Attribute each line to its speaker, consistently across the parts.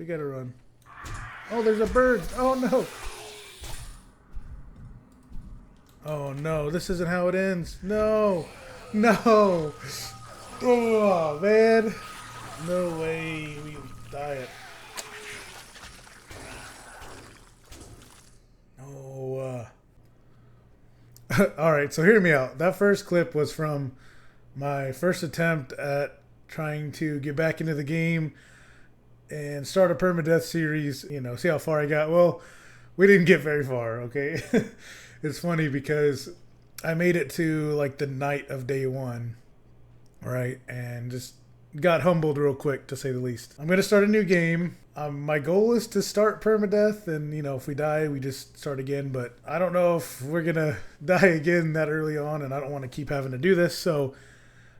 Speaker 1: We gotta run. Oh, there's a bird. Oh, no. Oh, no. This isn't how it ends. No. No. Oh, man. No way. We die it. No. Alright, so hear me out. That first clip was from my first attempt at trying to get back into the game and start a permadeath series, you know, see how far I got. Well, we didn't get very far, okay? It's funny because I made it to like the night of day one, right? And just got humbled real quick, to say the least. I'm going to start a new game. My goal is to start permadeath, and, you know, if we die, we just start again. But I don't know if we're going to die again that early on, and I don't want to keep having to do this. So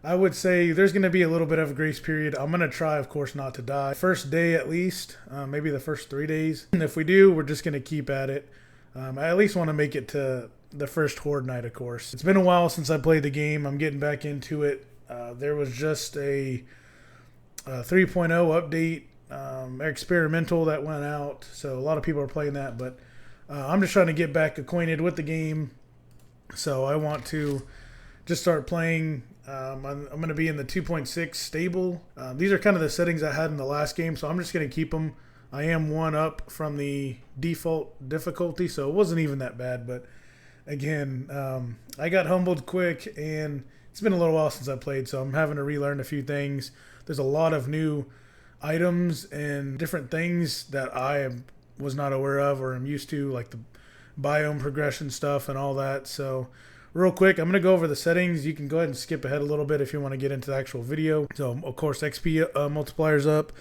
Speaker 1: I would say there's going to be a little bit of a grace period. I'm going to try, of course, not to die. First day at least, maybe the first 3 days. And if we do, we're just going to keep at it. I at least want to make it to the first Horde Night, of course. It's been a while since I played the game. I'm getting back into it. There was just a 3.0 update, experimental that went out. So a lot of people are playing that. But I'm just trying to get back acquainted with the game. So I want to just start playing. I'm going to be in the 2.6 stable. These are kind of the settings I had in the last game, so I'm just going to keep them. I am one up from the default difficulty, so it wasn't even that bad. But again, I got humbled quick, and it's been a little while since I played, so I'm having to relearn a few things. There's a lot of new items and different things that was not aware of or am used to, like the biome progression stuff and all that. So real quick, I'm going to go over the settings. You can go ahead and skip ahead a little bit if you want to get into the actual video. So, of course, XP multiplyer's up.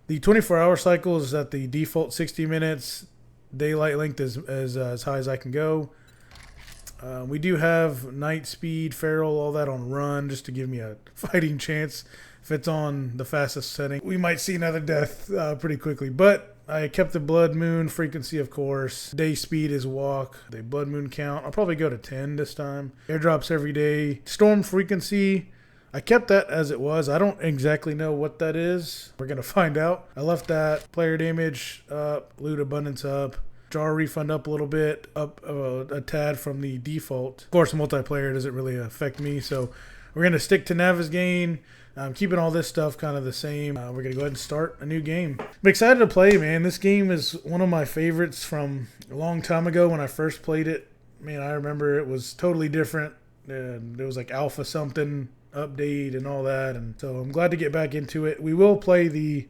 Speaker 1: The 24-hour cycle is at the default 60 minutes. Daylight length is as high as I can go. We do have night speed, feral, all that on run, just to give me a fighting chance. If it's on the fastest setting, we might see another death pretty quickly. But I kept the blood moon frequency, of course. Day speed is walk. The blood moon count, I'll probably go to 10 this time. Airdrops every day. Storm frequency, I kept that as it was. I don't exactly know what that is. We're going to find out. I left that. Player damage up. Loot abundance up. Jar refund up a little bit. Up a tad from the default. Of course, multiplayer doesn't really affect me. So we're going to stick to Navigaine. I'm keeping all this stuff kind of the same. We're going to go ahead and start a new game. I'm excited to play, man. This game is one of my favorites from a long time ago when I first played it. Man, I remember it was totally different. There was like alpha something update and all that. And so I'm glad to get back into it. We will play the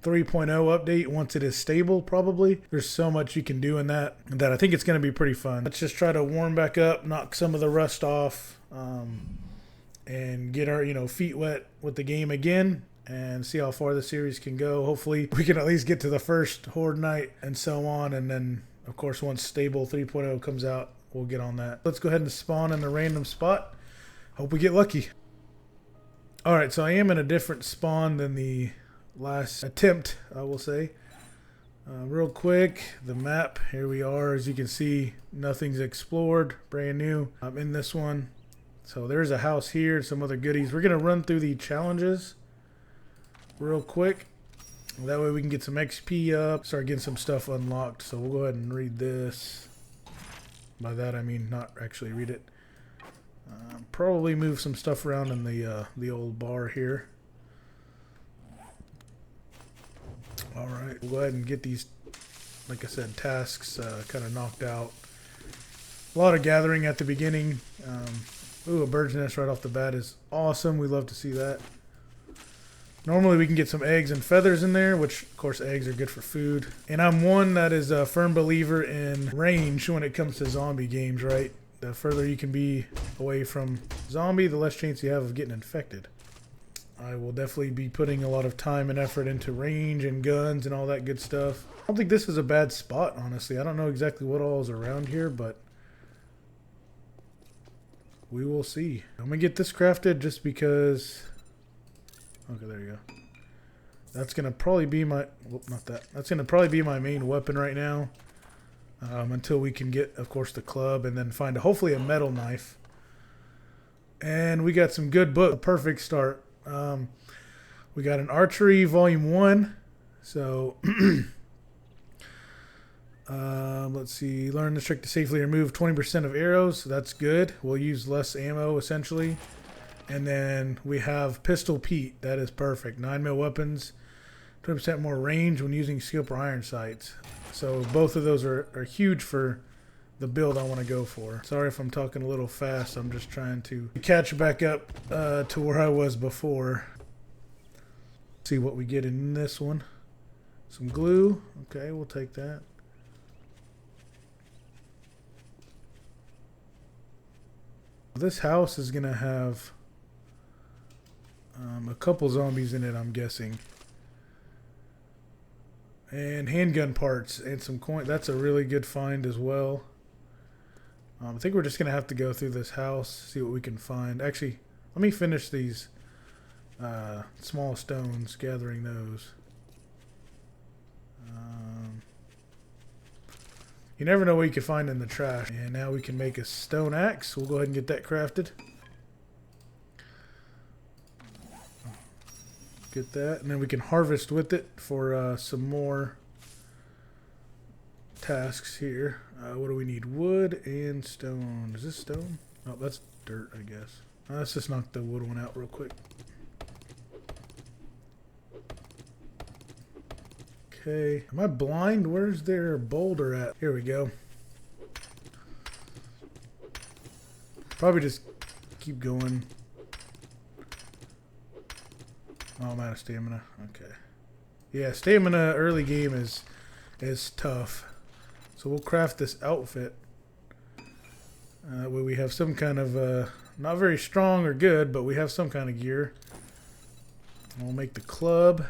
Speaker 1: 3.0 update once it is stable, probably. There's so much you can do in that I think it's going to be pretty fun. Let's just try to warm back up, knock some of the rust off, and get our feet wet with the game again and see how far the series can go. Hopefully we can at least get to the first Horde Night and so on, and then of course once stable 3.0 comes out, we'll get on that. Let's go ahead and spawn in a random spot. Hope we get lucky. Alright, so I am in a different spawn than the last attempt, I will say. Real quick, the map, here we are. As you can see, nothing's explored, brand new. I'm in this one. So there's a house here and some other goodies. We're going to run through the challenges real quick. That way we can get some XP up, start getting some stuff unlocked. So we'll go ahead and read this. By that I mean not actually read it. Probably move some stuff around in the old bar here. Alright, we'll go ahead and get these, like I said, tasks kind of knocked out. A lot of gathering at the beginning. Ooh, a bird's nest right off the bat is awesome. We love to see that. Normally we can get some eggs and feathers in there, which of course eggs are good for food. And I'm one that is a firm believer in range when it comes to zombie games, right? The further you can be away from zombie, the less chance you have of getting infected. I will definitely be putting a lot of time and effort into range and guns and all that good stuff. I don't think this is a bad spot, honestly. I don't know exactly what all is around here, but we will see. I'm going to get this crafted just because... Okay, there you go. That's going to probably be my... Whoop, not that. That's going to probably be my main weapon right now. Until we can get, of course, the club and then find, hopefully, a metal knife. And we got some good book. Perfect start. We got an Archery Volume 1. So, let's see. Learn the trick to safely remove 20% of arrows. So that's good. We'll use less ammo, essentially. And then we have Pistol Pete. That is perfect. 9mm weapons. 20% more range when using scope or iron sights. So both of those are huge for the build I want to go for. Sorry if I'm talking a little fast. I'm just trying to catch back up to where I was before. See what we get in this one. Some glue. Okay, we'll take that. This house is going to have a couple zombies in it, I'm guessing. And handgun parts and some coin. That's a really good find as well. I think we're just going to have to go through this house, see what we can find. Actually, let me finish these small stones, gathering those. You never know what you can find in the trash. And now we can make a stone axe. We'll go ahead and get that crafted. Get that, and then we can harvest with it for some more tasks here. What do we need? Wood and stone. Is this stone? Oh, that's dirt, I guess. Let's just knock the wood one out real quick. Okay. Am I blind? Where's their boulder at? Here we go. Probably just keep going. Oh, I'm out of stamina. Okay. Yeah, stamina early game is tough. So we'll craft this outfit. Where we have some kind of, not very strong or good, but we have some kind of gear. And we'll make the club.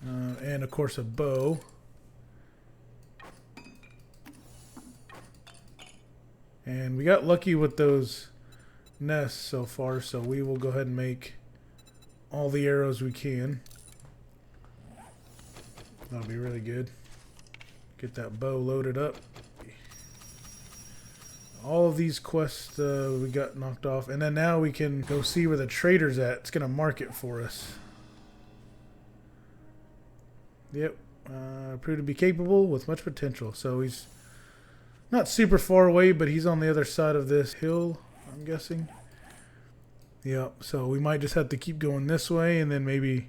Speaker 1: And of course a bow. And we got lucky with those nests so far, so we will go ahead and make all the arrows we can. That'll be really good. Get that bow loaded up. All of these quests we got knocked off, and then now we can go see where the trader's at. It's gonna mark it for us. Yep, proved to be capable with much potential. So he's not super far away, but he's on the other side of this hill, I'm guessing. Yep, so we might just have to keep going this way and then maybe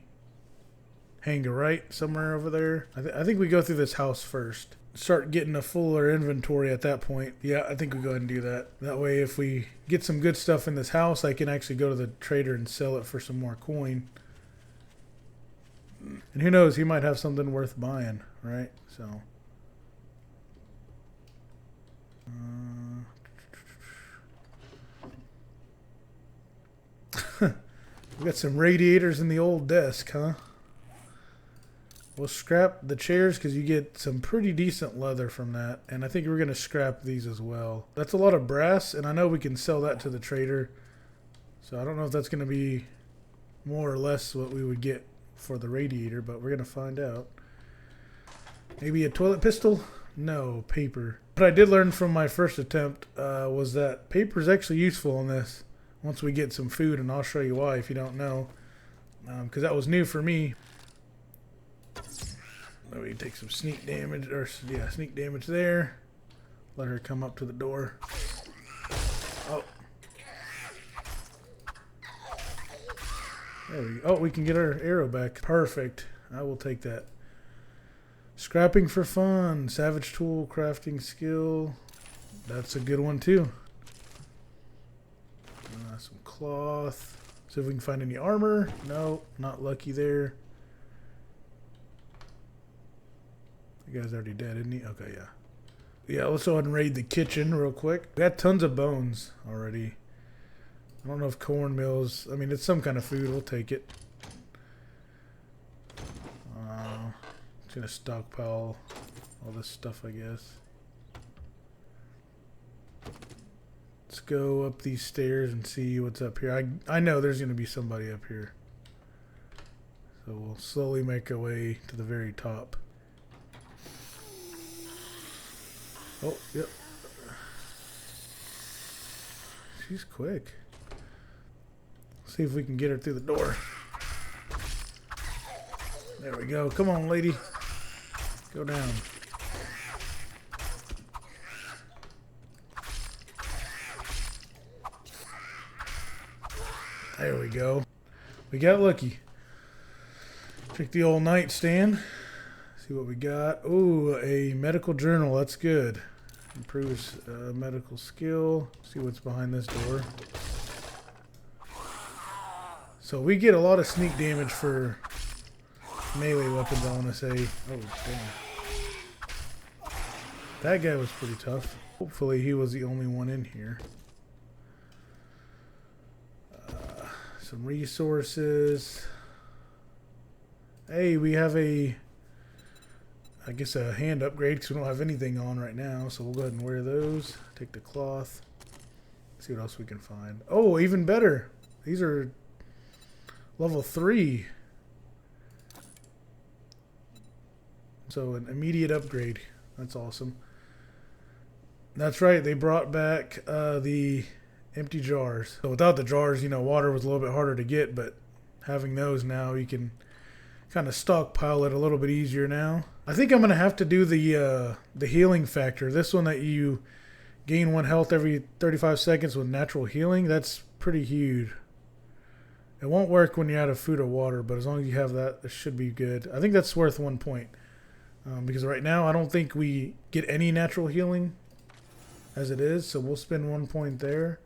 Speaker 1: hang a right somewhere over there. I think we go through this house first. Start getting a fuller inventory at that point. Yeah, I think we go ahead and do that. That way if we get some good stuff in this house, I can actually go to the trader and sell it for some more coin. And who knows, he might have something worth buying, right? So... we got some radiators in the old desk, huh? We'll scrap the chairs because you get some pretty decent leather from that. And I think we're going to scrap these as well. That's a lot of brass, and I know we can sell that to the trader. So I don't know if that's going to be more or less what we would get for the radiator, but we're going to find out. Maybe a toilet pistol? No, paper. What I did learn from my first attempt was that paper is actually useful in this once we get some food, and I'll show you why if you don't know. Because that was new for me. Let me take some sneak damage, or yeah, sneak damage there. Let her come up to the door. Oh. There we go. Oh, we can get our arrow back. Perfect. I will take that. Scrapping for fun. Savage tool, crafting skill. That's a good one too. Some cloth. See if we can find any armor. No, not lucky there. The guy's already dead, isn't he? Okay, yeah. Yeah, let's go ahead and raid the kitchen real quick. We got tons of bones already. I don't know if cornmeal's... I mean, it's some kind of food. We'll take it. Just gonna stockpile all this stuff, I guess. Let's go up these stairs and see what's up here. I know there's gonna be somebody up here. So we'll slowly make our way to the very top. Oh, yep. She's quick. See if we can get her through the door. There we go. Come on, lady. Go down. There we go. We got lucky. Check the old nightstand. See what we got. Ooh, a medical journal. That's good. Improves medical skill. See what's behind this door. So we get a lot of sneak damage for melee weapons, I want to say. Oh, damn. That guy was pretty tough. Hopefully he was the only one in here. Some resources. Hey, we have I guess a hand upgrade because we don't have anything on right now. So we'll go ahead and wear those. Take the cloth. See what else we can find. Oh, even better. These are level 3. So an immediate upgrade. That's awesome. That's right. They brought back the empty jars. So without the jars, you know, water was a little bit harder to get, but having those now, you can kind of stockpile it a little bit easier now. I think I'm gonna have to do the healing factor. This one that you gain 1 health every 35 seconds with natural healing. That's pretty huge. It won't work when you're out of food or water, but as long as you have that, it should be good. I think that's worth 1 point. Because right now, I don't think we get any natural healing as it is, so we'll spend 1 point there.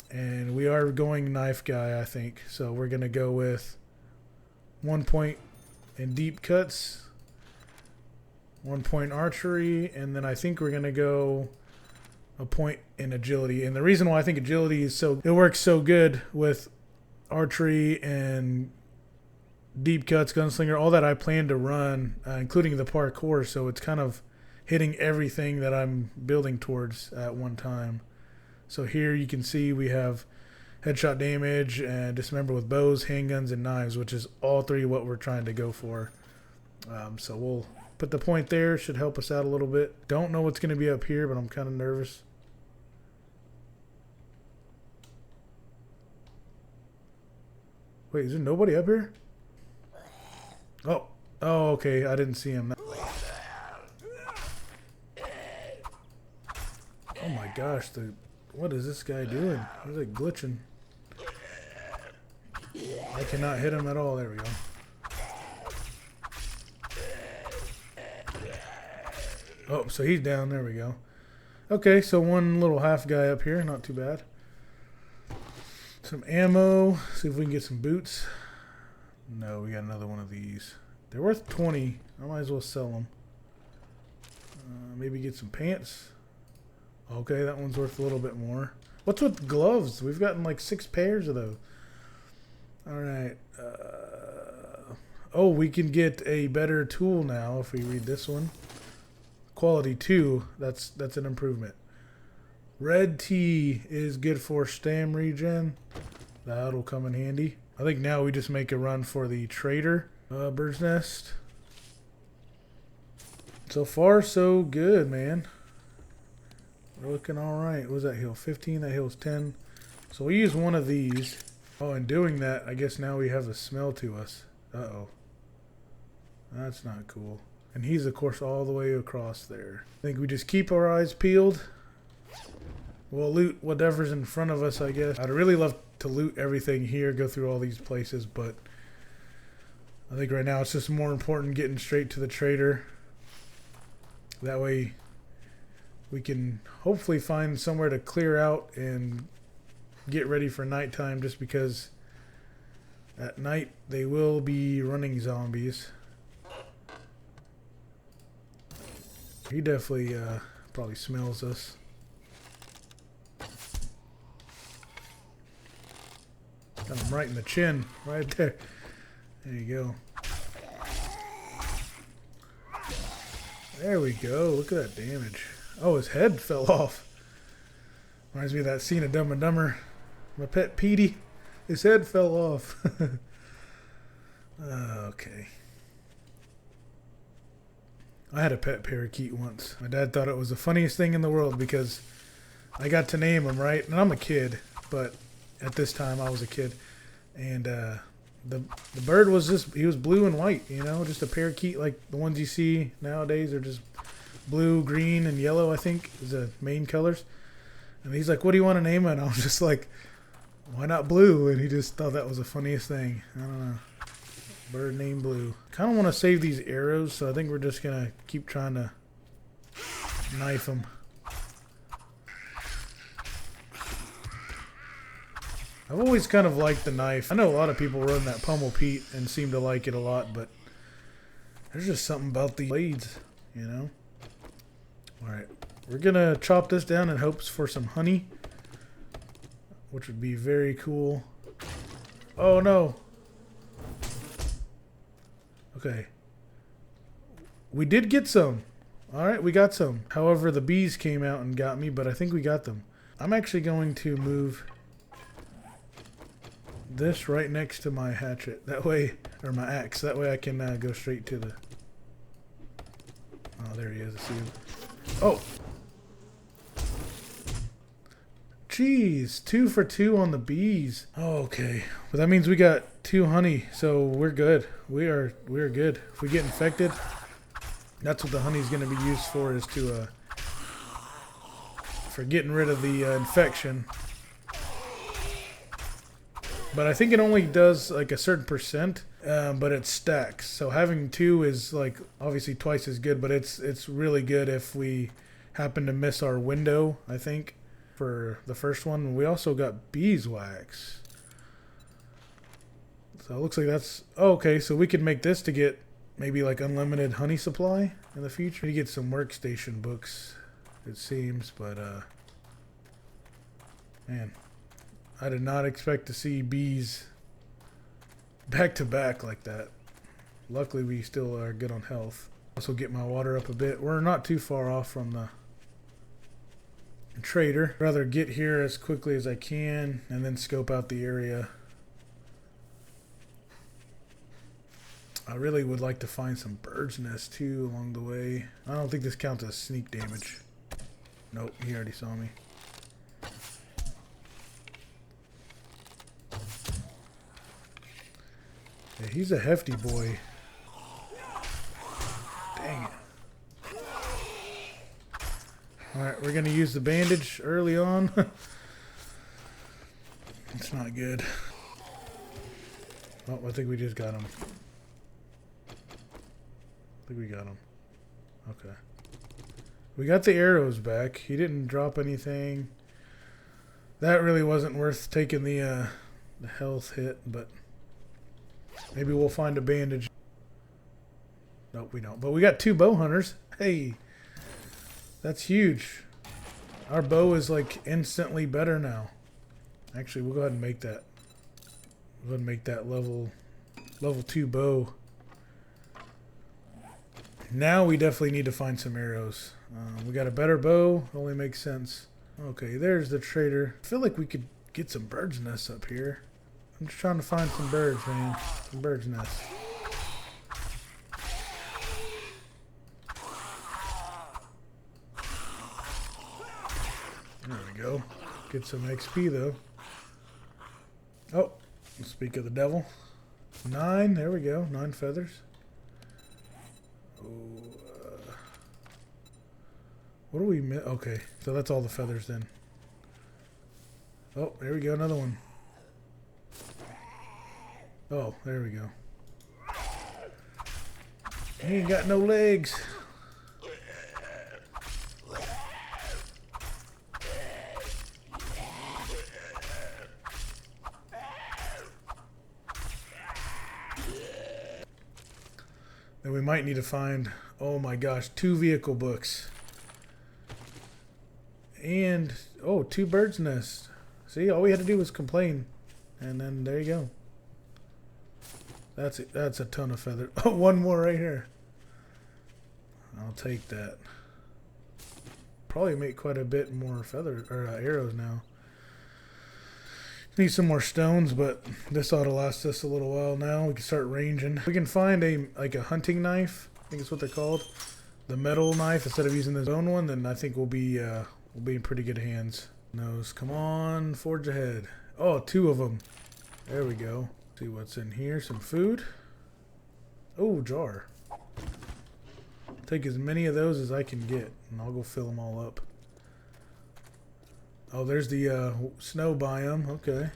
Speaker 1: And we are going knife guy, I think. So we're going to go with 1 point in deep cuts, 1 point archery, and then I think we're going to go a point in agility. And the reason why I think agility is it works so good with archery and deep cuts, gunslinger, all that I plan to run, including the parkour, so it's kind of hitting everything that I'm building towards at one time. So here you can see we have headshot damage and dismember with bows, handguns, and knives, which is all 3 what we're trying to go for. So we'll put the point there. Should help us out a little bit. Don't know what's going to be up here, but I'm kind of nervous. Wait, is there nobody up here? Oh, okay. I didn't see him. Oh my gosh, what is this guy doing? He's like glitching. I cannot hit him at all. There we go. Oh, so he's down. There we go. Okay, so one little half guy up here. Not too bad. Some ammo. See if we can get some boots. No, we got another one of these. They're worth 20. I might as well sell them. Maybe get some pants. Okay, that one's worth a little bit more. What's with gloves? We've gotten like 6 pairs of those. Alright. Oh, we can get a better tool now if we read this one. Quality 2. That's an improvement. Red tea is good for stam regen. That'll come in handy. I think now we just make a run for the trader. Bird's nest. So far, so good, man. We're looking alright. What was that hill? 15. That hill's 10. So we use one of these. Oh, and doing that, I guess now we have a smell to us. Uh-oh. That's not cool. And he's, of course, all the way across there. I think we just keep our eyes peeled. We'll loot whatever's in front of us, I guess. I'd really love to loot everything here, go through all these places, but I think right now it's just more important getting straight to the trader. That way we can hopefully find somewhere to clear out and get ready for nighttime, just because at night they will be running zombies. He definitely probably smells us. Got him right in the chin, right there. There you go. There we go. Look at that damage. Oh, his head fell off. Reminds me of that scene of Dumb and Dumber. My pet Petey. His head fell off. Okay. I had a pet parakeet once. My dad thought it was the funniest thing in the world because I got to name him, right? And I'm a kid, but at this time I was a kid. And the bird was just, he was blue and white, you know, just a parakeet like the ones you see nowadays are just blue, green, and yellow, I think, is the main colors. And he's like, what do you want to name it? And I was just like, why not Blue? And he just thought that was the funniest thing. I don't know. Bird named Blue. Kind of want to save these arrows, so I think we're just going to keep trying to knife them. I've always kind of liked the knife. I know a lot of people run that Pummel Pete and seem to like it a lot, but there's just something about the blades, you know? Alright, we're going to chop this down in hopes for some honey, which would be very cool. Oh no! Okay. We did get some. Alright, we got some. However, the bees came out and got me, but I think we got them. I'm actually going to move this right next to my hatchet. That way, or my axe. That way I can go straight to the... Oh, there he is. I see him. Oh! Jeez, 2 for 2 on the bees. Oh, okay. But that means we got 2 honey, so we're good. We're good. If we get infected, that's what the honey's going to be used for, is to for getting rid of the infection. But I think it only does like a certain percent, but it stacks. So having 2 is like obviously twice as good, but it's really good if we happen to miss our window, I think, for the first one. We also got beeswax. So it looks like that's... Oh, okay, so we could make this to get maybe like unlimited honey supply in the future. We get some workstation books, it seems, but man, I did not expect to see bees back to back like that. Luckily we still are good on health. Also get my water up a bit. We're not too far off from the trader. Rather get here as quickly as I can and then scope out the area. I really would like to find some bird's nests too along the way. I don't think this counts as sneak damage. Nope, he already saw me. Yeah, he's a hefty boy. Dang it. Alright, we're going to use the bandage early on. It's not good. Oh, I think we just got him. I think we got him. Okay. We got the arrows back. He didn't drop anything. That really wasn't worth taking the health hit, but maybe we'll find a bandage. Nope, we don't. But we got 2 bow hunters. Hey, that's huge. Our bow is like instantly better now. Actually, we'll go ahead and make that. We'll go ahead and make that level 2 bow. Now we definitely need to find some arrows. We got a better bow. Only makes sense. Okay, there's the trader. I feel like we could get some bird's nests up here. I'm just trying to find some birds, man. Some bird's nests. There we go. Get some XP though. Oh, speak of the devil. 9, there we go. 9 feathers. Oh, what do we miss? Okay, so that's all the feathers then. Oh, there we go, another one. Oh, there we go. He ain't got no legs. Then we might need to find, oh my gosh, 2 vehicle books. And, oh, 2 bird's nests. See, all we had to do was complain. And then there you go. That's it. That's a ton of feathers. Oh, 1 more right here. I'll take that. Probably make quite a bit more feathers or arrows now. Need some more stones, but this ought to last us a little while now. We can start ranging. We can find a hunting knife. I think it's what they're called. The metal knife instead of using the bone one. Then I think we'll be in pretty good hands. Nose, come on, forge ahead. Oh, 2 of them. There we go. See what's in here. Some food. Oh, jar. Take as many of those as I can get, and I'll go fill them all up. Oh, there's the snow biome. Okay.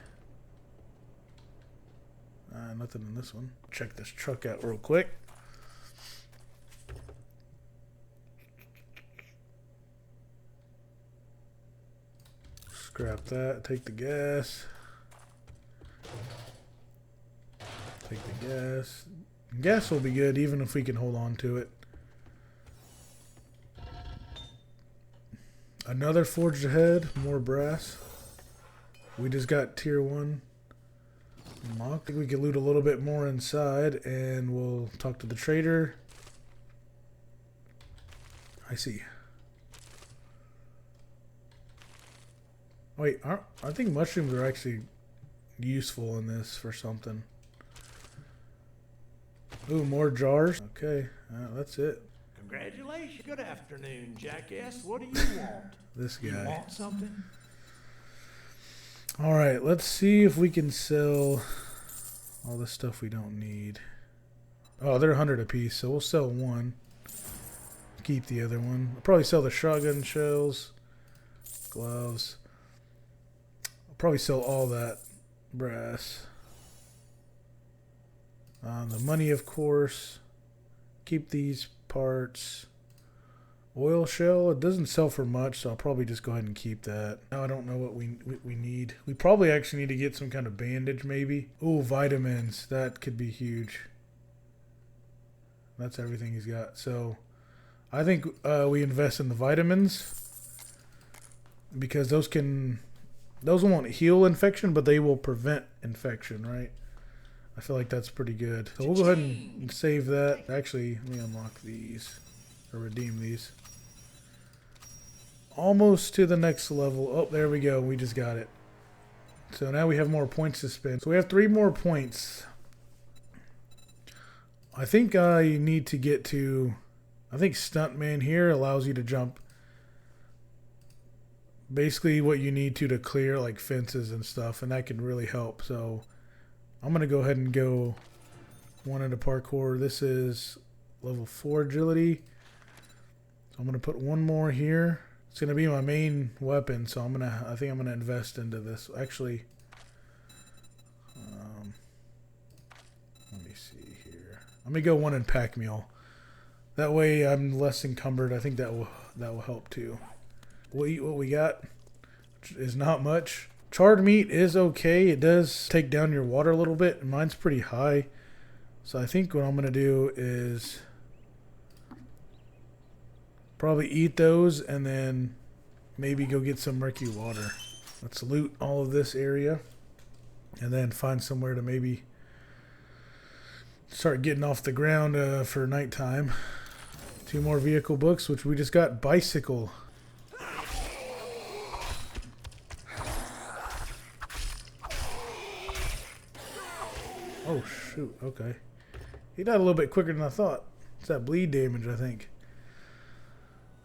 Speaker 1: Nothing in this one. Check this truck out real quick. Scrap that. Take the gas. Take the gas. Gas will be good even if we can hold on to it. Another forged ahead. More brass. We just got tier 1 unlocked. I think we can loot a little bit more inside and we'll talk to the trader. I see. Wait, I think mushrooms are actually useful in this for something. Ooh, more jars. Okay, that's it.
Speaker 2: Congratulations. Good afternoon, jackass. What do you want?
Speaker 1: This guy.
Speaker 2: You want something?
Speaker 1: Alright, let's see if we can sell all the stuff we don't need. Oh, they're 100 apiece, so we'll sell one. Keep the other one. I'll probably sell the shotgun shells, gloves. I'll probably sell all that brass. The money, of course. Keep these parts. Oil shell, it doesn't sell for much, so I'll probably just go ahead and keep that. Now I don't know what we need. We probably actually need to get some kind of bandage, maybe. Ooh, vitamins. That could be huge. That's everything he's got. So I think we invest in the vitamins because those won't heal infection, but they will prevent infection, right? I feel like that's pretty good. So we'll go ahead and save that. Actually, let me unlock these or redeem these. Almost to the next level. Oh, there we go. We just got it. So now we have more points to spend. So we have 3 more points. I think I need to get to... I think Stuntman here allows you to jump. Basically what you need to clear like fences and stuff. And that can really help. So I'm going to go ahead and go one into parkour. This is level 4 agility. So I'm going to put one more here. It's going to be my main weapon, so I think I'm going to invest into this. Actually, let me see here. Let me go one in pack mule. That way I'm less encumbered. I think that will help too. We'll eat what we got, which is not much. Charred meat is okay. It does take down your water a little bit. Mine's pretty high. So I think what I'm going to do is probably eat those and then maybe go get some murky water. Let's loot all of this area and then find somewhere to maybe start getting off the ground for nighttime. 2 more vehicle books, which we just got. Bicycle. Oh shoot, okay. He died a little bit quicker than I thought. It's that bleed damage, I think.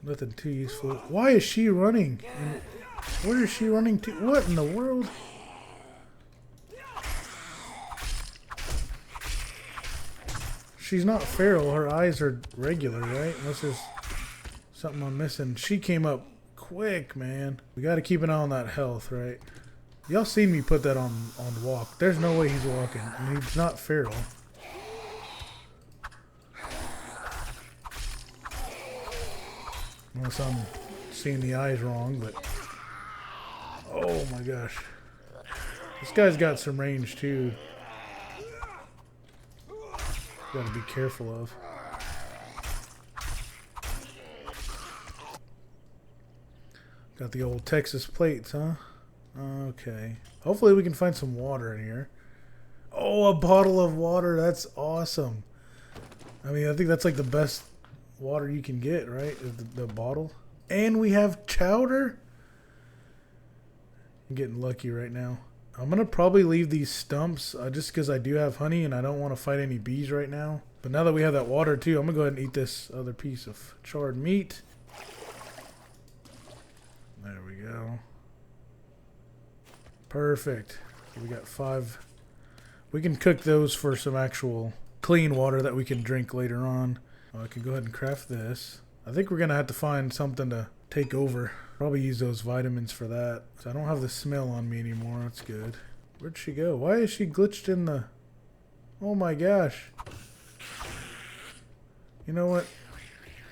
Speaker 1: Nothing too useful. Why is she running? And where is she running to? What in the world? She's not feral. Her eyes are regular, right? Unless there's something I'm missing. She came up quick, man. We got to keep an eye on that health, right? Y'all seen me put that on walk. There's no way he's walking. And he's not feral. Unless I'm seeing the eyes wrong, but... Oh my gosh. This guy's got some range too. Gotta be careful of. Got the old Texas plates, huh? Okay. Hopefully we can find some water in here. Oh, a bottle of water. That's awesome. I mean, I think that's like the best water you can get, right? The bottle. And we have chowder. I'm getting lucky right now. I'm going to probably leave these stumps just because I do have honey and I don't want to fight any bees right now. But now that we have that water too, I'm going to go ahead and eat this other piece of charred meat. There we go. Perfect. So we got 5 We can cook those for some actual clean water that we can drink later on. I can go ahead and craft this. I think we're going to have to find something to take over. Probably use those vitamins for that. So I don't have the smell on me anymore. That's good. Where'd she go? Why is she glitched in the... Oh my gosh. You know what?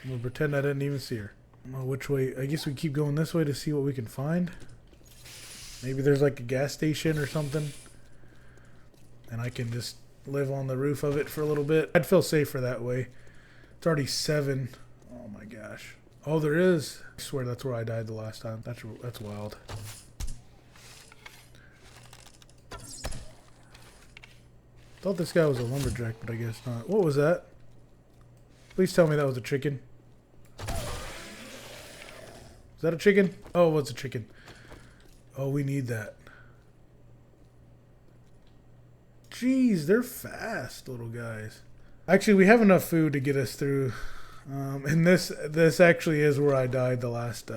Speaker 1: I'm going to pretend I didn't even see her. Well, which way? I guess we keep going this way to see what we can find. Maybe there's like a gas station or something. And I can just live on the roof of it for a little bit. I'd feel safer that way. It's already 7. Oh my gosh. Oh, there is. I swear that's where I died the last time. That's wild. Thought this guy was a lumberjack, but I guess not. What was that? Please tell me that was a chicken. Is that a chicken? Oh, it was a chicken. Oh, we need that. Jeez, they're fast, little guys. Actually, we have enough food to get us through. And this actually is where I died the last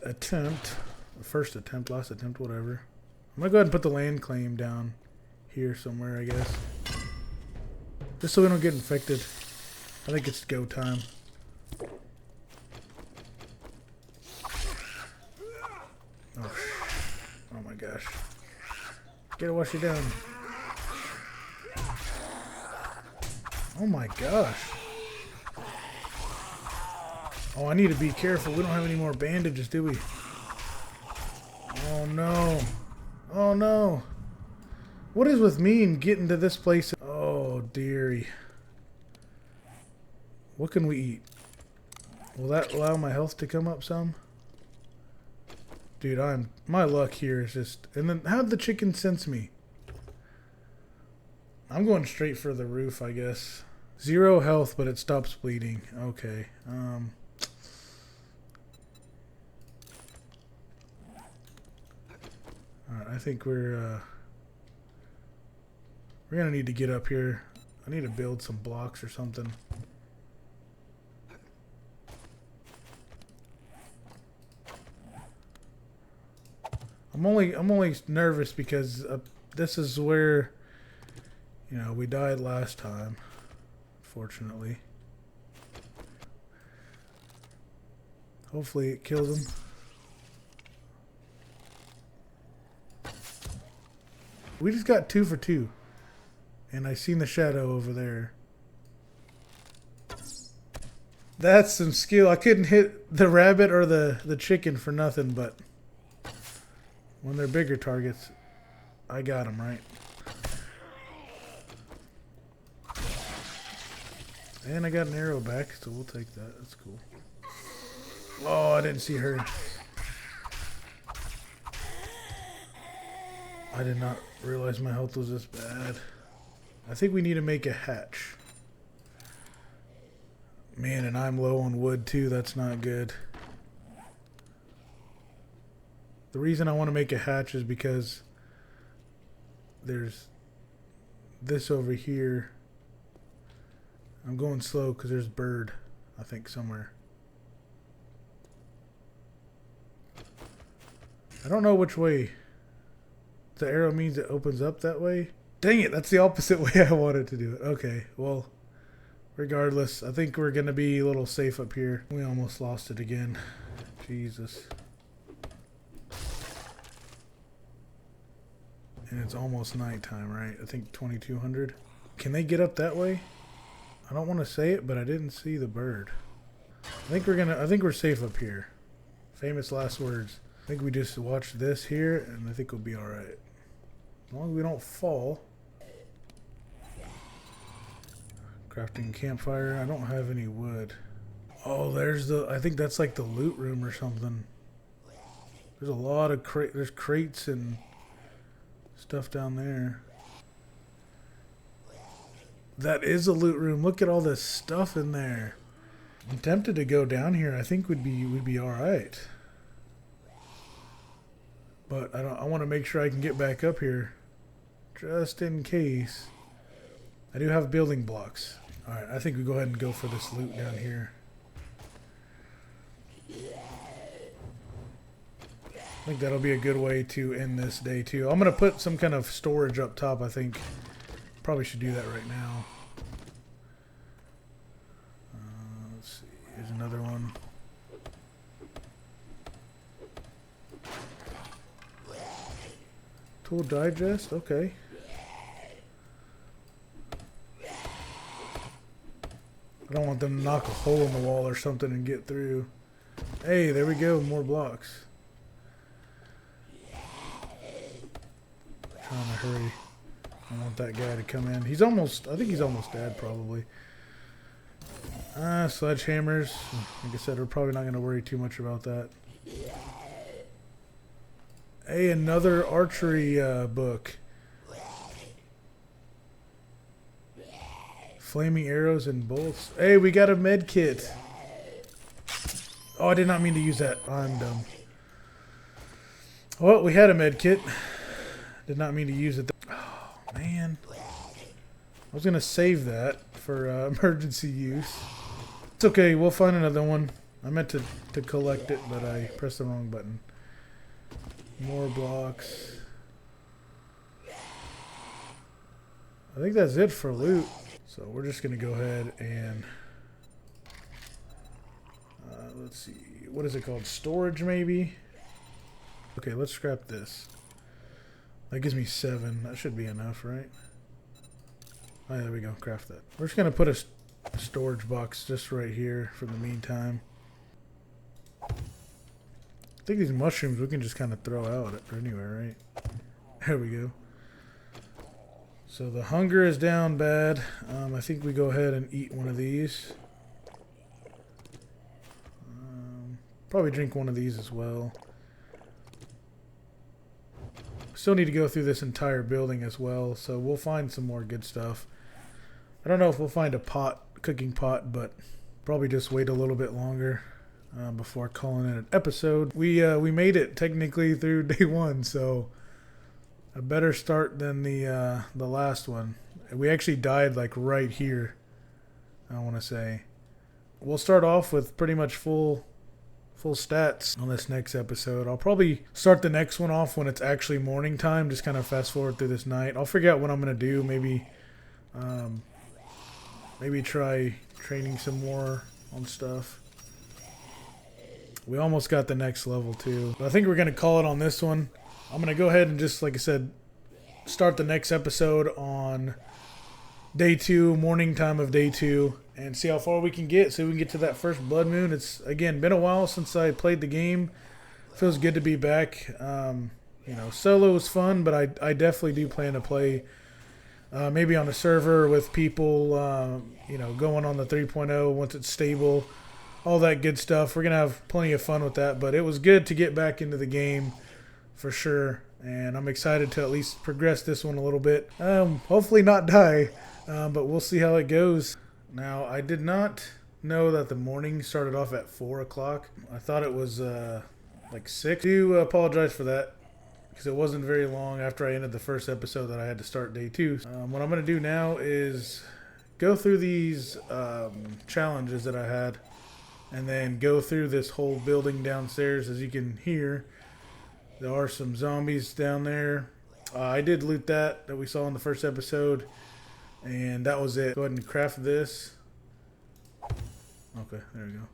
Speaker 1: attempt. The first attempt, last attempt, whatever. I'm going to go ahead and put the land claim down here somewhere, I guess. Just so we don't get infected. I think it's go time. Oh my gosh. Get her while she's down. Oh my gosh. Oh, I need to be careful. We don't have any more bandages, do we? Oh no. Oh no. What is with me and getting to this place? Oh dearie. What can we eat? Will that allow my health to come up some? Dude, my luck here is just... And then how'd the chicken sense me? I'm going straight for the roof, I guess. 0 health, but it stops bleeding. Okay. Alright, I think we're gonna need to get up here. I need to build some blocks or something. I'm only nervous because this is where, you know, we died last time, fortunately. Hopefully it kills him. We just got 2 for 2. And I seen the shadow over there. That's some skill. I couldn't hit the rabbit or the chicken for nothing, but when they're bigger targets, I got them right. And I got an arrow back, so we'll take that. That's cool. Oh, I didn't see her. I did not realize my health was this bad. I think we need to make a hatch. Man, and I'm low on wood too. That's not good. The reason I want to make a hatch is because there's this over here. I'm going slow because there's a bird, I think, somewhere. I don't know which way. The arrow means it opens up that way. Dang it, that's the opposite way I wanted to do it. Okay, well, regardless, I think we're going to be a little safe up here. We almost lost it again. Jesus. And it's almost nighttime, right? I think 2200. Can they get up that way? I don't want to say it, but I didn't see the bird. I think we're safe up here. Famous last words. I think we just watch this here, and I think we'll be alright. As long as we don't fall. Crafting campfire. I don't have any wood. Oh, I think that's like the loot room or something. There's a lot of there's crates and stuff down there. That is a loot room. Look at all this stuff in there. I'm tempted to go down here. I think we'd be all right. But I want to make sure I can get back up here just in case. I do have building blocks. All right, I think we go ahead and go for this loot down here. I think that'll be a good way to end this day too. I'm gonna put some kind of storage up top. I think probably should do that right now. Let's see. Here's another one. Tool digest. Okay. I don't want them to knock a hole in the wall or something and get through. Hey, there we go. More blocks. Trying to hurry. I want that guy to come in. He's almost, I think he's almost dead probably. Sledgehammers. Like I said, we're probably not going to worry too much about that. Hey, another archery book. Flaming arrows and bolts. Hey, we got a med kit. Oh, I did not mean to use that. I'm dumb. Well, we had a med kit. Did not mean to use it. Oh, man. I was going to save that for emergency use. It's okay. We'll find another one. I meant to collect it, but I pressed the wrong button. More blocks. I think that's it for loot. So we're just going to go ahead and let's see. What is it called? Storage maybe? Okay, let's scrap this. That gives me 7. That should be enough, right? Oh, there we go. Craft that. We're just going to put a storage box just right here for the meantime. I think these mushrooms we can just kind of throw out anywhere, right? There we go. So the hunger is down bad. I think we go ahead and eat one of these. Probably drink one of these as well. Still need to go through this entire building as well, so we'll find some more good stuff. I don't know if we'll find a pot, cooking pot, but probably just wait a little bit longer before calling it an episode. We made it technically through day 1, so a better start than the last one. We actually died like right here, I want to say. We'll start off with pretty much full stats on this next episode. I'll probably start the next one off when it's actually morning time, just kind of fast forward through this night. I'll figure out what I'm going to do. Maybe try training some more on stuff. We almost got the next level too. But I think we're going to call it on this one. I'm going to go ahead and just, like I said, start the next episode on day 2, morning time of day 2, and see how far we can get, so we can get to that first blood moon. It's, again, been a while since I played the game. Feels good to be back. You know, solo was fun, but I definitely do plan to play maybe on a server with people, you know, going on the 3.0 once it's stable, all that good stuff. We're going to have plenty of fun with that, but it was good to get back into the game for sure, and I'm excited to at least progress this one a little bit. Hopefully not die, but we'll see how it goes. Now, I did not know that the morning started off at 4 o'clock. I thought it was like 6. I do apologize for that, because it wasn't very long after I ended the first episode that I had to start day 2. What I'm going to do now is go through these challenges that I had, and then go through this whole building downstairs. As you can hear, there are some zombies down there. I did loot that we saw in the first episode, and that was it. Go ahead and craft this. Okay, there we go.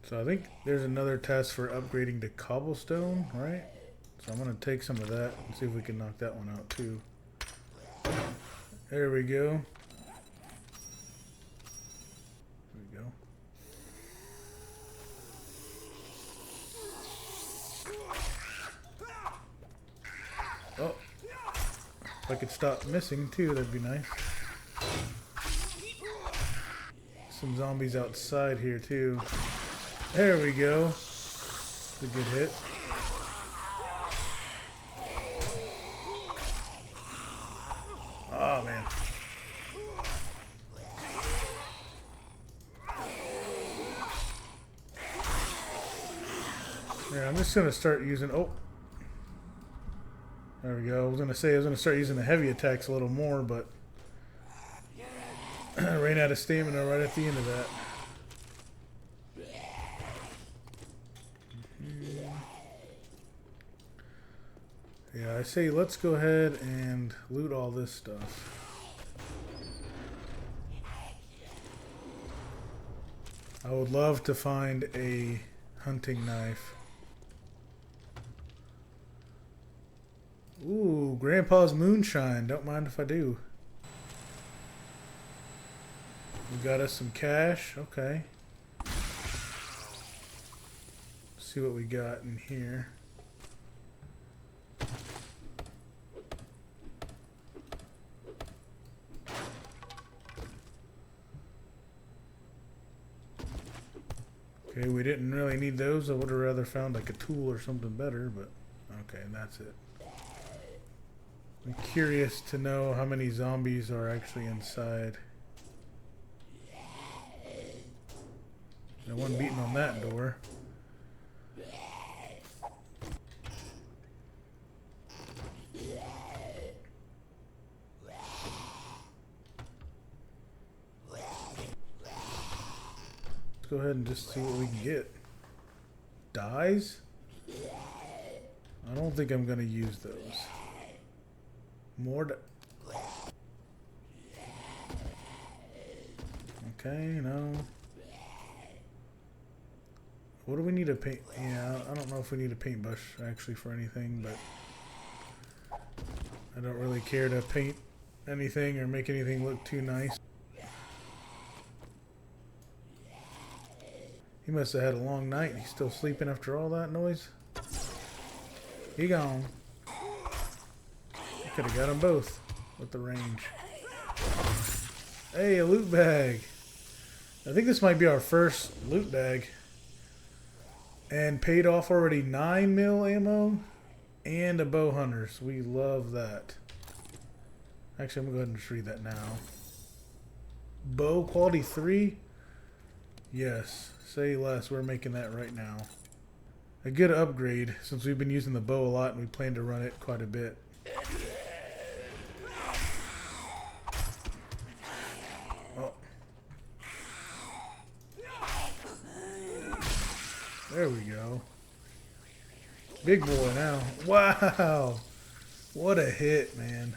Speaker 1: So I think there's another task for upgrading to cobblestone, right? So I'm going to take some of that and see if we can knock that one out too. There we go. Oh, if I could stop missing too, that'd be nice. Some zombies outside here too. There we go. It's a good hit. Oh man. Yeah, I'm just gonna start using. Oh. There we go. I was going to start using the heavy attacks a little more, but Ran out of stamina right at the end of that. Yeah, I say let's go ahead and loot all this stuff. I would love to find a hunting knife. Ooh, Grandpa's moonshine. Don't mind if I do. We got us some cash. Okay. Let's see what we got in here. Okay, we didn't really need those. I would have rather found like a tool or something better, but okay, that's it. I'm curious to know how many zombies are actually inside. No one beating on that door. Let's go ahead and just see what we can get. Dyes? I don't think I'm going to use those. More. Okay, no. What do we need to paint? Yeah, I don't know if we need a paintbrush actually for anything, but I don't really care to paint anything or make anything look too nice. He must have had a long night. He's still sleeping after all that noise. He gone. Could have got them both with the range. Hey, a loot bag. I think this might be our first loot bag. And paid off already 9 mil ammo and a bow hunter. So we love that. Actually, I'm going to go ahead and just read that now. Bow quality 3? Yes. Say less. We're making that right now. A good upgrade since we've been using the bow a lot and we plan to run it quite a bit. Oh. There we go. Big boy now. Wow. What a hit, man.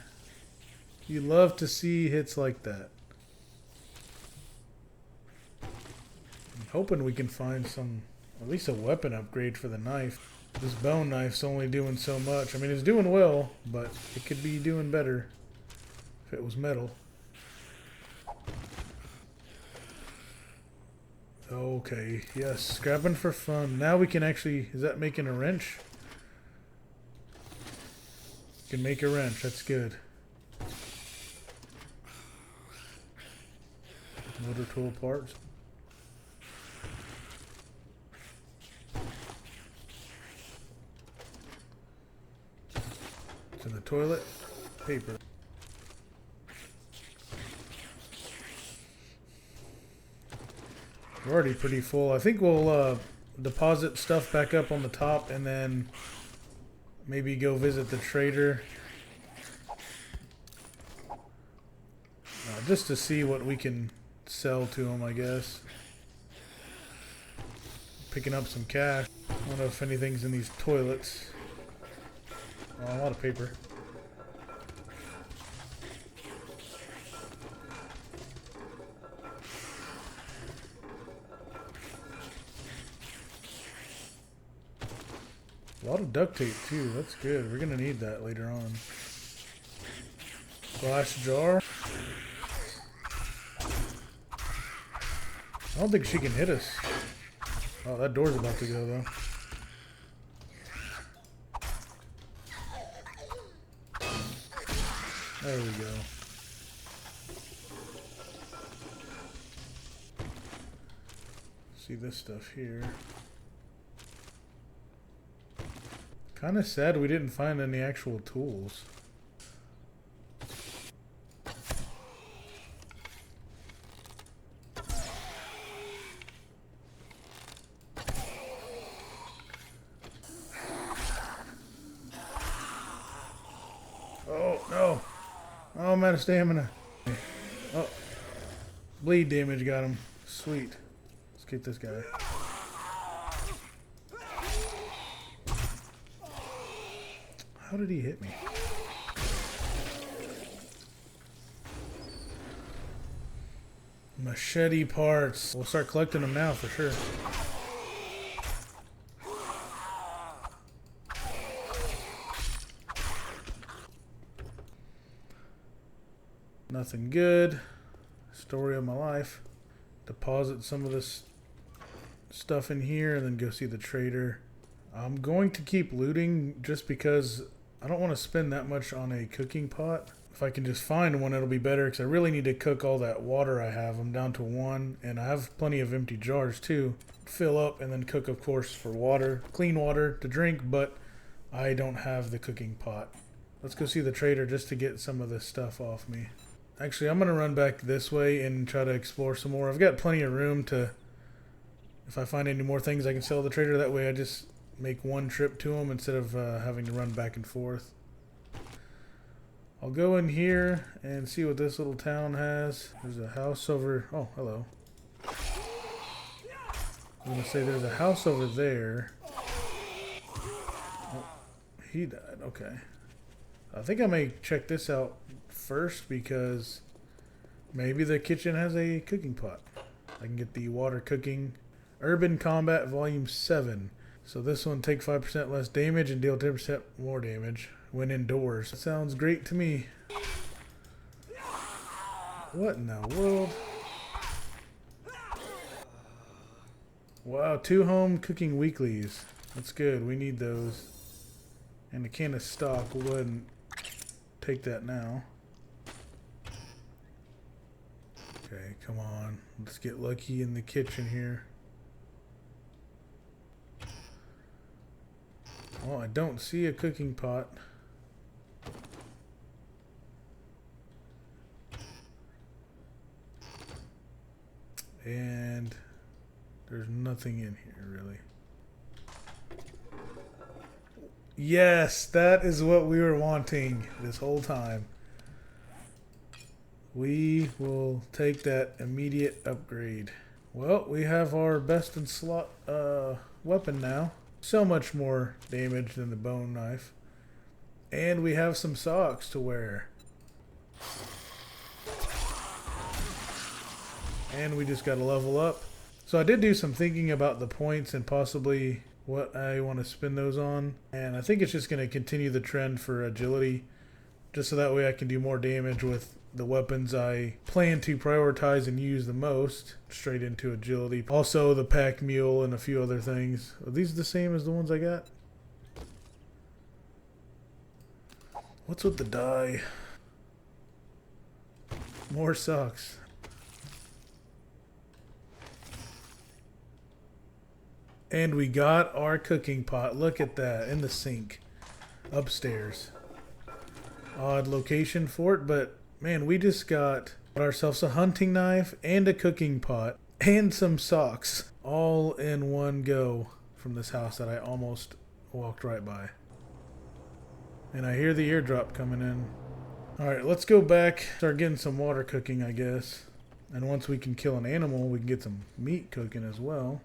Speaker 1: You love to see hits like that. I'm hoping we can find some, at least a weapon upgrade for the knife. This bone knife's only doing so much. I mean, it's doing well, but it could be doing better if it was metal. Okay, yes, scrapping for fun. Now we can actually, is that making a wrench? Can make a wrench, that's good. Motor tool parts. It's in the toilet. Paper. We're already pretty full. I think we'll deposit stuff back up on the top and then maybe go visit the trader. Just to see what we can sell to him, I guess. Picking up some cash. I don't know if anything's in these toilets. Oh, a lot of paper. A lot of duct tape too. That's good. We're gonna need that later on. Glass jar. I don't think she can hit us. Oh, that door's about to go though. There we go. See this stuff here. Kind of sad we didn't find any actual tools. Oh, no. Oh, I'm out of stamina. Oh. Bleed damage got him. Sweet. Let's get this guy. How did he hit me? Machete parts. We'll start collecting them now for sure. Nothing good. Story of my life. Deposit some of this stuff in here and then go see the trader. I'm going to keep looting just because I don't want to spend that much on a cooking pot. If I can just find one, it'll be better because I really need to cook all that water I have. I'm down to 1 and I have plenty of empty jars too. Fill up and then cook, of course, for water. Clean water to drink, but I don't have the cooking pot. Let's go see the trader just to get some of this stuff off me. Actually, I'm going to run back this way and try to explore some more. I've got plenty of room to, if I find any more things I can sell the trader. That way I just make one trip to him instead of having to run back and forth. I'll go in here and see what this little town has. There's a house over... Oh, hello. I'm going to say there's a house over there. Oh, he died. Okay. I think I may check this out first because maybe the kitchen has a cooking pot. I can get the water cooking. Urban Combat Volume 7. So this one take 5% less damage and deal 10% more damage when indoors. That sounds great to me. What in the world? Wow, 2 home cooking weeklies. That's good. We need those. And a can of stock. We'll go ahead and take that now. Okay, come on. Let's get lucky in the kitchen here. Oh, I don't see a cooking pot. And there's nothing in here, really. Yes, that is what we were wanting this whole time. We will take that immediate upgrade. Well, we have our best in slot weapon now. So much more damage than the bone knife. And we have some socks to wear. And we just got to level up. So I did do some thinking about the points and possibly what I want to spend those on. And I think it's just going to continue the trend for agility. Just so that way I can do more damage with the weapons I plan to prioritize and use the most. Straight into agility. Also the pack mule and a few other things. Are these the same as the ones I got? What's with the dye? More socks. And we got our cooking pot. Look at that. In the sink. Upstairs. Odd location for it, but man, we just got ourselves a hunting knife and a cooking pot and some socks all in one go from this house that I almost walked right by. And I hear the airdrop coming in. Alright, let's go back, start getting some water cooking, I guess. And once we can kill an animal, we can get some meat cooking as well.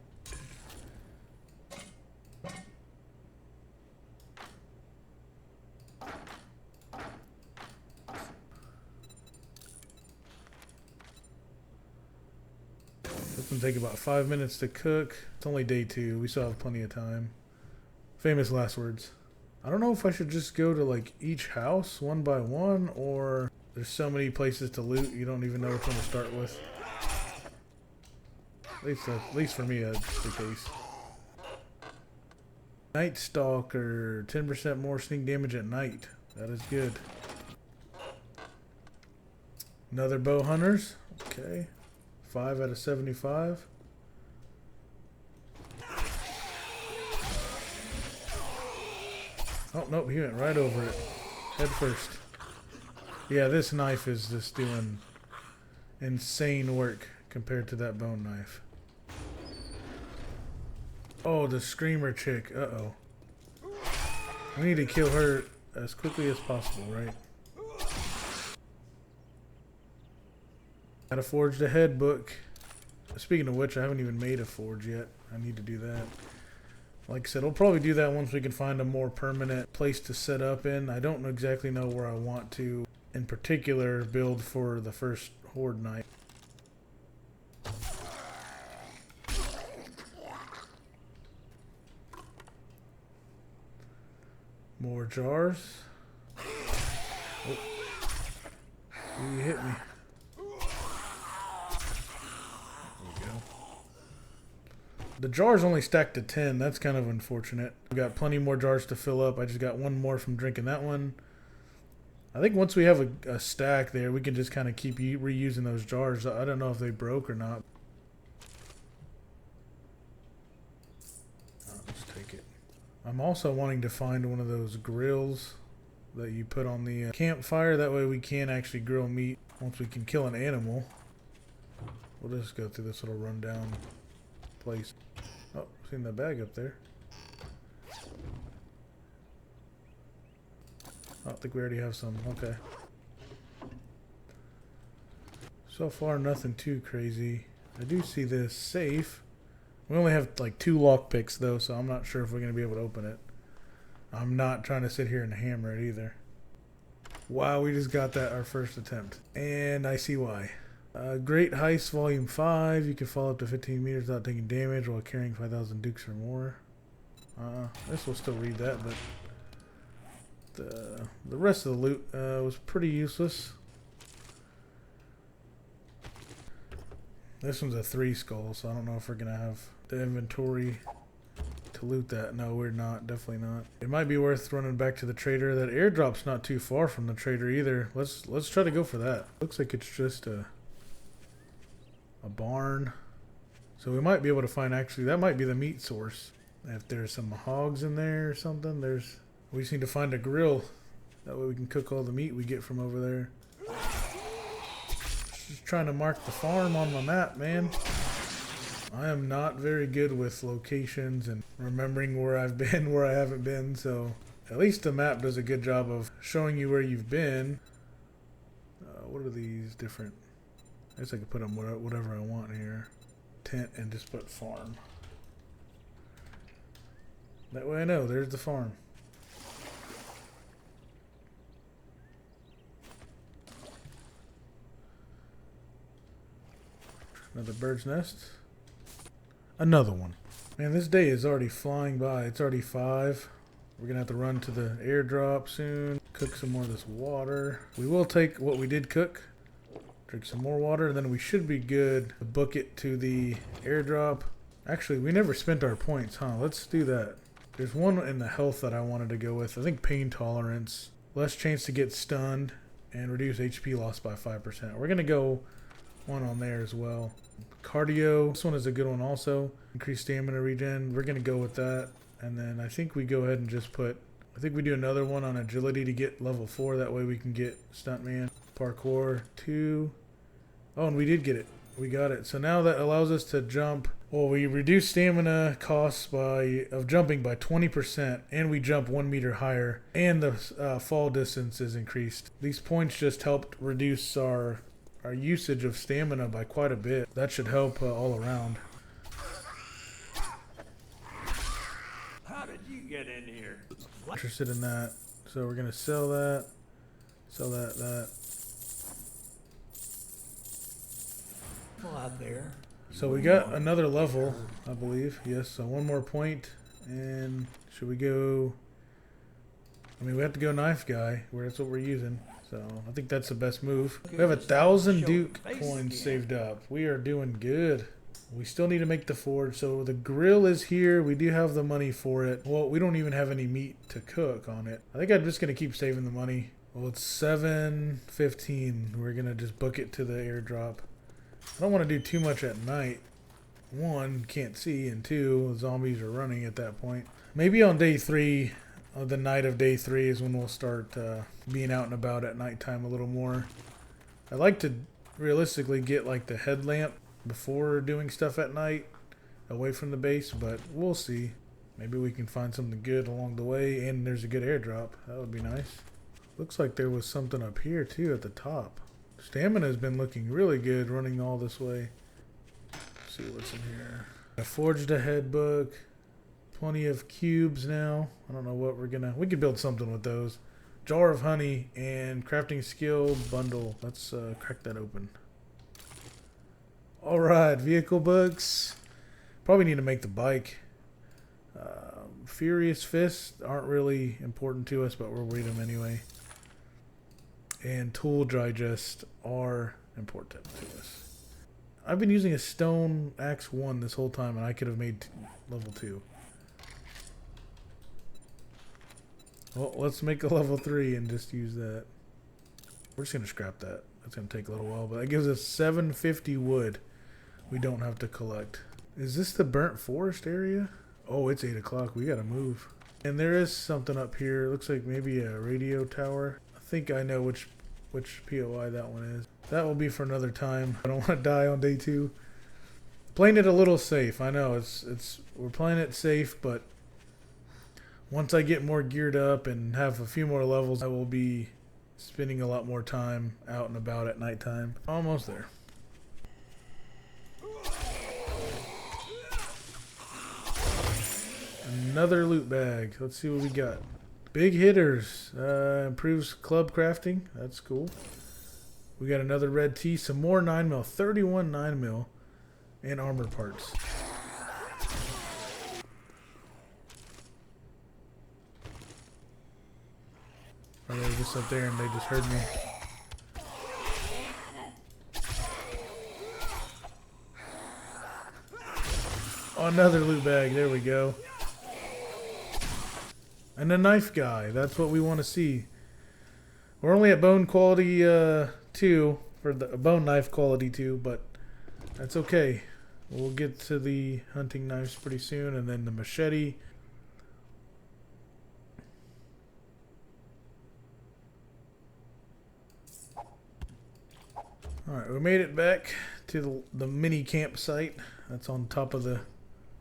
Speaker 1: It's gonna take about 5 minutes to cook. It's only day 2. We still have plenty of time. Famous last words. I don't know if I should just go to like each house one by one, or there's so many places to loot you don't even know which one to start with. At least for me, that's the case. Night Stalker, 10% more sneak damage at night. That is good. Another bow hunters. Okay. 5 out of 75. Oh, nope, he went right over it. Head first. Yeah, this knife is just doing insane work compared to that bone knife. Oh, the screamer chick. Uh-oh. We need to kill her as quickly as possible, right? Got a forged ahead book. Speaking of which, I haven't even made a forge yet. I need to do that. Like I said, I'll probably do that once we can find a more permanent place to set up in. I don't exactly know where I want to, in particular, build for the first Horde Night. More jars. Oh. You hit me. The jars only stacked to 10. That's kind of unfortunate. We got plenty more jars to fill up. I just got one more from drinking that one. I think once we have a stack there, we can just kind of keep reusing those jars. I don't know if they broke or not. I'll just take it. I'm also wanting to find one of those grills that you put on the campfire. That way we can actually grill meat once we can kill an animal. We'll just go through this little rundown place. Oh, seen that bag up there. I think we already have some. Okay. So far, nothing too crazy. I do see this safe. We only have like 2 lockpicks though, so I'm not sure if we're going to be able to open it. I'm not trying to sit here and hammer it either. Wow, we just got that our first attempt. And I see why. Great Heist Volume 5. You can fall up to 15 meters without taking damage while carrying 5,000 dukes or more. This will still read that, but the rest of the loot was pretty useless. This one's a 3 skull, so I don't know if we're going to have the inventory to loot that. No, we're not. Definitely not. It might be worth running back to the trader. That airdrop's not too far from the trader either. Let's try to go for that. Looks like it's just a barn. So we might be able to find, actually, that might be the meat source. If there's some hogs in there or something, we just need to find a grill. That way we can cook all the meat we get from over there. Just trying to mark the farm on my map, man. I am not very good with locations and remembering where I've been, where I haven't been, so at least the map does a good job of showing you where you've been. What are these different? I guess I could put them whatever I want here. Tent and just put farm. That way I know there's the farm. Another bird's nest. Another one. Man, this day is already flying by. It's already 5. We're going to have to run to the airdrop soon. Cook some more of this water. We will take what we did cook. Drink some more water, and then we should be good to book it to the airdrop. Actually, we never spent our points, huh? Let's do that. There's one in the health that I wanted to go with. I think pain tolerance. Less chance to get stunned, and reduce HP loss by 5%. We're going to go one on there as well. Cardio. This one is a good one also. Increased stamina regen. We're going to go with that. And then I think we go ahead and just put... I think we do another one on agility to get level 4. That way we can get stuntman. Parkour 2. Oh, and we did get it. We got it. So now that allows us to jump. Well, we reduce stamina costs of jumping by 20, and we jump 1 meter higher, and the fall distance is increased. These points just helped reduce our usage of stamina by quite a bit. That should help all around.
Speaker 2: How did you get in here?
Speaker 1: Interested in that. So we're gonna sell that. Sell that.
Speaker 2: Out there.
Speaker 1: So we got another level, I believe. Yes, so 1 more point. And should we go... I mean, we have to go knife guy, where that's what we're using. So I think that's the best move. We have 1,000 Duke coins saved up. We are doing good. We still need to make the forge. So the grill is here. We do have the money for it. Well, we don't even have any meat to cook on it. I think I'm just going to keep saving the money. Well, it's 7:15. We're going to just book it to the airdrop. I don't want to do too much at night. 1, can't see, and 2, zombies are running at that point. Maybe on day 3, the night of day 3 is when we'll start being out and about at nighttime a little more. I like to realistically get like the headlamp before doing stuff at night away from the base, but we'll see. Maybe we can find something good along the way, and there's a good airdrop. That would be nice. Looks like there was something up here too at the top. Stamina has been looking really good running all this way. Let's see what's in here. I forged a head book. Plenty of cubes now. I don't know what we could build something with those. Jar of honey and crafting skill bundle. Let's crack that open. Alright, vehicle books. Probably need to make the bike. Furious Fists aren't really important to us, but we'll read them anyway. And Tool Digest are important to us. I've been using a stone axe 1 this whole time, and I could have made level 2. Well, let's make a level 3 and just use that. We're just going to scrap that. That's going to take a little while, but that gives us 750 wood we don't have to collect. Is this the burnt forest area? Oh, it's 8 o'clock. We got to move. And there is something up here. It looks like maybe a radio tower. I think I know which POI that one is. That will be for another time. I don't want to die on day 2. Playing it a little safe. I know we're playing it safe, but once I get more geared up and have a few more levels, I will be spending a lot more time out and about at nighttime. Almost there. Another loot bag. Let's see what we got. Big hitters. Improves club crafting. That's cool. We got another red tea. Some more 9mm. 31 9mm. And armor parts. Oh, they're just up there and they just heard me. Oh, another loot bag. There we go. And a knife guy. That's what we want to see. We're only at bone quality 2 for the bone knife quality 2, but that's okay. We'll get to the hunting knives pretty soon, and then the machete. Alright, we made it back to the mini campsite that's on top of the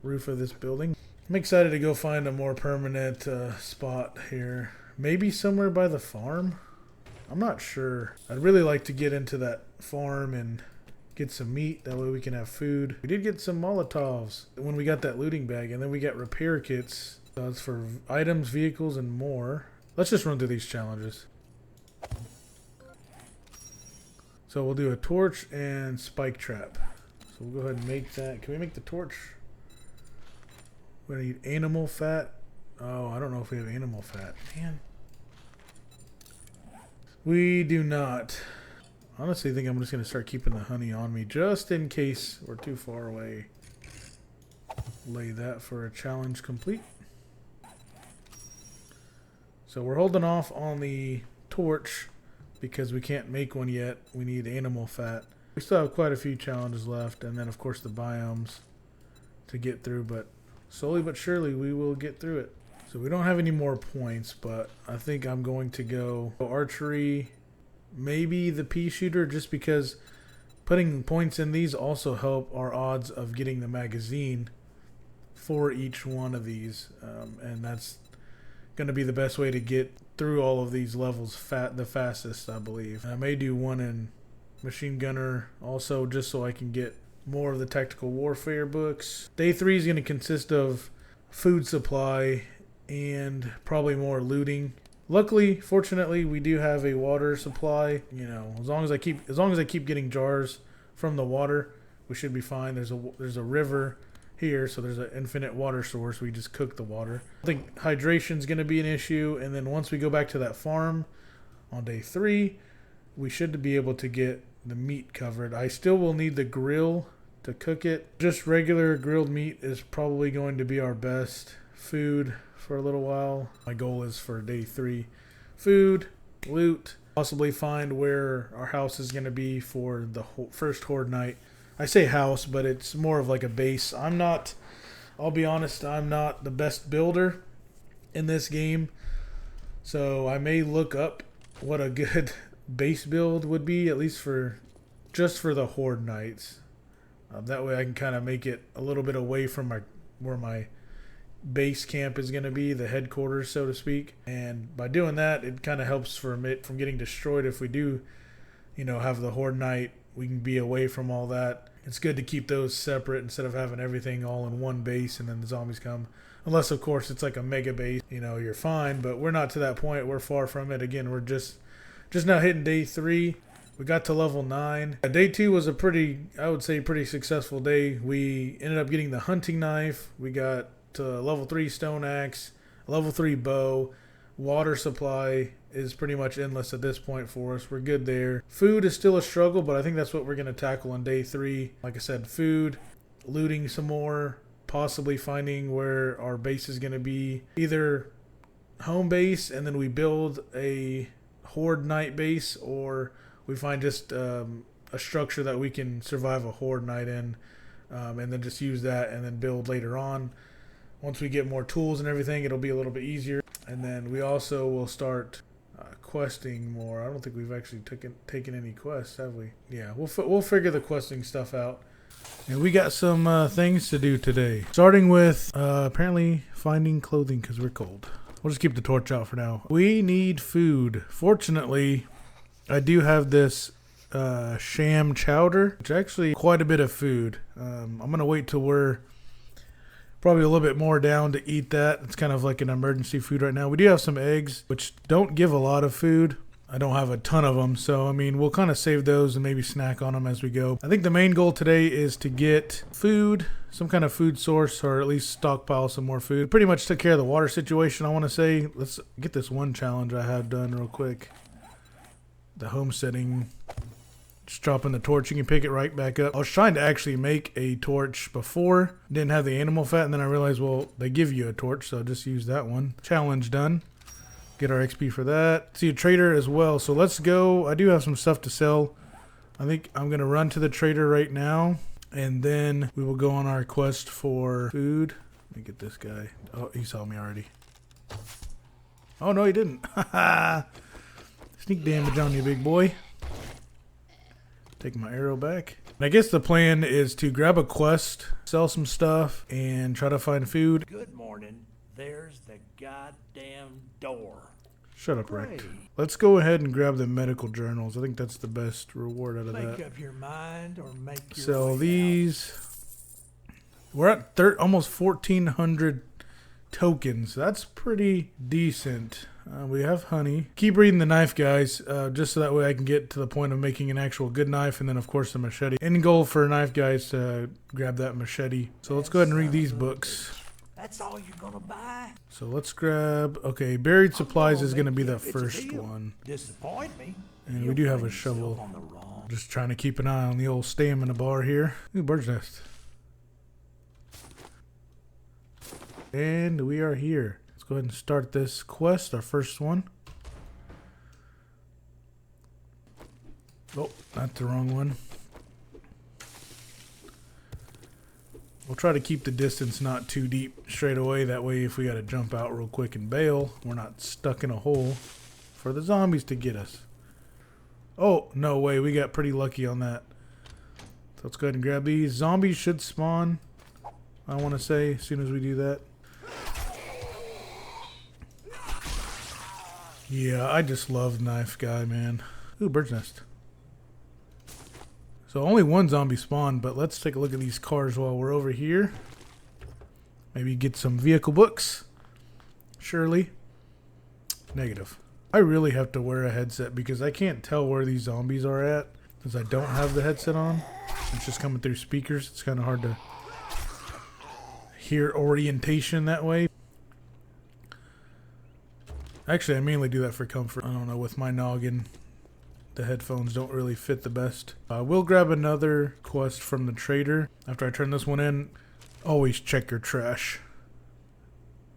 Speaker 1: roof of this building. I'm excited to go find a more permanent spot here. Maybe somewhere by the farm? I'm not sure. I'd really like to get into that farm and get some meat. That way we can have food. We did get some Molotovs when we got that looting bag. And then we got repair kits. That's for items, vehicles, and more. Let's just run through these challenges. So we'll do a torch and spike trap. So we'll go ahead and make that. Can we make the torch? We're gonna need animal fat. Oh, I don't know if we have animal fat. Man. We do not. Honestly, I think I'm just gonna start keeping the honey on me just in case we're too far away. Lay that for a challenge complete. So we're holding off on the torch because we can't make one yet. We need animal fat. We still have quite a few challenges left, and then of course the biomes to get through, but slowly but surely we will get through it. So we don't have any more points, but I think I'm going to go archery, maybe the pea shooter, just because putting points in these also help our odds of getting the magazine for each one of these, and that's going to be the best way to get through all of these levels the fastest, I believe. And I may do one in machine gunner also, just so I can get more of the tactical warfare books. Day 3 is going to consist of food supply and probably more looting. Luckily, fortunately, we do have a water supply. You know, as long as I keep getting jars from the water, we should be fine. There's a river here, so there's an infinite water source. We just cook the water. I think hydration is going to be an issue, and then once we go back to that farm on day 3, we should be able to get the meat covered. I still will need the grill to cook it. Just regular grilled meat is probably going to be our best food for a little while. My goal is for day 3, food, loot, possibly find where our house is going to be for the first Horde Night. I say house, but it's more of like a base. I'll be honest, I'm not the best builder in this game, so I may look up what a good base build would be, at least just for the Horde Nights. That way I can kind of make it a little bit away from where my base camp is going to be, the headquarters, so to speak. And by doing that, it kind of helps from getting destroyed if we do have the Horde Night. We can be away from all that. It's good to keep those separate instead of having everything all in one base and then the zombies come. Unless, of course, it's like a mega base. You're fine, but we're not to that point. We're far from it. Again, we're just now hitting day 3. We got to level 9. Day 2 was a pretty successful day. We ended up getting the hunting knife. We got to level 3 stone axe, level 3 bow. Water supply is pretty much endless at this point for us. We're good there. Food is still a struggle, but I think that's what we're going to tackle on day 3. Like I said, food, looting some more, possibly finding where our base is going to be. Either home base and then we build a Horde Night base, or we find just a structure that we can survive a Horde Night in, and then just use that and then build later on. Once we get more tools and everything, it'll be a little bit easier. And then we also will start questing more. I don't think we've actually taken any quests, have we? Yeah, we'll figure the questing stuff out. And we got some things to do today. Starting with apparently finding clothing because we're cold. We'll just keep the torch out for now. We need food. Fortunately, I do have this sham chowder, which is actually quite a bit of food. I'm going to wait till we're probably a little bit more down to eat that. It's kind of like an emergency food right now. We do have some eggs, which don't give a lot of food. I don't have a ton of them, so I mean, we'll kind of save those and maybe snack on them as we go. I think the main goal today is to get food, some kind of food source, or at least stockpile some more food. Pretty much took care of the water situation, I want to say. Let's get this one challenge I have done real quick. The homesteading. Just dropping the torch, you can pick it right back up. I was trying to actually make a torch before, didn't have the animal fat, and then I realized, well, they give you a torch, so I'll just use that one. Challenge done. Get our XP for that. See a trader as well, so let's go. I do have some stuff to sell. I think I'm going to run to the trader right now, and then we will go on our quest for food. Let me get this guy. Oh, he saw me already. Oh, no, he didn't. Sneak damage on you, big boy. Take my arrow back. And I guess the plan is to grab a quest, sell some stuff, and try to find food.
Speaker 2: Good morning. There's the goddamn door.
Speaker 1: Shut up, Rick. Let's go ahead and grab the medical journals. I think that's the best reward out of that.
Speaker 2: Make up your mind or make your
Speaker 1: Sell
Speaker 2: way
Speaker 1: these. We're at almost 1,400 tokens. That's pretty decent. We have honey. Keep reading the knife, guys, just so that way I can get to the point of making an actual good knife, and then, of course, the machete. End goal for a knife, guys, to grab that machete. So let's go ahead and read these books.
Speaker 2: That's all you're gonna buy?
Speaker 1: So let's grab... Okay, buried supplies is going to be the first one.
Speaker 2: Disappoint me.
Speaker 1: And we do have a shovel. Just trying to keep an eye on the old stamina bar here. Ooh, bird's nest. And we are here. Let's go ahead and start this quest, our first one. Oh, not the wrong one. We'll try to keep the distance not too deep straight away. That way, if we got to jump out real quick and bail, we're not stuck in a hole for the zombies to get us. Oh, no way. We got pretty lucky on that. So let's go ahead and grab these. Zombies should spawn, I want to say, as soon as we do that. Yeah, I just love Knife Guy, man. Ooh, bird's nest. So only one zombie spawned, but let's take a look at these cars while we're over here. Maybe get some vehicle books. Surely. Negative. I really have to wear a headset because I can't tell where these zombies are at because I don't have the headset on. It's just coming through speakers. It's kind of hard to hear orientation that way. Actually, I mainly do that for comfort. I don't know, with my noggin, the headphones don't really fit the best. We'll grab another quest from the trader. After I turn this one in, always check your trash.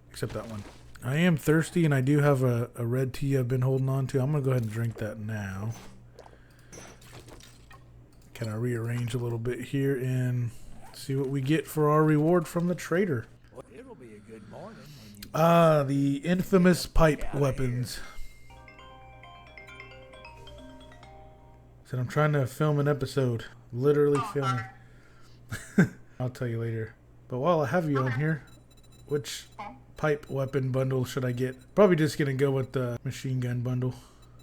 Speaker 1: Except that one. I am thirsty and I do have a red tea I've been holding on to. I'm going to go ahead and drink that now. Kind of rearrange a little bit here and see what we get for our reward from the trader.
Speaker 2: It'll be a good morning.
Speaker 1: The infamous pipe weapons. Said I'm trying to film an episode. Literally filming. I'll tell you later. But while I have you on here, which pipe weapon bundle should I get? Probably just gonna go with the machine gun bundle.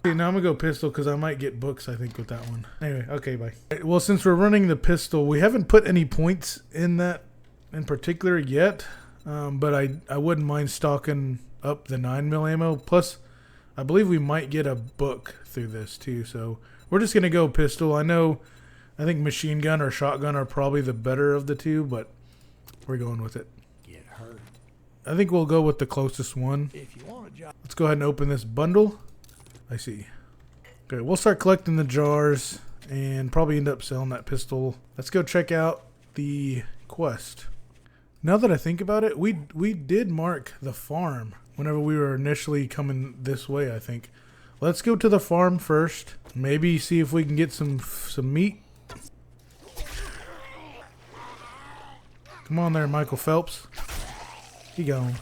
Speaker 1: Okay, now I'm gonna go pistol because I might get books, I think, with that one. Anyway, okay, bye. Well, since we're running the pistol, we haven't put any points in that in particular yet. But I wouldn't mind stocking up the 9mm ammo. Plus, I believe we might get a book through this too. So we're just gonna go pistol. I think machine gun or shotgun are probably the better of the two, but we're going with it.
Speaker 2: Get hurt.
Speaker 1: I think we'll go with the closest one.
Speaker 2: If you want a job.
Speaker 1: Let's go ahead and open this bundle. I see. Okay, we'll start collecting the jars and probably end up selling that pistol. Let's go check out the quest. Now that I think about it, we did mark the farm whenever we were initially coming this way, I think. Let's go to the farm first. Maybe see if we can get some meat. Come on there, Michael Phelps. He gone.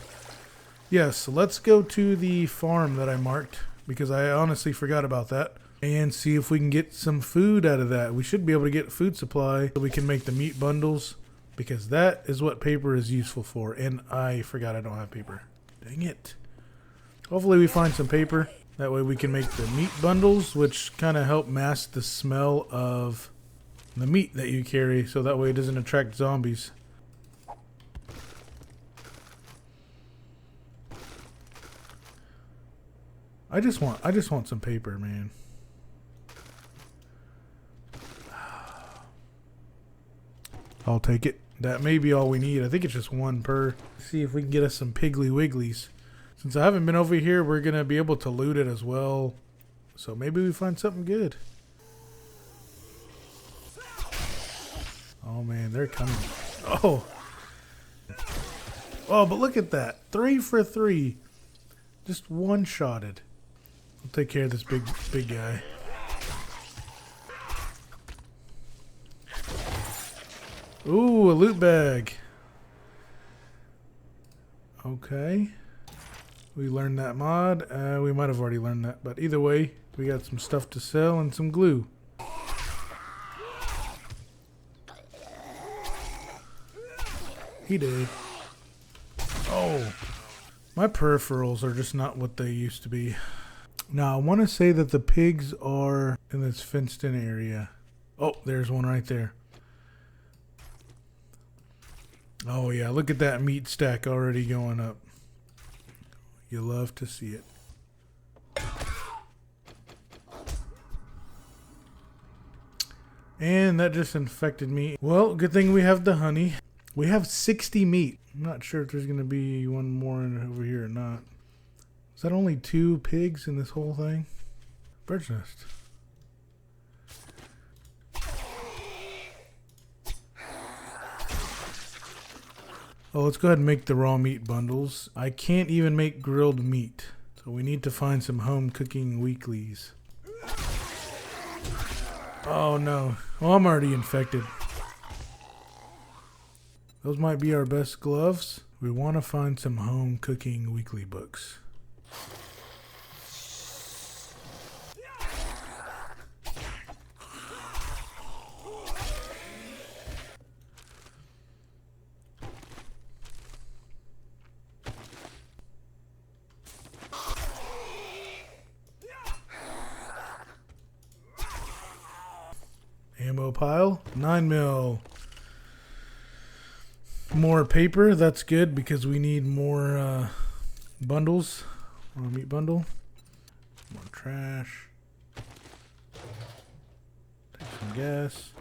Speaker 1: Yes, let's go to the farm that I marked because I honestly forgot about that. And see if we can get some food out of that. We should be able to get food supply so we can make the meat bundles because that is what paper is useful for. And I forgot I don't have paper. Dang it. Hopefully we find some paper. That way we can make the meat bundles, which kind of help mask the smell of the meat that you carry. So that way it doesn't attract zombies. I just want some paper, man. I'll take it. That may be all we need. I think it's just one per. See if we can get us some Piggly Wigglies. Since I haven't been over here, we're going to be able to loot it as well. So maybe we find something good. Oh man, they're coming. Oh. Oh, but look at that. 3 for 3. Just one-shotted. I'll take care of this big guy. Ooh, a loot bag. Okay. We learned that mod. We might have already learned that, but either way, we got some stuff to sell and some glue. He did. Oh. My peripherals are just not what they used to be. Now, I want to say that the pigs are in this fenced-in area. Oh, there's one right there. Oh, yeah. Look at that meat stack already going up. You love to see it. And that just infected me. Well, good thing we have the honey. We have 60 meat. I'm not sure if there's going to be one more in over here or not. Is that only 2 pigs in this whole thing? Bird's nest. Oh, let's go ahead and make the raw meat bundles. I can't even make grilled meat. So we need to find some home cooking weeklies. Oh no. Well, I'm already infected. Those might be our best gloves. We want to find some home cooking weekly books. Ammo pile, 9mm. More paper, that's good because we need more bundles. More meat bundle. More trash. Take some gas.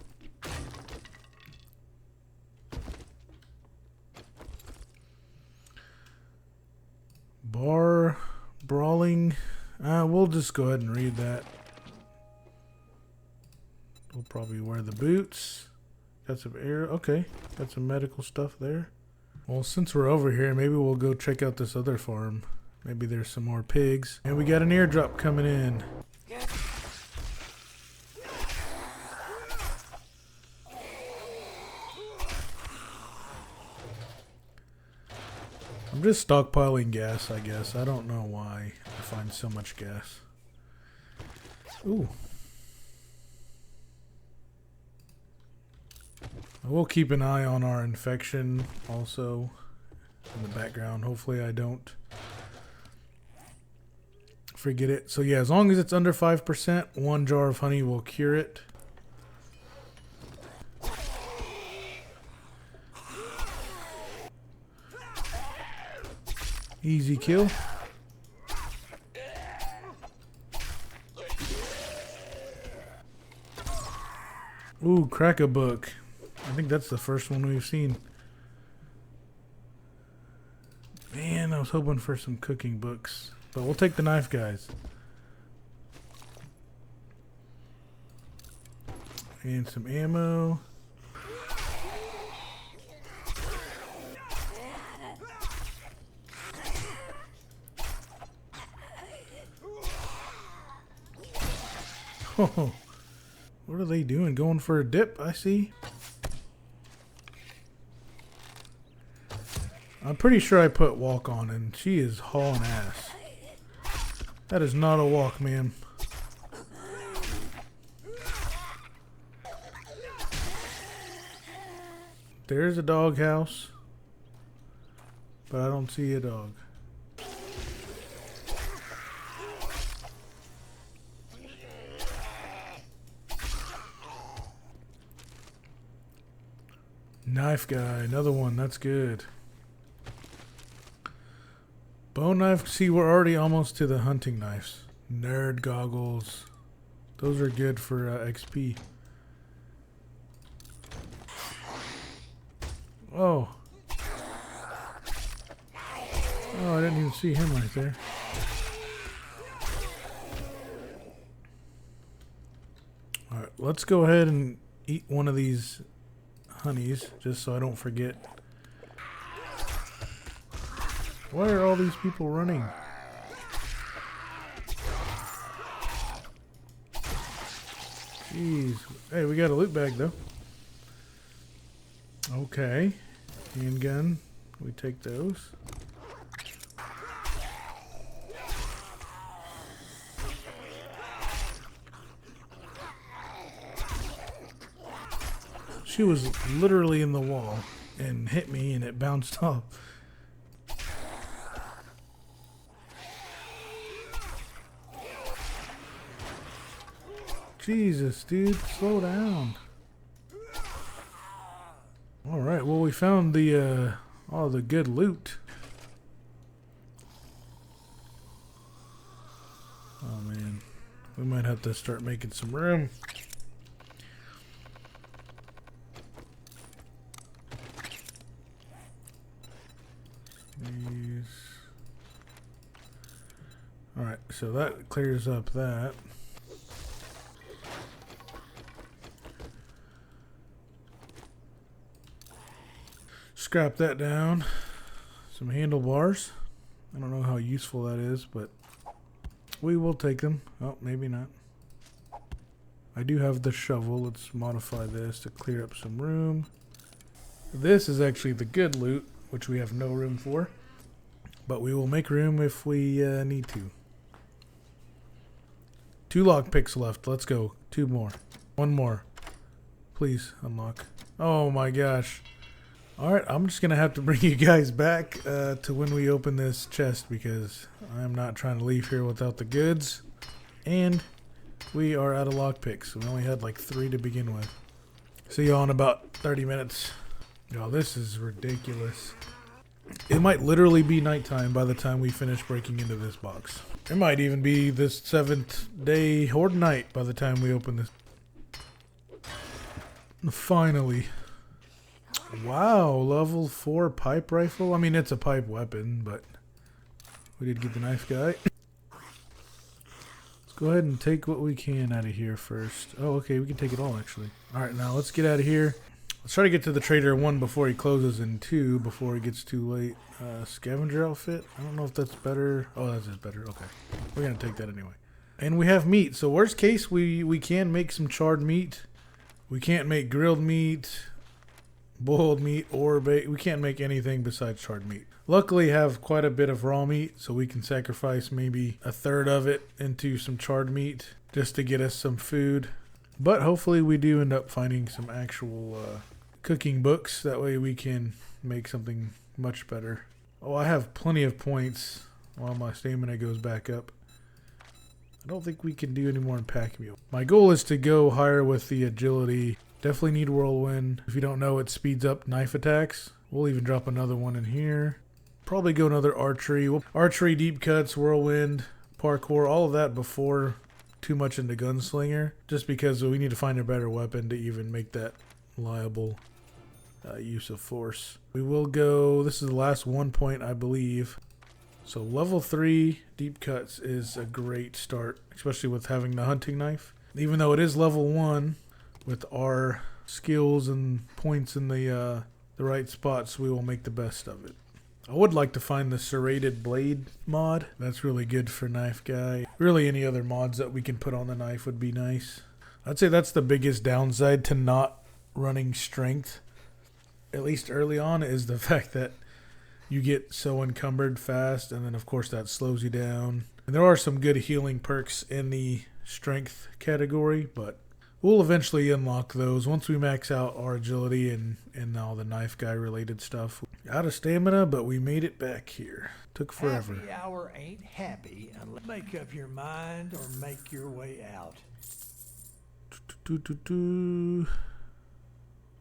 Speaker 1: Bar brawling. We'll just go ahead and read that. We'll probably wear the boots. Got some air. Okay. Got some medical stuff there. Well, since we're over here, maybe we'll go check out this other farm. Maybe there's some more pigs. And we got an airdrop coming in. I'm just stockpiling gas, I guess. I don't know why I find so much gas. Ooh. We'll keep an eye on our infection also in the background. Hopefully I don't forget it. So yeah, as long as it's under 5%, 1 jar of honey will cure it. Easy kill. Ooh, crack a book. I think that's the first one we've seen. Man, I was hoping for some cooking books. But we'll take the knife, guys. And some ammo. Oh, what are they doing? Going for a dip, I see. I'm pretty sure I put walk on, and she is hauling ass. That is not a walk, ma'am. There's a doghouse, but I don't see a dog. Knife guy, another one. That's good. Bone knife. See, we're already almost to the hunting knives. Nerd goggles. Those are good for XP. Oh. Oh, I didn't even see him right there. Alright, let's go ahead and eat one of these honeys, just so I don't forget. Why are all these people running? Jeez. Hey, we got a loot bag though. Okay. Handgun. We take those. She was literally in the wall and hit me and it bounced off. Jesus, dude, slow down. Alright, well, we found the, all the good loot. Oh, man. We might have to start making some room. These. Alright, so that clears up that. Scrap that down. Some handlebars. I don't know how useful that is, but we will take them. Oh, maybe not. I do have the shovel. Let's modify this to clear up some room. This is actually the good loot, which we have no room for. But we will make room if we need to. 2 lockpicks left. Let's go. 2 more. 1 more. Please unlock. Oh my gosh. Alright, I'm just going to have to bring you guys back to when we open this chest because I'm not trying to leave here without the goods. And we are out of lockpicks. We only had like 3 to begin with. See y'all in about 30 minutes. Y'all, this is ridiculous. It might literally be nighttime by the time we finish breaking into this box. It might even be this 7th day Horde Night by the time we open this. Finally. Wow, level 4 pipe rifle. I mean, it's a pipe weapon, but we did get the knife guy. Let's go ahead and take what we can out of here first. Oh, okay, we can take it all, actually. All right, now let's get out of here. Let's try to get to the trader, 1, before he closes, and 2, before it gets too late. Scavenger outfit. I don't know if that's better. Oh, that's just better. Okay. We're going to take that anyway. And we have meat. So worst case, we can make some charred meat. We can't make grilled meat, boiled meat, or we can't make anything besides charred meat. Luckily, have quite a bit of raw meat, so we can sacrifice maybe 1/3 of it into some charred meat just to get us some food. But hopefully we do end up finding some actual cooking books. That way we can make something much better. Oh, I have plenty of points while my stamina goes back up. I don't think we can do any more in pack mule. My goal is to go higher with the agility. Definitely need whirlwind. If you don't know, it speeds up knife attacks. We'll even drop another one in here. Probably go another archery. Archery, deep cuts, whirlwind, parkour, all of that before too much into gunslinger. Just because we need to find a better weapon to even make that liable use of force. We will go, this is the last 1 point, I believe. So level 3 deep cuts is a great start, especially with having the hunting knife. Even though it is level 1, with our skills and points in the right spots, we will make the best of it. I would like to find the serrated blade mod. That's really good for knife guy. Really any other mods that we can put on the knife would be nice. I'd say that's the biggest downside to not running strength, at least early on, is the fact that you get so encumbered fast, and then of course that slows you down. And there are some good healing perks in the strength category, but we'll eventually unlock those once we max out our agility and all the knife guy related stuff. Out of stamina, but we made it back here. Took forever.
Speaker 2: Happy hour ain't happy unless make up your mind or make your way out.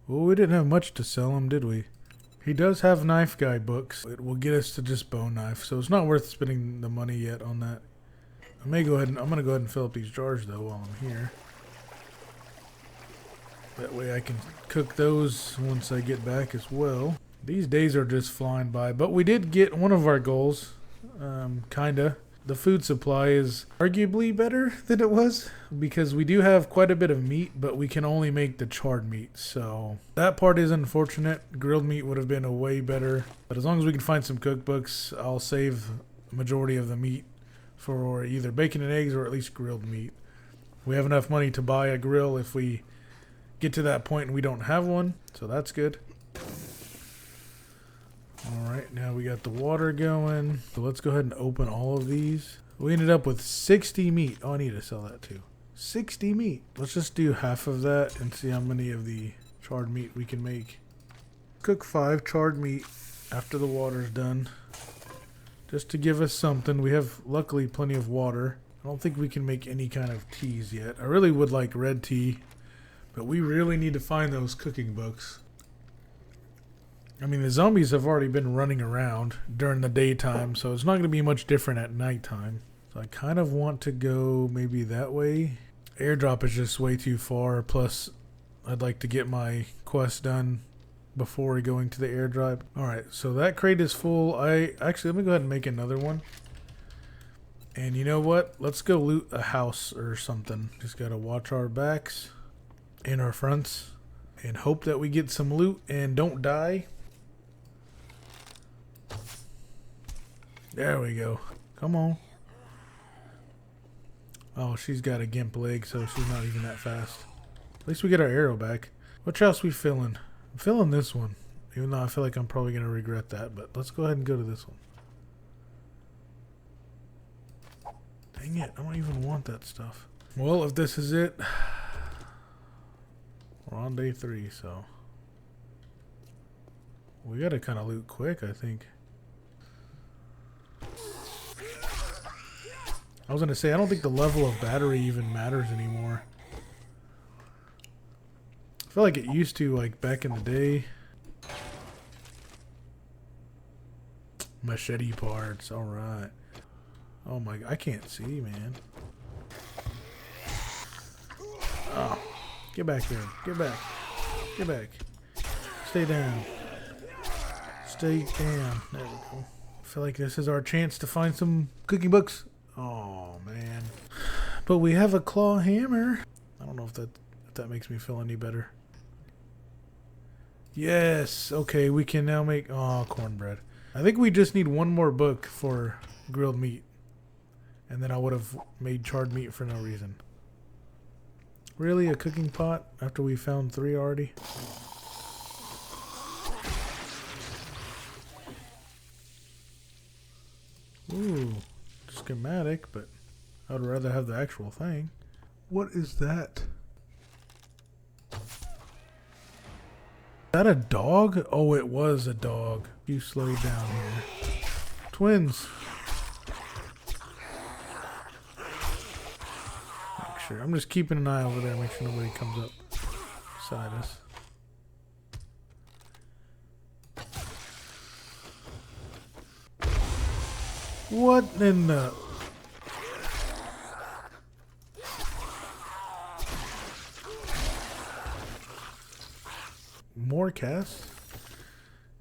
Speaker 1: Well, we didn't have much to sell him, did we? He does have knife guy books. It will get us to just bone knife, so it's not worth spending the money yet on that. I'm gonna go ahead and fill up these jars though while I'm here. That way I can cook those once I get back as well. These days are just flying by, but we did get one of our goals, kinda. The food supply is arguably better than it was because we do have quite a bit of meat, but we can only make the charred meat. So that part is unfortunate. Grilled meat would have been a way better, but as long as we can find some cookbooks, I'll save the majority of the meat for either bacon and eggs or at least grilled meat. We have enough money to buy a grill if we get to that point and we don't have one, so that's good. Alright, now we got the water going. So let's go ahead and open all of these. We ended up with 60 meat. Oh, I need to sell that too. 60 meat. Let's just do half of that and see how many of the charred meat we can make. Cook 5 charred meat after the water's done. Just to give us something. We have luckily plenty of water. I don't think we can make any kind of teas yet. I really would like red tea, but we really need to find those cooking books. I mean, the zombies have already been running around during the daytime, so it's not going to be much different at nighttime. So I kind of want to go maybe that way. Airdrop is just way too far, plus I'd like to get my quest done before going to the airdrop. Alright, so that crate is full. Let me go ahead and make another one. And you know what? Let's go loot a house or something. Just got to watch our backs and our fronts and hope that we get some loot and don't die. There we go. Come on. Oh, she's got a gimp leg, so she's not even that fast. At least we get our arrow back. Which house we filling? I'm filling this one. Even though I feel like I'm probably going to regret that. But let's go ahead and go to this one. Dang it. I don't even want that stuff. Well, if this is it, we're on day 3, so we got to kind of loot quick, I think. I was going to say, I don't think the level of battery even matters anymore. I feel like it used to, like, back in the day. Machete parts, alright. Oh my, I can't see, man. Oh, get back there. Get back. Get back. Stay down. Stay down. There we go. I feel like this is our chance to find some cooking books. Oh, man. But we have a claw hammer. I don't know if that makes me feel any better. Yes. Okay, we can now make... Oh, cornbread. I think we just need one more book for grilled meat. And then I would have made charred meat for no reason. Really? A cooking pot after we found 3 already? Ooh. Schematic, but I'd rather have the actual thing. What is that? Is that a dog? Oh, it was a dog. You slow down here. Twins. sure. I'm just keeping an eye over there, make sure nobody comes up beside us. What in the... More casts?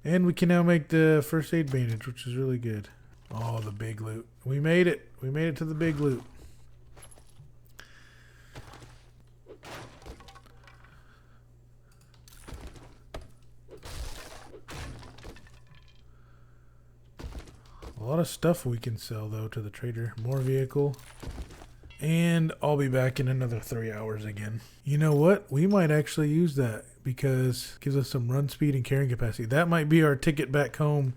Speaker 1: And we can now make the first aid bandage, which is really good. Oh, the big loot. We made it. We made it to the big loot. A lot of stuff we can sell, though, to the trader. More vehicle. And I'll be back in another 3 hours again. You know what? We might actually use that because it gives us some run speed and carrying capacity. That might be our ticket back home,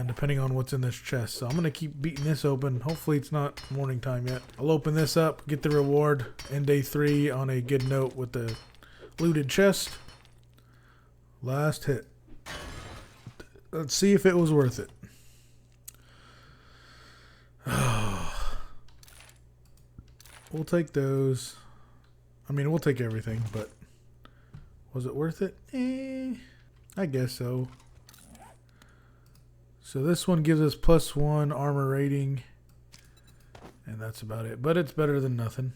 Speaker 1: depending on what's in this chest. So I'm going to keep beating this open. Hopefully it's not morning time yet. I'll open this up, get the reward, end day 3 on a good note with the looted chest. Last hit. Let's see if it was worth it. We'll take those. I mean, we'll take everything, but was it worth it? I guess so. So this one gives us +1 armor rating, and that's about it. But it's better than nothing.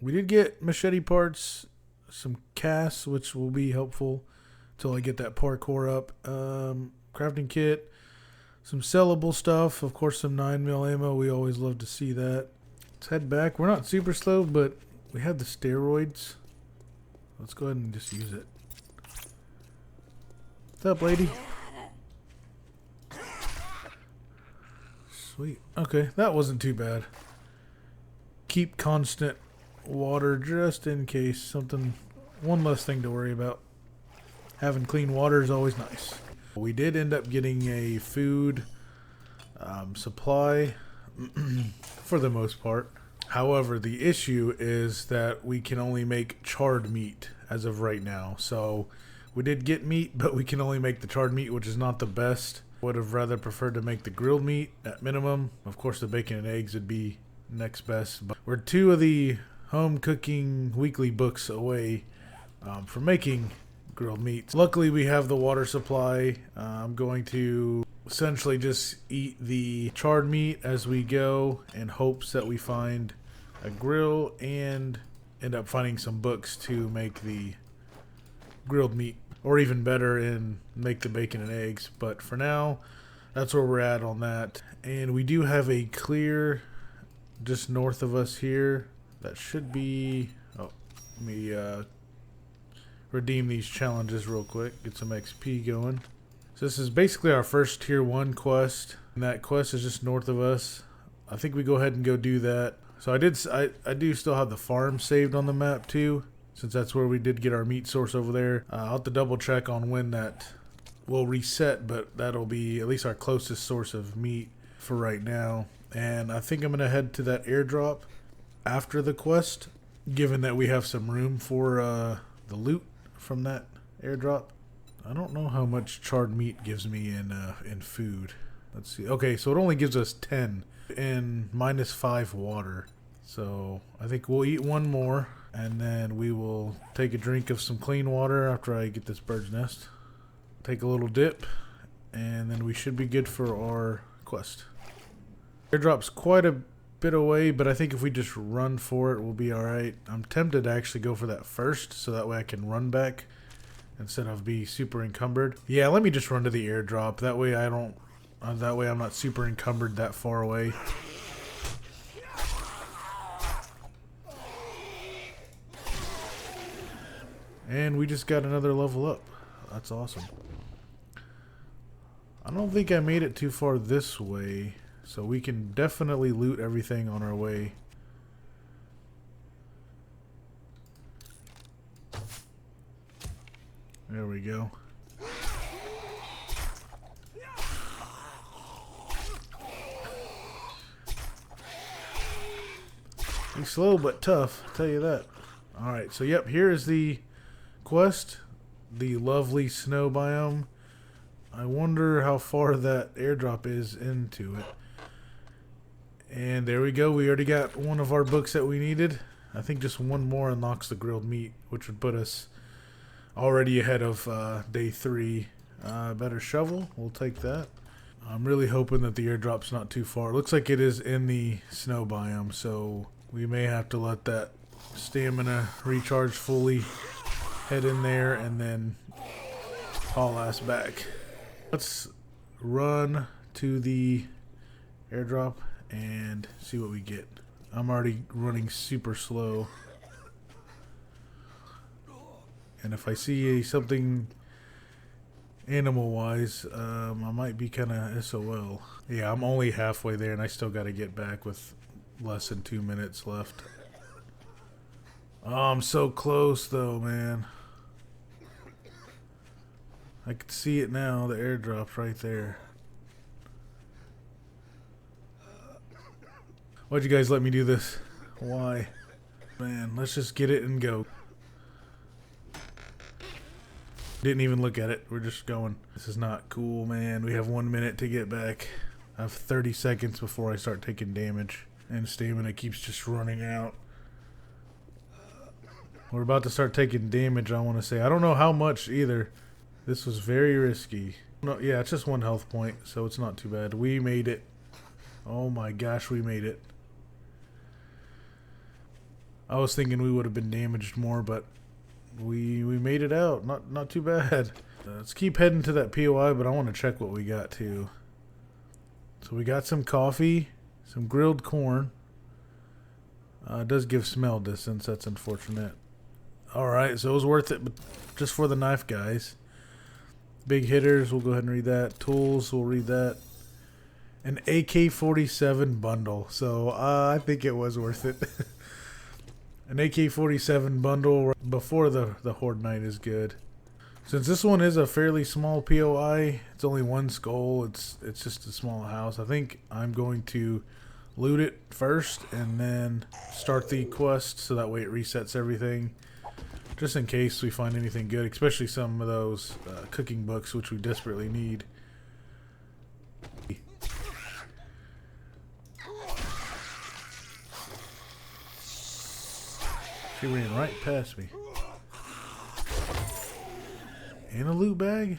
Speaker 1: We did get machete parts, some casts, which will be helpful until I get that parkour up. Crafting kit, some sellable stuff. Of course, some 9mm ammo. We always love to see that. Let's head back. We're not super slow, but we have the steroids. Let's go ahead and just use it. What's up, lady? Sweet. Okay, that wasn't too bad. Keep constant water just in case something. One less thing to worry about. Having clean water is always nice. We did end up getting a food supply for the most part. However, the issue is that we can only make charred meat as of right now. So we did get meat, but we can only make the charred meat, which is not the best. Would have rather preferred to make the grilled meat at minimum. Of course, the bacon and eggs would be next best. But we're 2 of the home cooking weekly books away from making grilled meats. Luckily, we have the water supply. I'm going to essentially just eat the charred meat as we go in hopes that we find a grill and end up finding some books to make the grilled meat, or even better, and make the bacon and eggs. But for now, that's where we're at on that. And we do have a clear just north of us here. That should be... Oh, let me redeem these challenges real quick. Get some XP going. So this is basically our first tier 1 quest, and that quest is just north of us. I think we go ahead and go do that. So I do still have the farm saved on the map too, since that's where we did get our meat source over there. I'll have to double check on when that will reset, but that'll be at least our closest source of meat for right now. And I think I'm going to head to that airdrop after the quest, given that we have some room for the loot from that airdrop. I don't know how much charred meat gives me in food. Let's see. Okay, so it only gives us 10 and -5 water. So I think we'll eat one more, and then we will take a drink of some clean water after I get this bird's nest. Take a little dip, and then we should be good for our quest. Airdrop's quite a bit away, but I think if we just run for it, we'll be alright. I'm tempted to actually go for that first, so that way I can run back instead of be super encumbered. Yeah, let me just run to the airdrop. That way I don't... that way I'm not super encumbered that far away. And we just got another level up. That's awesome. I don't think I made it too far this way, so we can definitely loot everything on our way. There we go. He's slow but tough, I'll tell you that. Alright, so yep, here is the quest. The lovely snow biome. I wonder how far that airdrop is into it. And there we go. We already got one of our books that we needed. I think just one more unlocks the grilled meat, which would put us already ahead of day 3. Better shovel. We'll take that. I'm really hoping that the airdrop's not too far. It looks like it is in the snow biome, so we may have to let that stamina recharge fully, head in there, and then haul ass back. Let's run to the airdrop and see what we get. I'm already running super slow, and if I see something animal wise, I might be kind of SOL. Yeah, I'm only halfway there and I still got to get back with less than 2 minutes left. Oh, I'm so close though, man. I can see it now. The airdrop's right there. Why'd you guys let me do this? Why? Man, let's just get it and go. Didn't even look at it. We're just going. This is not cool, man. We have 1 minute to get back. I have 30 seconds before I start taking damage. And stamina keeps just running out. We're about to start taking damage, I want to say. I don't know how much either. This was very risky. No, yeah, it's just 1 health point, so it's not too bad. We made it. Oh my gosh, we made it. I was thinking we would have been damaged more, but we made it out. Not too bad. Let's keep heading to that POI, but I want to check what we got too. So we got some coffee, some grilled corn. It does give smell distance. That's unfortunate. Alright, so it was worth it, but just for the knife guys. Big hitters, we'll go ahead and read that. Tools, we'll read that. An AK-47 bundle. So I think it was worth it. An AK-47 bundle before the Horde Night is good. Since this one is a fairly small POI, it's only 1 skull. It's just a small house. I think I'm going to loot it first and then start the quest so that way it resets everything. Just in case we find anything good, especially some of those cooking books, which we desperately need. She ran right past me. And a loot bag?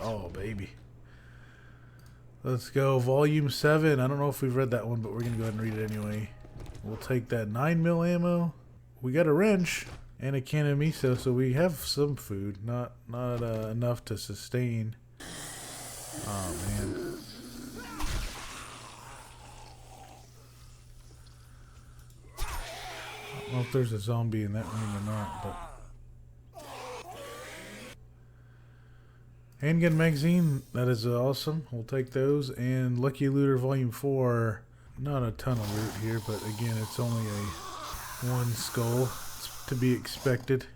Speaker 1: Oh, baby. Let's go. Volume 7. I don't know if we've read that one, but we're going to go ahead and read it anyway. We'll take that 9mm ammo. We got a wrench and a can of miso, so we have some food. Not enough to sustain. Oh, man. I don't know if there's a zombie in that room or not, but... Handgun magazine, that is awesome. We'll take those. And Lucky Looter Volume 4. Not a ton of loot here, but again, it's only a 1 skull. It's to be expected.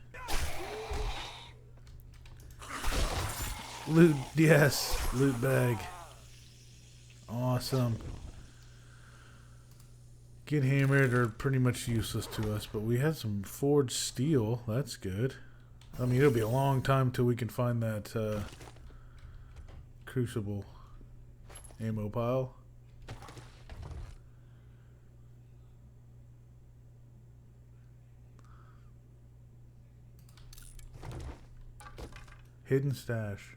Speaker 1: Loot, yes, loot bag. Awesome. Get hammered are pretty much useless to us, but we had some forged steel. That's good. I mean, it'll be a long time till we can find that crucible ammo pile. Hidden stash.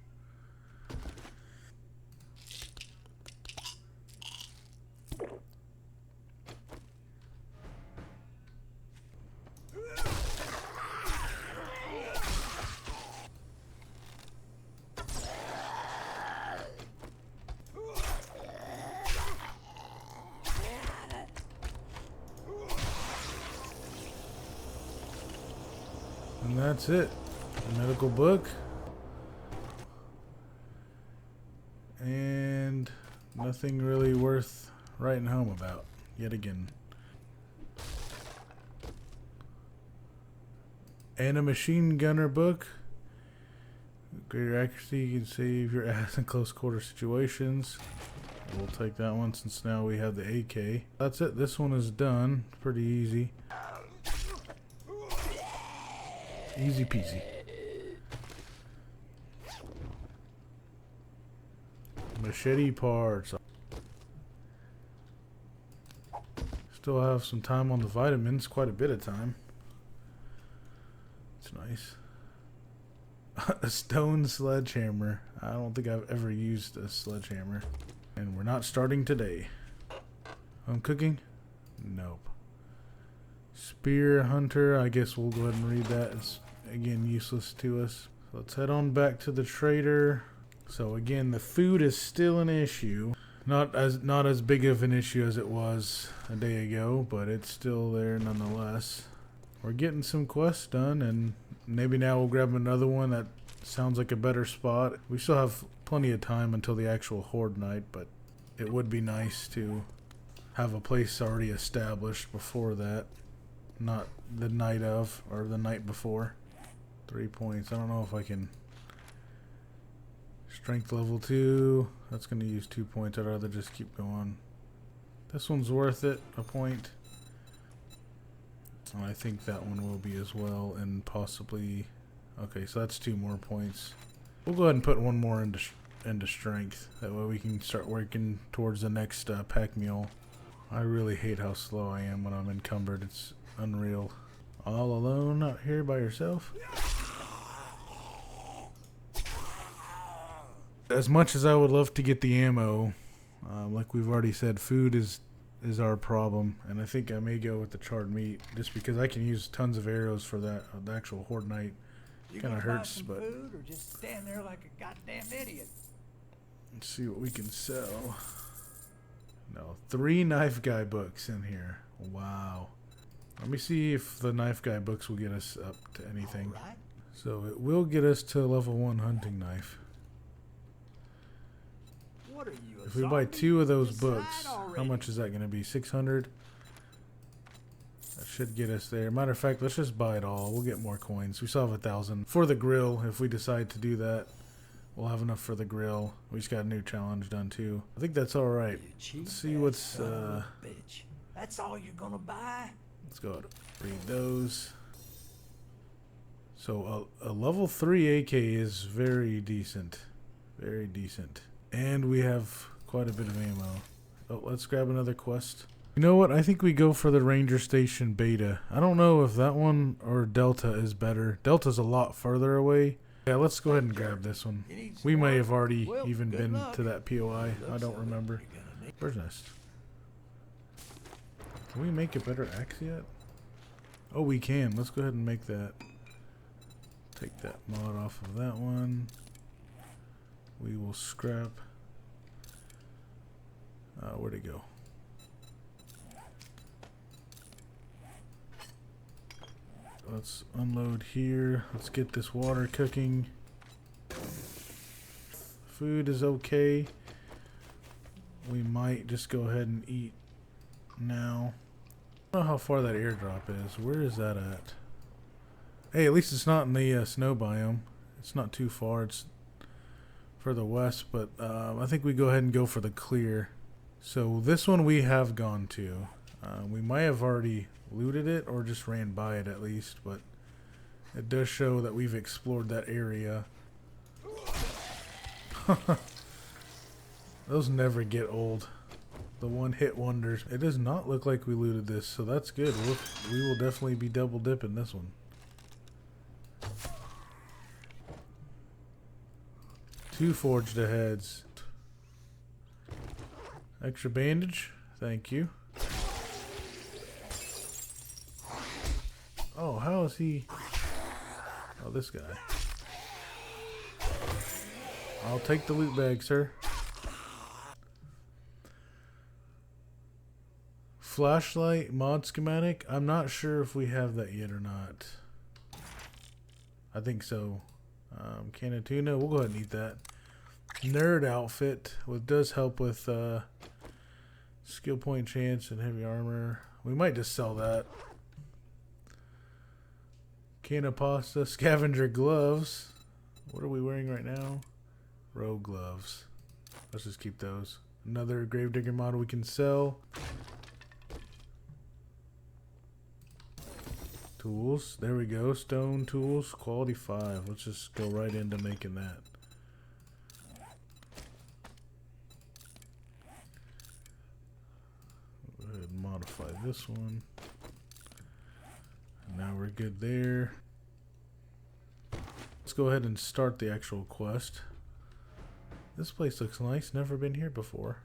Speaker 1: And that's it. A medical book. And nothing really worth writing home about yet again. And a machine gunner book. Greater accuracy, you can save your ass in close quarter situations. We'll take that one since now we have the AK. That's it. This one is done. Pretty easy. Easy peasy. Machete parts. Still have some time on the vitamins, quite a bit of time. It's nice. A stone sledgehammer. I don't think I've ever used a sledgehammer. And we're not starting today. Home cooking? Nope. Spear hunter. I guess we'll go ahead and read that. It's again useless to us. So let's head on back to the trader. So again, the food is still an issue. Not as big of an issue as it was a day ago, but it's still there nonetheless. We're getting some quests done, and maybe now we'll grab another one that sounds like a better spot. We still have plenty of time until the actual Horde Night, but it would be nice to have a place already established before that. Not the night of, or the night before. 3 points. I don't know if I can... Strength level 2. That's going to use 2 points. I'd rather just keep going. This one's worth it. A point. I think that one will be as well, and possibly... Okay, so that's 2 more points. We'll go ahead and put one more into strength. That way we can start working towards the next pack mule. I really hate how slow I am when I'm encumbered. It's unreal. All alone out here by yourself? As much as I would love to get the ammo, like we've already said, food is our problem, and I think I may go with the charred meat just because I can use tons of arrows for that. The actual Horde Night kind of hurts, but
Speaker 2: food or just stand there like a goddamn idiot.
Speaker 1: Let's see what we can sell. No, 3 knife guy books in here. Wow. Let me see if the knife guy books will get us up to anything.
Speaker 2: Right.
Speaker 1: So it will get us to level 1 hunting knife.
Speaker 2: What are you,
Speaker 1: If we buy 2 of those books, how much is that going to be? 600? That should get us there. Matter of fact, let's just buy it all. We'll get more coins. We still have 1,000 for the grill. If we decide to do that, we'll have enough for the grill. We just got a new challenge done too. I think that's all right. Let's see what's
Speaker 2: bitch. That's all you're gonna buy?
Speaker 1: Let's go ahead and read those. So a level 3 AK is very decent. Very decent. And we have quite a bit of ammo. Oh, let's grab another quest. You know what? I think we go for the Ranger Station Beta. I don't know if that one or Delta is better. Delta's a lot further away. Yeah, let's go ahead and grab this one. We may have already even been to that POI. I don't remember. Bird's nest. Can we make a better axe yet? Oh, we can. Let's go ahead and make that. Take that mod off of that one. We will scrap. Where'd it go? Let's unload here. Let's get this water cooking. Food is okay. We might just go ahead and eat now. I don't know how far that airdrop is. Where is that at? Hey, at least it's not in the snow biome. It's not too far. It's further west, but I think we go ahead and go for the clear. So this one we have gone to. We might have already looted it or just ran by it at least, but it does show that we've explored that area. Those never get old. The one-hit wonders. It does not look like we looted this, so that's good. We will definitely be double dipping this one. 2 forged aheads. Extra bandage. Thank you. Oh, how is he? Oh, this guy. I'll take the loot bag, sir. Flashlight mod schematic. I'm not sure if we have that yet or not. I think so. Can of tuna. We'll go ahead and eat that. Nerd outfit, which does help with skill point chance and heavy armor. We might just sell that. Can of pasta. Scavenger gloves. What are we wearing right now? Rogue gloves. Let's just keep those. Another gravedigger model we can sell. Tools. There we go. Stone tools. Quality 5. Let's just go right into making that. Go ahead and modify this one. And now we're good there. Let's go ahead and start the actual quest. This place looks nice. Never been here before.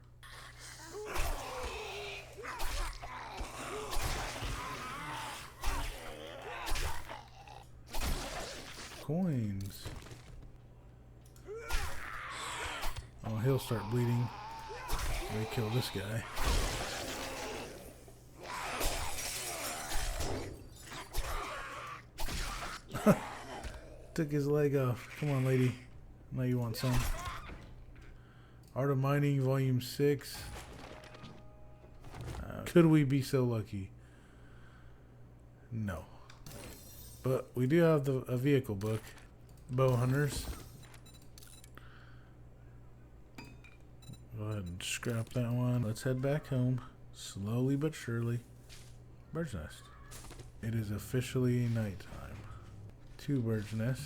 Speaker 1: Coins. Oh, he'll start bleeding. Let me kill this guy. Took his leg off. Come on, lady. Now you want some. Art of Mining, Volume 6. Could we be so lucky? No. But we do have a vehicle book. Bow Hunters. Go ahead and scrap that one. Let's head back home. Slowly but surely. Bird's nest. It is officially nighttime. 2 bird's nest.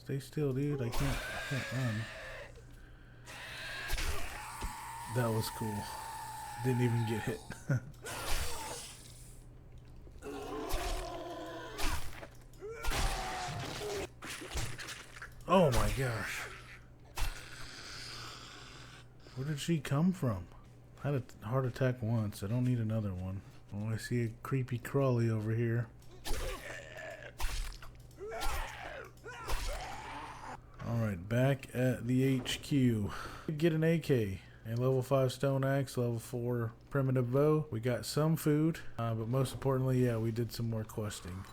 Speaker 1: Stay still, dude. I can't run. That was cool. Didn't even get hit. Oh my gosh. Where did she come from? I had a heart attack once. I don't need another one. Oh, I see a creepy crawly over here. Alright, back at the HQ. Get an AK. A level 5 stone axe, level 4 primitive bow. We got some food, but most importantly, yeah, we did some more questing.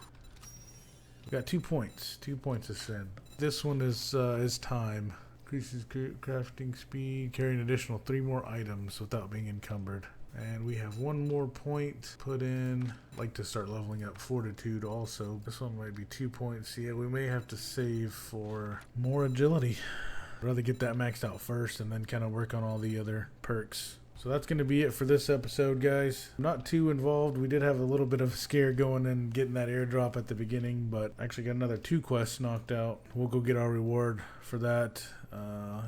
Speaker 1: We got 2 points. 2 points to send. This one is time. Increases crafting speed, carry an additional 3 more items without being encumbered. And we have 1 more point put in. I'd like to start leveling up fortitude also. This one might be 2 points. Yeah, we may have to save for more agility. I'd rather get that maxed out first and then kind of work on all the other perks. So that's going to be it for this episode, guys. Not too involved. We did have a little bit of a scare going and getting that airdrop at the beginning, but actually got another 2 quests knocked out. We'll go get our reward for that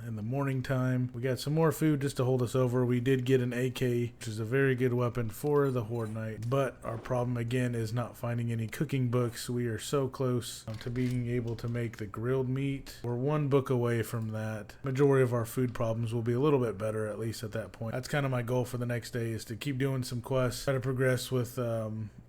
Speaker 1: in the morning time. We got some more food just to hold us over. We did get an AK, which is a very good weapon for the Horde Night, but our problem again is not finding any cooking books. We are so close to being able to make the grilled meat. We're 1 book away from that. Majority of our food problems will be a little bit better, at least at that point. That's kind of my goal for the next day, is to keep doing some quests, try to progress with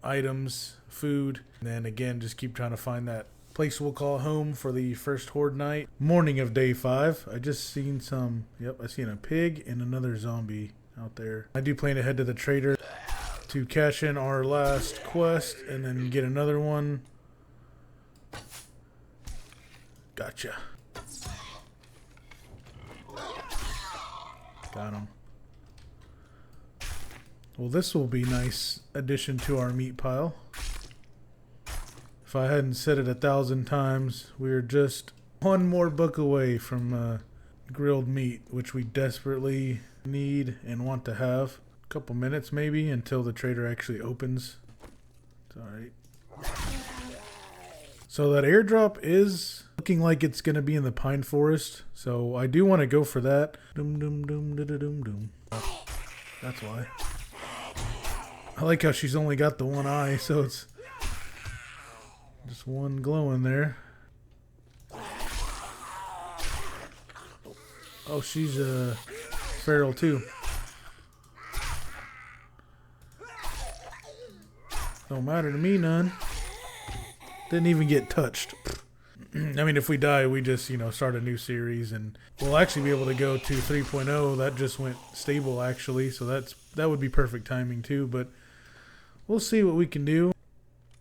Speaker 1: items, food, and then again just keep trying to find that place we'll call home for the first Horde Night. Morning of day 5. I just seen some, yep, I seen a pig and another zombie out there. I do plan to head to the trader to cash in our last quest and then get another one. Gotcha. Got him. Well, this will be a nice addition to our meat pile. If I hadn't said it 1,000 times, we are just 1 more book away from grilled meat, which we desperately need and want to have. A couple minutes maybe until the trader actually opens. It's alright. So that airdrop is looking like it's going to be in the pine forest. So I do want to go for that. Doom doom doom da da doom doom. That's why. I like how she's only got the 1 eye, so it's just 1 glowing there. Oh, she's feral too. Don't matter to me none. Didn't even get touched. I mean, if we die, we just, start a new series, and we'll actually be able to go to 3.0. That just went stable, actually, so that would be perfect timing too, but we'll see what we can do.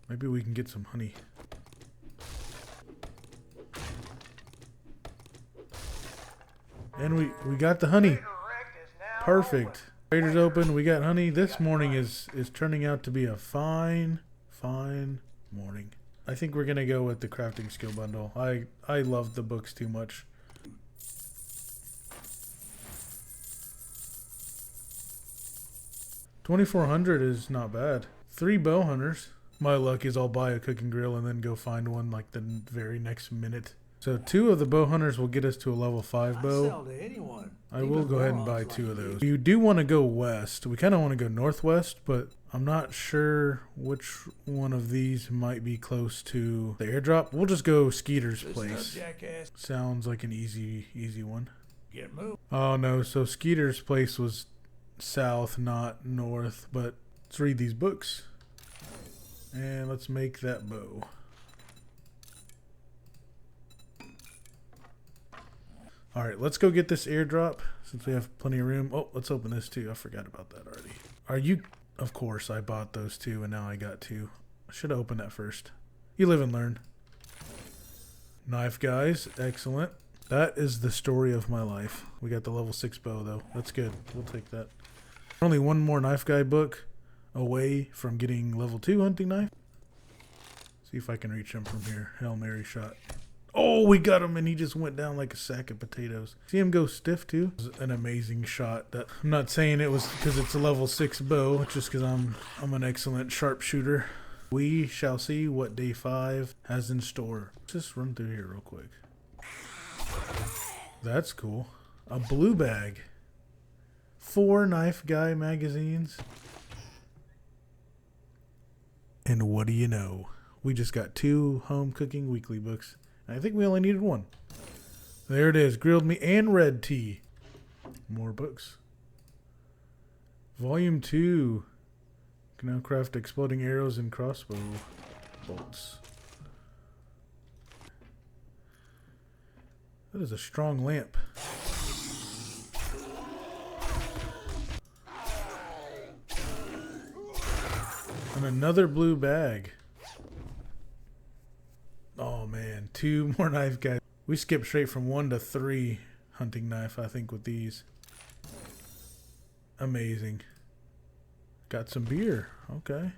Speaker 1: Maybe we can get some honey. And we got the honey. Perfect. Trader's open. We got honey. This morning is turning out to be a fine morning. I think we're going to go with the crafting skill bundle. I love the books too much. $2,400 is not bad. 3 bow hunters. My luck is I'll buy a cooking grill and then go find one like the very next minute. So 2 of the bow hunters will get us to a level 5
Speaker 2: I
Speaker 1: bow.
Speaker 2: sell to anyone.
Speaker 1: I will
Speaker 2: even
Speaker 1: go ahead and
Speaker 2: morons
Speaker 1: buy 2 of
Speaker 2: like
Speaker 1: those. You do want to go west. We kind of want to go northwest, but I'm not sure which one of these might be close to the airdrop. We'll just go Skeeter's
Speaker 2: Listen up,
Speaker 1: place.
Speaker 2: jackass.
Speaker 1: Sounds like an easy one.
Speaker 2: Get moved.
Speaker 1: Oh no, so Skeeter's place was south, not north, but let's read these books. And let's make that bow. Alright, let's go get this airdrop since we have plenty of room. Oh, let's open this too. I forgot about that already. Are you... Of course, I bought those 2 and now I got 2. I should have opened that first. You live and learn. Knife guys, excellent. That is the story of my life. We got the level 6 bow though. That's good. We'll take that. Only one more knife guy book away from getting level 2 hunting knife. See if I can reach him from here. Hail Mary shot. Oh, we got him and he just went down like a sack of potatoes. See him go stiff too? It was an amazing shot. That I'm not saying it was because it's a level 6 bow. It's just because I'm an excellent sharpshooter. We shall see what day 5 has in store. Let's just run through here real quick. That's cool. A blue bag. 4 knife guy magazines. And what do you know? We just got 2 home cooking weekly books. I think we only needed 1. There it is. Grilled meat and red tea. More books. Volume 2. Can now craft exploding arrows and crossbow bolts. That is a strong lamp. And another blue bag. Oh man, 2 more knife guys. We skipped straight from 1 to 3 hunting knife, I think, with these. Amazing. Got some beer. Okay.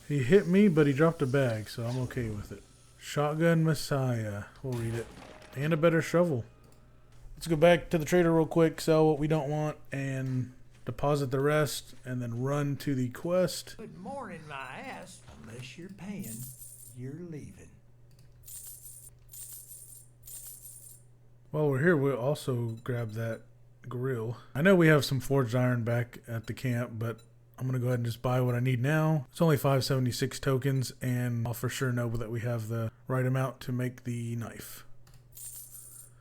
Speaker 1: He hit me, but he dropped a bag, so I'm okay with it. Shotgun Messiah. We'll read it. And a better shovel. Let's go back to the trader real quick, sell what we don't want, and deposit the rest, and then run to the quest.
Speaker 2: Put more in my ass. Unless you're paying, you're leaving.
Speaker 1: While we're here, we'll also grab that grill. I know we have some forged iron back at the camp, but I'm going to go ahead and just buy what I need now. It's only 576 tokens, and I'll for sure know that we have the right amount to make the knife.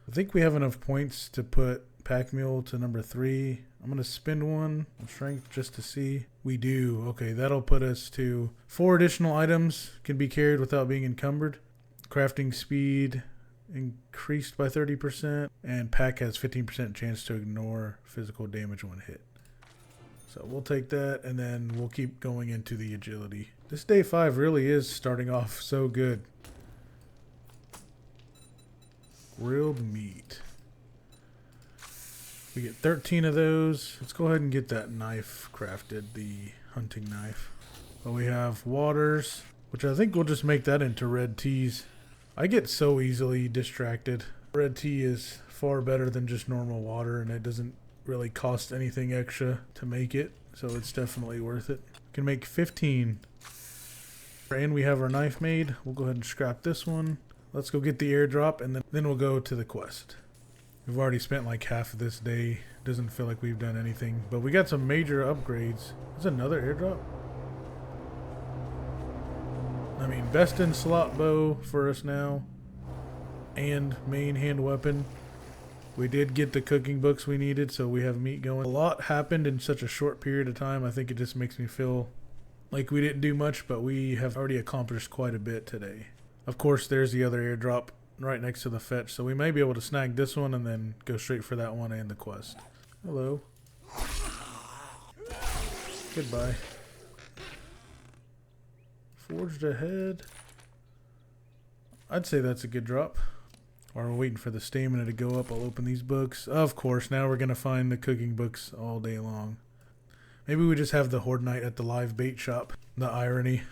Speaker 1: I think we have enough points to put pack mule to number 3. I'm going to spend 1 on strength just to see. We do. Okay, that'll put us to 4 additional items can be carried without being encumbered. Crafting speed increased by 30%, and pack has 15% chance to ignore physical damage when hit. So we'll take that, and then we'll keep going into the agility. This day 5 really is starting off so good. Grilled meat. We get 13 of those. Let's go ahead and get that knife crafted, the hunting knife. But we have waters, which I think we'll just make that into red teas. I get so easily distracted. Red tea is far better than just normal water, and it doesn't really cost anything extra to make it, so it's definitely worth it. We can make 15. And we have our knife made. We'll go ahead and scrap this one. Let's go get the airdrop, and then we'll go to the quest. We've already spent like half of this day. Doesn't feel like we've done anything, but we got some major upgrades. There's another airdrop. I mean, best in slot bow for us now, and main hand weapon. We did get the cooking books we needed, so we have meat going. A lot happened in such a short period of time. I think it just makes me feel like we didn't do much, but we have already accomplished quite a bit today. Of course, there's the other airdrop right next to the fetch, so we may be able to snag this one and then go straight for that one and the quest. Hello. Goodbye. Forged ahead. I'd say that's a good drop. While we're waiting for the stamina to go up, I'll open these books. Of course, now we're going to find the cooking books all day long. Maybe we just have the Horde Night at the live bait shop. The irony.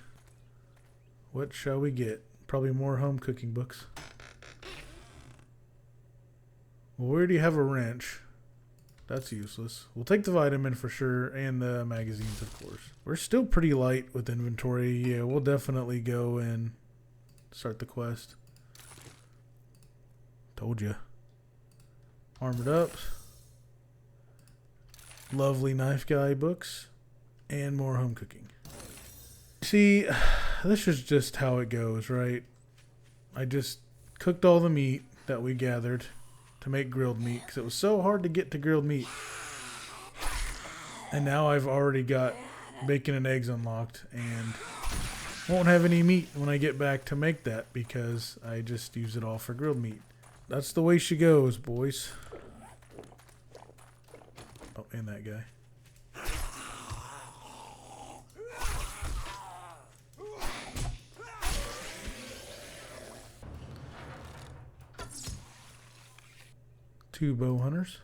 Speaker 1: What shall we get? Probably more home cooking books. Well, we already have a wrench. That's useless. We'll take the vitamin for sure, and the magazines, of course. We're still pretty light with inventory. Yeah, we'll definitely go and start the quest. Told you. Armored up. Lovely knife guy books. And more home cooking. See, this is just how it goes, right? I just cooked all the meat that we gathered to make grilled meat because it was so hard to get to grilled meat. And now I've already got bacon and eggs unlocked and won't have any meat when I get back to make that because I just use it all for grilled meat. That's the way she goes, boys. Oh, and that guy. Two bow hunters.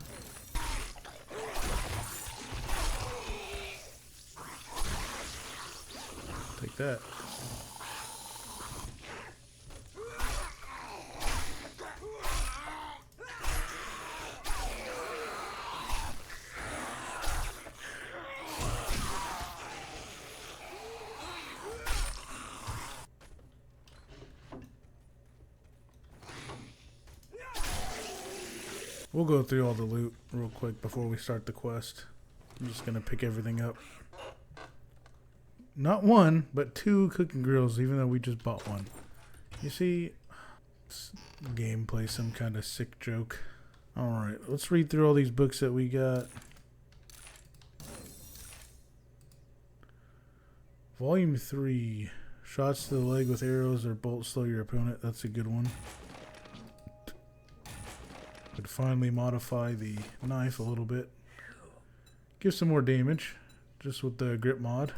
Speaker 1: Take that. We'll go through all the loot real quick before we start the quest. I'm just going to pick everything up. Not one, but two cooking grills, even though we just bought one. You see, this game plays some kind of sick joke. Alright, let's read through all these books that we got. Volume 3. Shots to the leg with arrows or bolts slow your opponent. That's a good one. Could finally modify the knife a little bit. Give some more damage, just with the grip mod.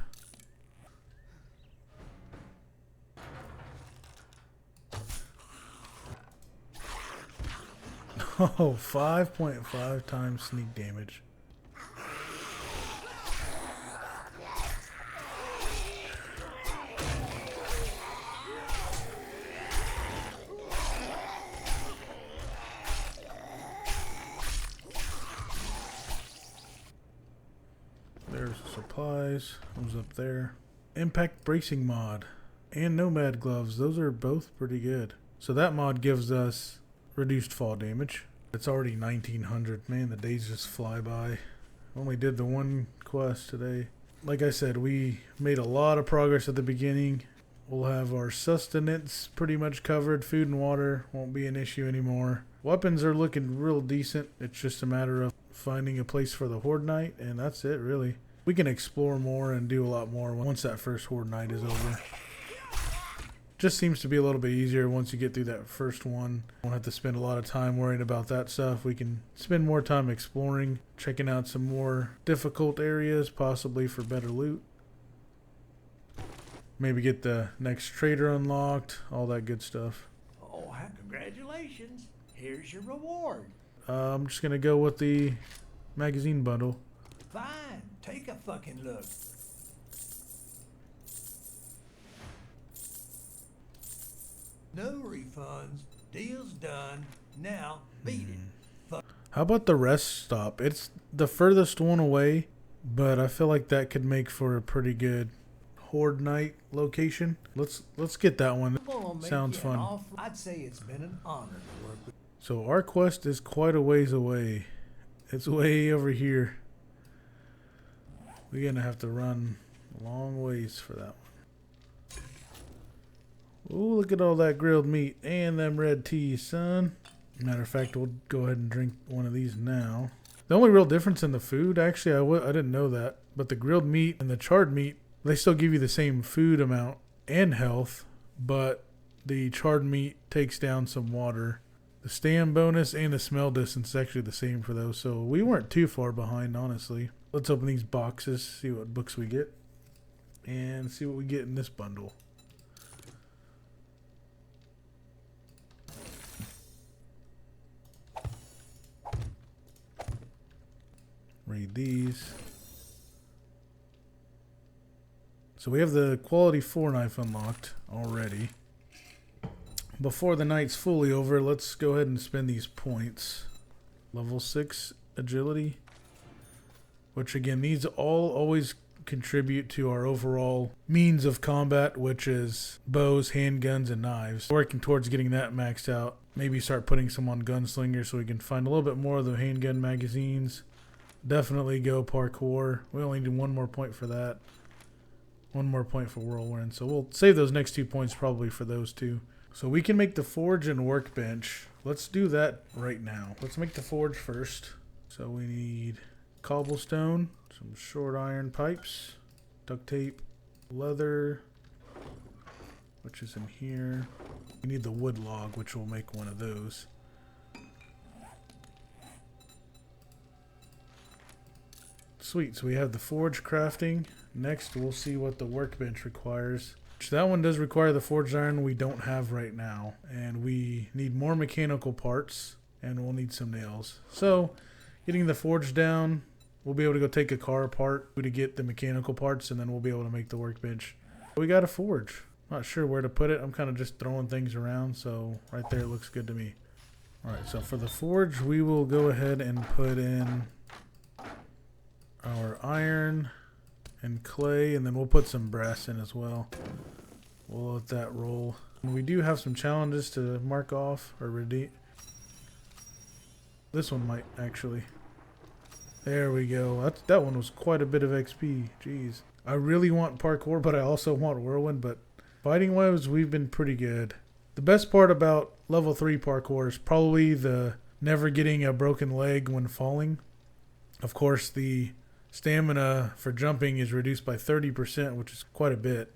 Speaker 1: Oh, 5.5 times sneak damage. There's the supplies. Those up there. Impact bracing mod and nomad gloves. Those are both pretty good. So that mod gives us reduced fall damage. It's already 1900. Man, the days just fly by. Only did the one quest today. Like I said, we made a lot of progress at the beginning. We'll have our sustenance pretty much covered. Food and water won't be an issue anymore. Weapons are looking real decent. It's just a matter of finding a place for the Horde Night, and that's it really. We can explore more and do a lot more once that first Horde Night is over. Just seems to be a little bit easier once you get through that first one. Won't have to spend a lot of time worrying about that stuff. We can spend more time exploring, checking out some more difficult areas, possibly for better loot. Maybe get the next trader unlocked, all that good stuff.
Speaker 2: Oh, congratulations. Here's your reward.
Speaker 1: I'm just going to go with the magazine bundle.
Speaker 2: Fine. Take a fucking look. No refunds. Deal's done. Now, beat it.
Speaker 1: How about the rest stop? It's the furthest one away, but I feel like that could make for a pretty good Horde Night location. Let's get that one. Sounds fun.
Speaker 2: I'd say it's been an honor to work with.
Speaker 1: So our quest is quite a ways away. It's way over here. We're gonna have to run a long ways for that one. Ooh, look at all that grilled meat and them red teas, son. Matter of fact, we'll go ahead and drink one of these now. The only real difference in the food, actually, I didn't know that, but the grilled meat and the charred meat, they still give you the same food amount and health, but the charred meat takes down some water. The stand bonus and the smell distance is actually the same for those, so we weren't too far behind, honestly. Let's open these boxes, see what books we get, and see what we get in this bundle. Read these. So we have the quality 4 knife unlocked already. Before the night's fully over, let's go ahead and spend these points. Level 6 agility. Which again, these all always contribute to our overall means of combat, which is bows, handguns, and knives. Working towards getting that maxed out. Maybe start putting some on gunslinger so we can find a little bit more of the handgun magazines. Definitely go parkour. We only need 1 more point for that. 1 more point for whirlwind. So we'll save those next 2 points probably for those two. So we can make the forge and workbench. Let's do that right now. Let's make the forge first. So we need cobblestone, some short iron pipes, duct tape, leather, which is in here. We need the wood log, which will make one of those. Sweet, so we have the forge crafting. Next, we'll see what the workbench requires. So that one does require the forged iron we don't have right now. And we need more mechanical parts, and we'll need some nails. So, getting the forge down, we'll be able to go take a car apart to get the mechanical parts, and then we'll be able to make the workbench. We got a forge. Not sure where to put it. I'm kind of just throwing things around, so right there looks good to me. Alright, so for the forge, we will go ahead and put in our iron and clay, and then we'll put some brass in as well. We'll let that roll. And we do have some challenges to mark off or redeem. This one might actually. There we go. That one was quite a bit of XP. Jeez. I really want parkour, but I also want whirlwind, but fighting wise, we've been pretty good. The best part about level 3 parkour is probably the never getting a broken leg when falling. Of course, the stamina for jumping is reduced by 30%, which is quite a bit.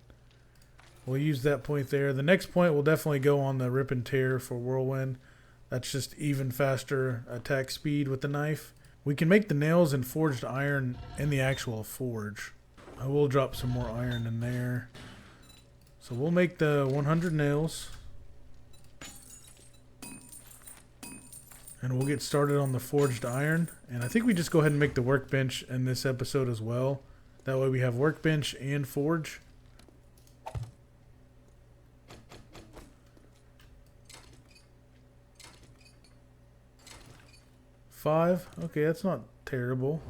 Speaker 1: We'll use that point there. The next point will definitely go on the rip and tear for whirlwind. That's just even faster attack speed with the knife. We can make the nails and forged iron in the actual forge. I will drop some more iron in there. So we'll make the 100 nails. And we'll get started on the forged iron. And I think we just go ahead and make the workbench in this episode as well. That way we have workbench and forge. Five. Okay, that's not terrible.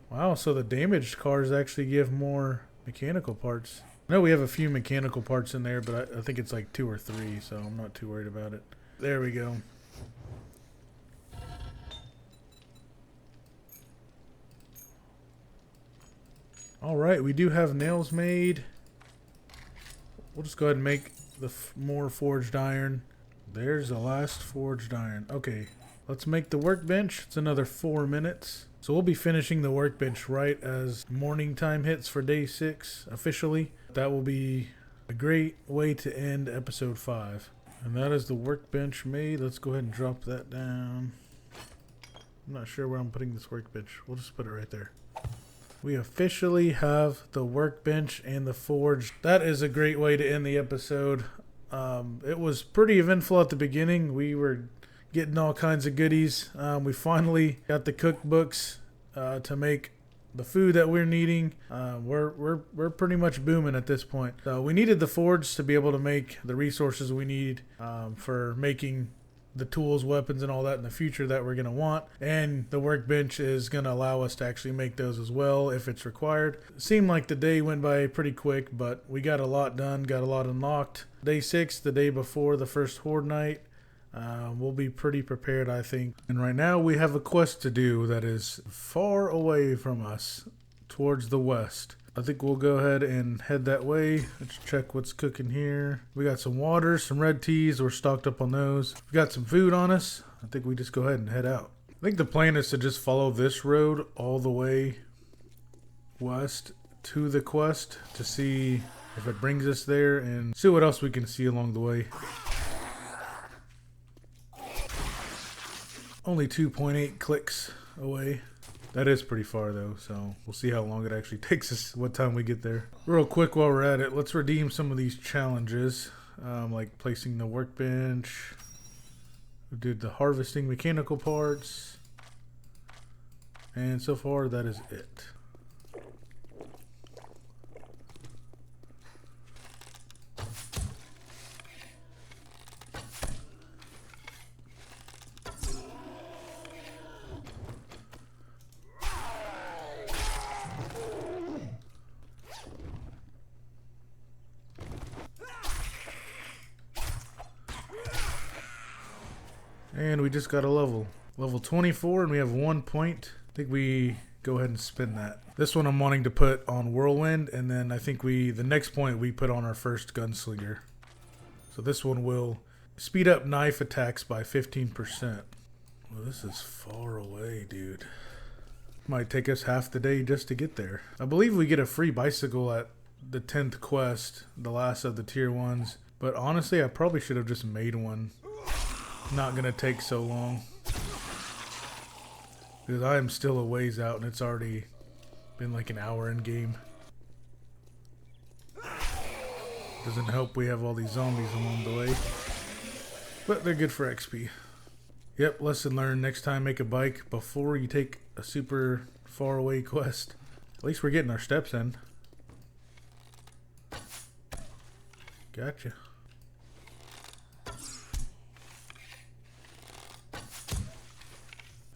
Speaker 1: Wow, so the damaged cars actually give more mechanical parts. I know we have a few mechanical parts in there, but I think it's like 2 or 3, so I'm not too worried about it. There we go. Alright, we do have nails made. We'll just go ahead and make the more forged iron. There's the last forged iron. Okay, let's make the workbench. It's another 4 minutes. So we'll be finishing the workbench right as morning time hits for day 6 officially. That will be a great way to end episode 5. And that is the workbench made. Let's go ahead and drop that down. I'm not sure where I'm putting this workbench. We'll just put it right there. We officially have the workbench and the forge. That is a great way to end the episode. It was pretty eventful at the beginning. We were getting all kinds of goodies. We finally got the cookbooks to make the food that we're needing. We're pretty much booming at this point. So we needed the forge to be able to make the resources we need for making the tools, weapons, and all that in the future that we're going to want. And the workbench is going to allow us to actually make those as well if it's required. It seemed like the day went by pretty quick, but we got a lot done, got a lot unlocked. Day 6, the day before the first Horde Night. We'll be pretty prepared, I think. And right now we have a quest to do that is far away from us, towards the west. I think we'll go ahead and head that way. Let's check what's cooking here. We got some water, some red teas. We're stocked up on those. We got some food on us. I think we just go ahead and head out. I think the plan is to just follow this road all the way west to the quest to see if it brings us there and see what else we can see along the way. Only 2.8 clicks away. That is pretty far though, so we'll see how long it actually takes us, what time we get there. Real quick while we're at it, let's redeem some of these challenges, like placing the workbench. We did the harvesting mechanical parts. And so far that is it. And we just got a level. Level 24, and we have 1 point. I think we go ahead and spin that. This one I'm wanting to put on Whirlwind, and then I think the next point we put on our first Gunslinger. So this one will speed up knife attacks by 15%. Well, this is far away, dude. Might take us half the day just to get there. I believe we get a free bicycle at the 10th quest, the last of the tier 1s. But honestly, I probably should have just made one. Not gonna take so long. Because I am still a ways out and it's already been like an hour in game. Doesn't help we have all these zombies along the way. But they're good for XP. Yep, lesson learned. Next time make a bike before you take a super far away quest. At least we're getting our steps in. Gotcha.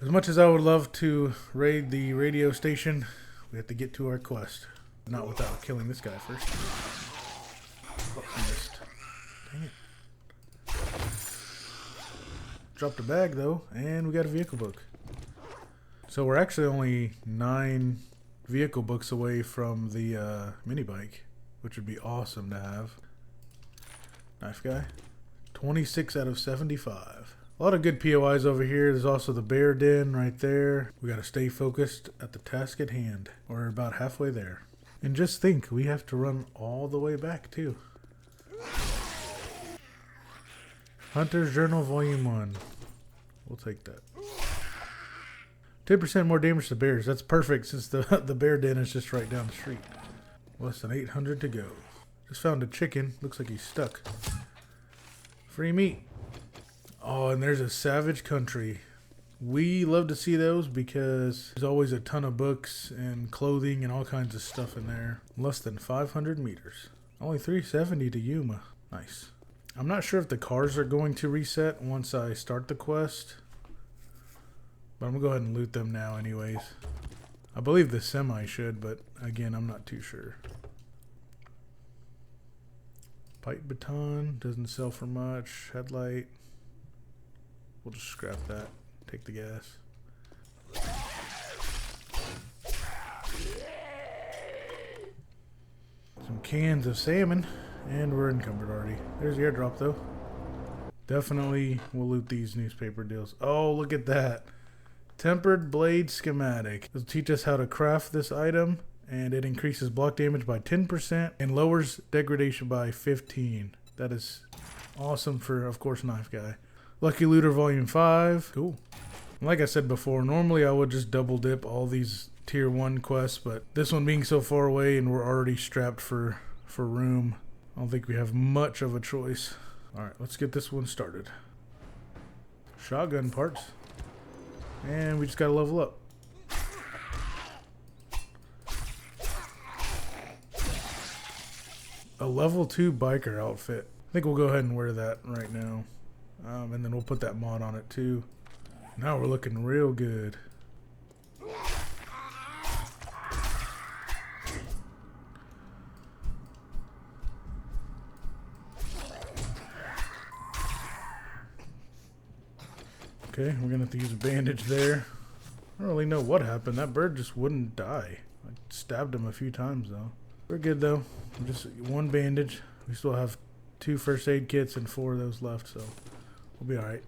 Speaker 1: As much as I would love to raid the radio station, we have to get to our quest. Not without killing this guy first. Oh, I missed. Dang it. Dropped a bag though, and we got a vehicle book. So we're actually only 9 vehicle books away from the mini bike, which would be awesome to have. Knife guy. 26 out of 75. A lot of good POIs over here. There's also the bear den right there. We got to stay focused at the task at hand. We're about halfway there. And just think, we have to run all the way back too. Hunter's Journal Volume 1. We'll take that. 10% more damage to bears. That's perfect since the bear den is just right down the street. Less than 800 to go. Just found a chicken. Looks like he's stuck. Free meat. Oh, and there's a savage country. We love to see those because there's always a ton of books and clothing and all kinds of stuff in there. Less than 500 meters. Only 370 to Yuma. Nice. I'm not sure if the cars are going to reset once I start the quest. But I'm going to go ahead and loot them now anyways. I believe the semi should, but again, I'm not too sure. Pipe baton. Doesn't sell for much. Headlight. We'll just scrap that. Take the gas. Some cans of salmon. And we're encumbered already. There's the airdrop though. Definitely we'll loot these newspaper deals. Oh, look at that. Tempered blade schematic. It'll teach us how to craft this item. And it increases block damage by 10% and lowers degradation by 15. That is awesome for, of course, Knife Guy. Lucky Looter Volume 5. Cool. Like I said before, normally I would just double dip all these tier 1 quests, but this one being so far away and we're already strapped for room, I don't think we have much of a choice. Alright, let's get this one started. Shotgun parts. And we just gotta level up. A level 2 biker outfit. I think we'll go ahead and wear that right now. And then we'll put that mod on it too. Now we're looking real good. Okay, we're gonna have to use a bandage there. I don't really know what happened. That bird just wouldn't die. I stabbed him a few times though. We're good though. Just 1 bandage. We still have 2 first aid kits and 4 of those left, so we'll be alright.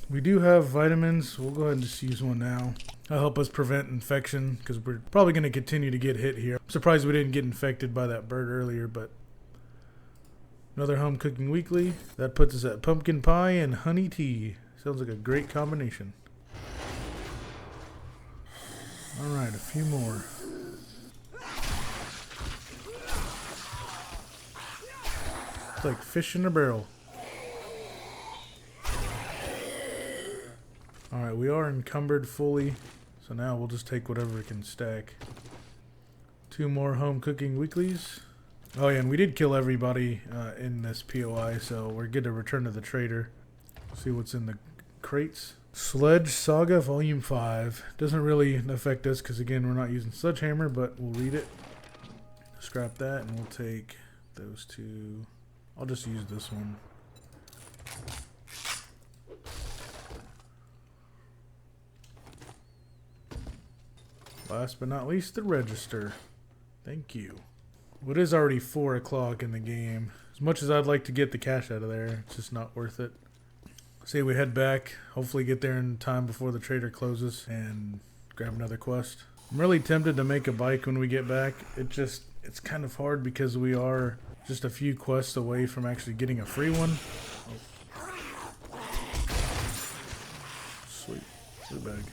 Speaker 1: We do have vitamins. We'll go ahead and just use one now. That'll help us prevent infection because we're probably going to continue to get hit here. I'm surprised we didn't get infected by that bird earlier, but another home cooking weekly. That puts us at pumpkin pie and honey tea. Sounds like a great combination. Alright, a few more. It's like fish in a barrel. Alright, we are encumbered fully, so now we'll just take whatever we can stack. 2 more home cooking weeklies. Oh yeah, and we did kill everybody in this POI, so we're good to return to the trader. See what's in the crates. Sledge Saga Volume 5. Doesn't really affect us because again we're not using Sledgehammer, but we'll read it. Scrap that and we'll take those 2. I'll just use this one. Last but not least, the register. Thank you. Well, it is already 4 o'clock in the game. As much as I'd like to get the cash out of there, it's just not worth it. Say we head back, hopefully get there in time before the trader closes, and grab another quest. I'm really tempted to make a bike when we get back. It's kind of hard because we are just a few quests away from actually getting a free one. Oh. Sweet. Blue bag.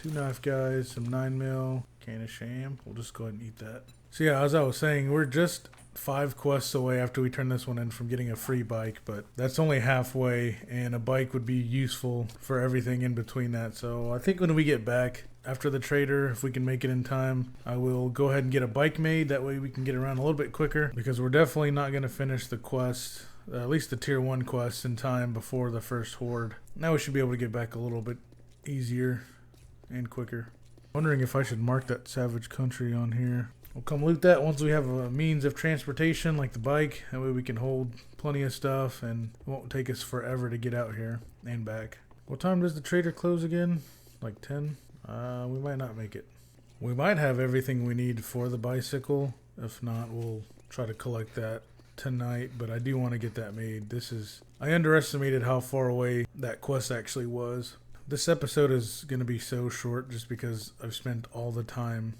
Speaker 1: 2 knife guys, some 9mm, can of sham. We'll just go ahead and eat that. So yeah, as I was saying, we're just 5 quests away after we turn this one in from getting a free bike, but that's only halfway, and a bike would be useful for everything in between that. So I think when we get back after the trader, if we can make it in time, I will go ahead and get a bike made. That way we can get around a little bit quicker, because we're definitely not going to finish the quest, at least the tier 1 quests, in time before the first horde. Now we should be able to get back a little bit easier and quicker. Wondering if I should mark that savage country on here. We'll come loot that once we have a means of transportation like the bike. That way we can hold plenty of stuff and it won't take us forever to get out here and back. What time does the trader close again? Like 10? We might not make it. We might have everything we need for the bicycle. If not, we'll try to collect that tonight, but I do want to get that made. I underestimated how far away that quest actually was. This episode is going to be so short just because I've spent all the time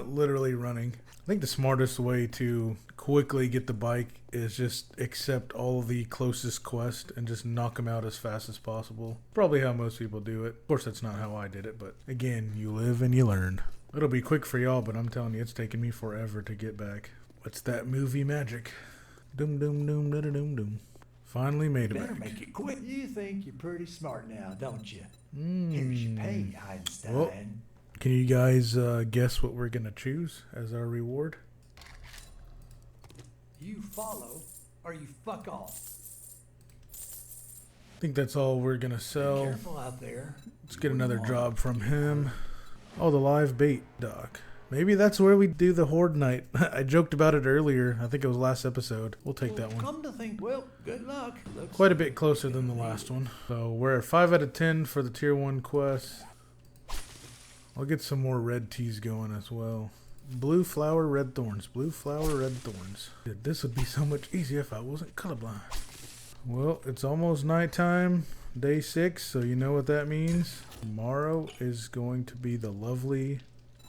Speaker 1: literally running. I think the smartest way to quickly get the bike is just accept all of the closest quests and just knock them out as fast as possible. Probably how most people do it. Of course, that's not how I did it, but again, you live and you learn. It'll be quick for y'all, but I'm telling you, it's taken me forever to get back. What's that movie magic? Doom, doom, doom, da, da, doom, doom. Finally made it back.
Speaker 2: Better make it quick. You think you're pretty smart now, don't you? Here's your pay, Einstein.
Speaker 1: Well, can you guys guess what we're going to choose as our reward?
Speaker 2: You follow or you fuck off.
Speaker 1: I think that's all we're going to
Speaker 2: Be
Speaker 1: sell.
Speaker 2: careful out there.
Speaker 1: Let's get another job from him. Oh, the live bait dock. Maybe that's where we do the Horde Night. I joked about it earlier. I think it was last episode. We'll take that one.
Speaker 2: Come to think, well, good luck. Looks
Speaker 1: Quite a bit closer than the last one. So we're at 5 out of 10 for the tier 1 quest. I'll get some more red teas going as well. Blue flower, red thorns. Blue flower, red thorns. This would be so much easier if I wasn't colorblind. Well, it's almost nighttime. Day 6, so you know what that means. Tomorrow is going to be the lovely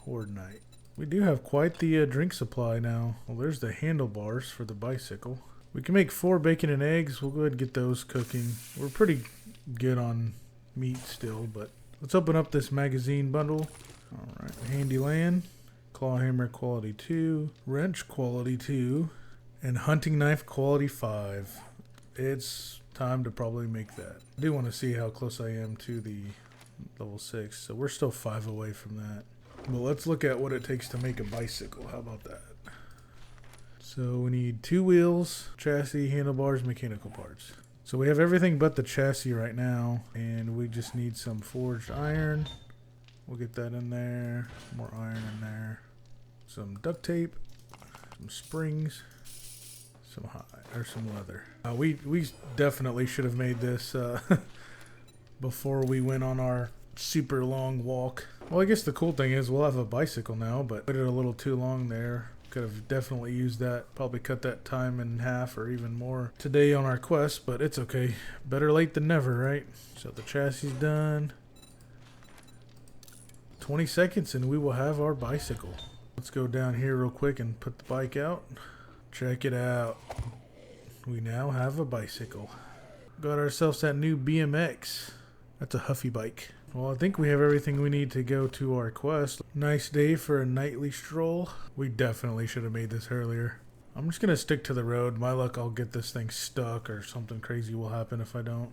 Speaker 1: Horde Night. We do have quite the drink supply now. Well, there's the handlebars for the bicycle. We can make 4 bacon and eggs. We'll go ahead and get those cooking. We're pretty good on meat still, but let's open up this magazine bundle. Alright, handy land. Claw hammer quality 2. Wrench quality 2. And hunting knife quality 5. It's time to probably make that. I do want to see how close I am to the level 6. So we're still 5 away from that. Well, let's look at what it takes to make a bicycle. How about that? So we need 2 wheels, chassis, handlebars, mechanical parts. So we have everything but the chassis right now, and we just need some forged iron. We'll get that in there. More iron in there. Some duct tape, some springs, some some leather. We definitely should have made this before we went on our super long walk. Well, I guess the cool thing is we'll have a bicycle now, but waited a little too long there. Could have definitely used that. Probably cut that time in half or even more today on our quest, but it's okay. Better late than never, right? So the chassis done. 20 seconds and we will have our bicycle. Let's go down here real quick and put the bike out. Check it out. We now have a bicycle. Got ourselves that new BMX. That's a Huffy bike. Well, I think we have everything we need to go to our quest. Nice day for a nightly stroll. We definitely should have made this earlier. I'm just going to stick to the road. My luck, I'll get this thing stuck or something crazy will happen if I don't.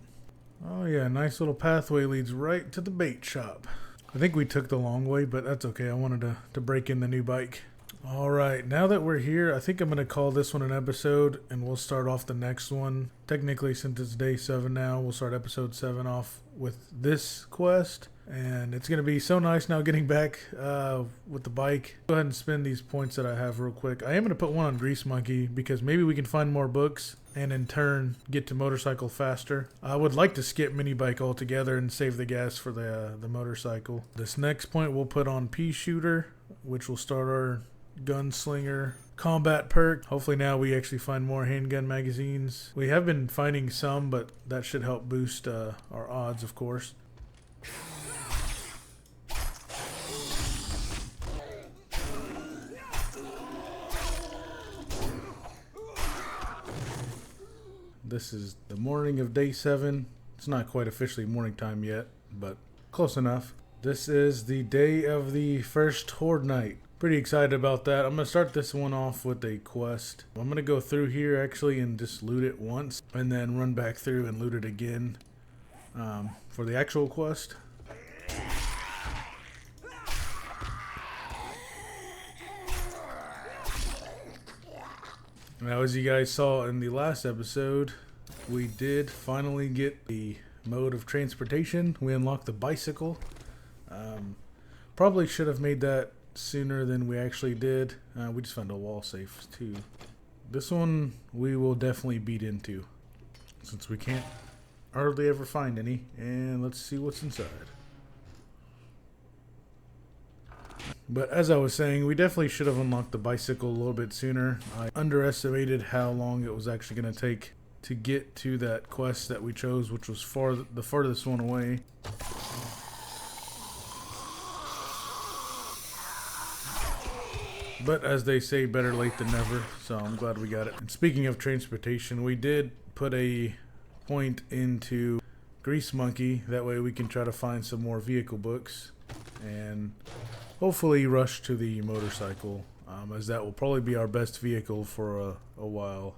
Speaker 1: Oh yeah, nice little pathway leads right to the bait shop. I think we took the long way, but that's okay. I wanted to break in the new bike. Alright, now that we're here, I think I'm going to call this one an episode, and we'll start off the next one. Technically, since it's day 7 now, we'll start episode 7 off with this quest. And it's going to be so nice now getting back with the bike. Go ahead and spend these points that I have real quick. I am going to put one on Grease Monkey, because maybe we can find more books and in turn get to motorcycle faster. I would like to skip mini bike altogether and save the gas for the motorcycle. This next point we'll put on pea shooter, which will start our gunslinger combat perk. Hopefully now we actually find more handgun magazines. We have been finding some, but that should help boost our odds, of course. This is the morning of day 7. It's not quite officially morning time yet, but close enough. This is the day of the first Horde Night. Pretty excited about that. I'm going to start this one off with a quest. I'm going to go through here actually and just loot it once, and then run back through and loot it again for the actual quest. Now, as you guys saw in the last episode, we did finally get the mode of transportation. We unlocked the bicycle. Probably should have made that sooner than we actually did. We just found a wall safe too. This one we will definitely beat into, since we can't hardly ever find any. And let's see what's inside. But as I was saying, we definitely should have unlocked the bicycle a little bit sooner. I underestimated how long it was actually going to take to get to that quest that we chose, which was the farthest one away. But as they say, better late than never, so I'm glad we got it. And speaking of transportation, we did put a point into Grease Monkey. That way we can try to find some more vehicle books and hopefully rush to the motorcycle, as that will probably be our best vehicle for a while.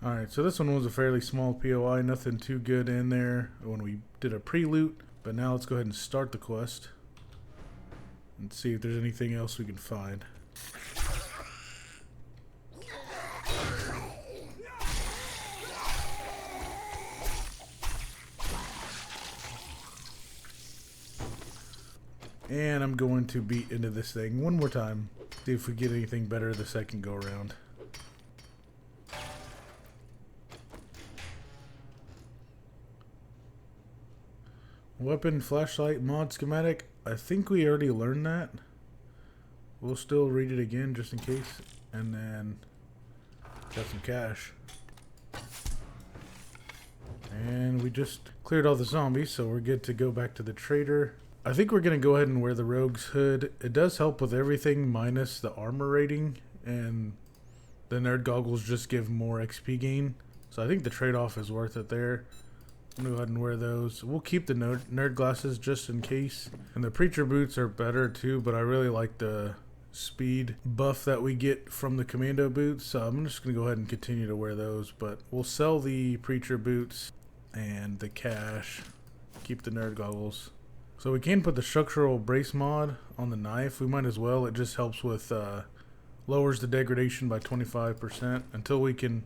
Speaker 1: Alright, so this one was a fairly small POI, nothing too good in there when we did a pre-loot. But now let's go ahead and start the quest and see if there's anything else we can find. And I'm going to beat into this thing one more time. See if we get anything better the second go around. Weapon, flashlight, mod, schematic. I think we already learned that. We'll still read it again just in case. And then got some cash. And we just cleared all the zombies, so we're good to go back to the trader. I think we're going to go ahead and wear the Rogue's Hood. It does help with everything minus the armor rating, and the Nerd Goggles just give more XP gain. So I think the trade-off is worth it there. I'm going to go ahead and wear those. We'll keep the nerd glasses just in case. And the Preacher Boots are better too, but I really like the speed buff that we get from the Commando Boots. So I'm just going to go ahead and continue to wear those, but we'll sell the Preacher Boots and the cash. Keep the Nerd Goggles. So we can put the structural brace mod on the knife. We might as well. It just helps with lowers the degradation by 25% until we can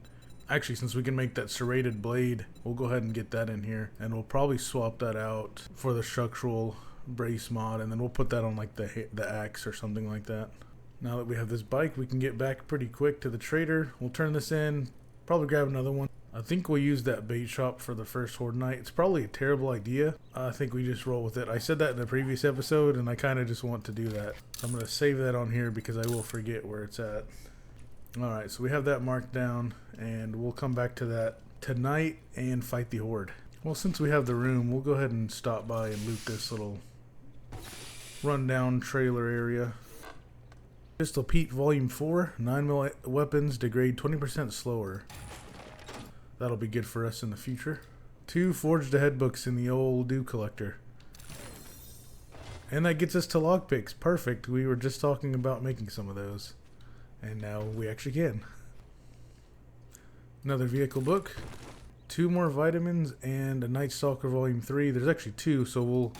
Speaker 1: actually, since we can make that serrated blade, we'll go ahead and get that in here, and we'll probably swap that out for the structural brace mod, and then we'll put that on like the axe or something like that. Now that we have this bike, we can get back pretty quick to the trader. We'll turn this in, probably grab another one. I think we'll use that bait shop for the first Horde Night. It's probably a terrible idea. I think we just roll with it. I said that in the previous episode, and I kind of just want to do that. I'm going to save that on here because I will forget where it's at. Alright, so we have that marked down, and we'll come back to that tonight and fight the Horde. Well, since we have the room, we'll go ahead and stop by and loot this little rundown trailer area. Pistol Pete Volume 4, 9mm weapons degrade 20% slower. That'll be good for us in the future. 2 forged ahead books in the old dew collector. And that gets us to lockpicks. Perfect. We were just talking about making some of those. And now we actually can. Another vehicle book. 2 more vitamins and a Night Stalker Volume 3. There's actually 2, so we'll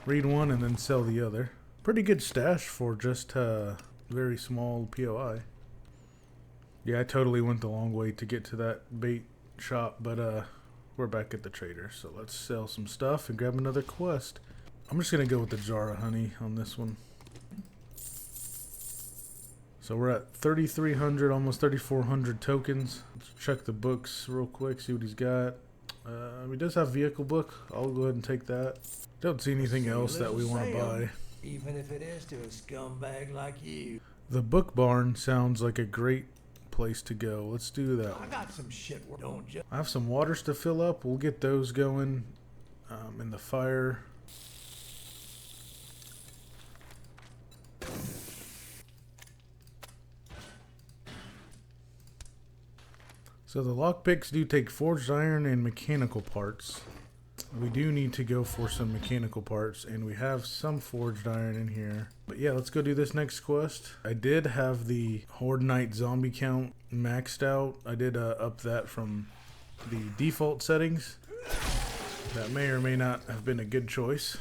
Speaker 1: read one and then sell the other. Pretty good stash for just a very small POI. Yeah, I totally went the long way to get to that bait shop, but we're back at the trader, so let's sell some stuff and grab another quest. I'm just gonna go with the jar of honey on this one. So we're at 3,300, almost 3,400 tokens. Let's check the books real quick, see what he's got. He does have vehicle book. I'll go ahead and take that. Don't see anything else that we want to buy.
Speaker 2: Even if it is to a scumbag like you.
Speaker 1: The book barn sounds like a great place to go. Let's do that.
Speaker 2: I got some shit, don't you?
Speaker 1: I have some waters to fill up. We'll get those going in the fire. So the lockpicks do take forged iron and mechanical parts. We do need to go for some mechanical parts, and we have some forged iron in here. But yeah, let's go do this next quest. I did have the Horde Night zombie count maxed out. I did up that from the default settings. That may or may not have been a good choice.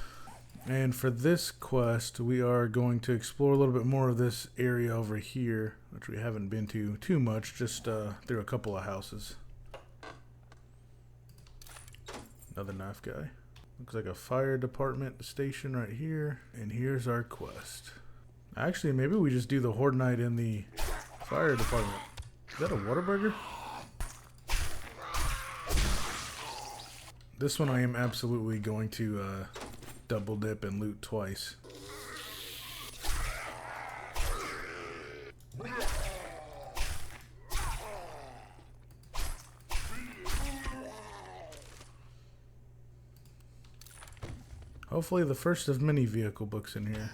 Speaker 1: And for this quest, we are going to explore a little bit more of this area over here, which we haven't been to too much, just through a couple of houses. Another knife guy. Looks like a fire department station right here. And here's our quest. Actually, maybe we just do the Horde Night in the fire department. Is that a Whataburger? This one I am absolutely going to double dip and loot twice. Hopefully the first of many vehicle books in here.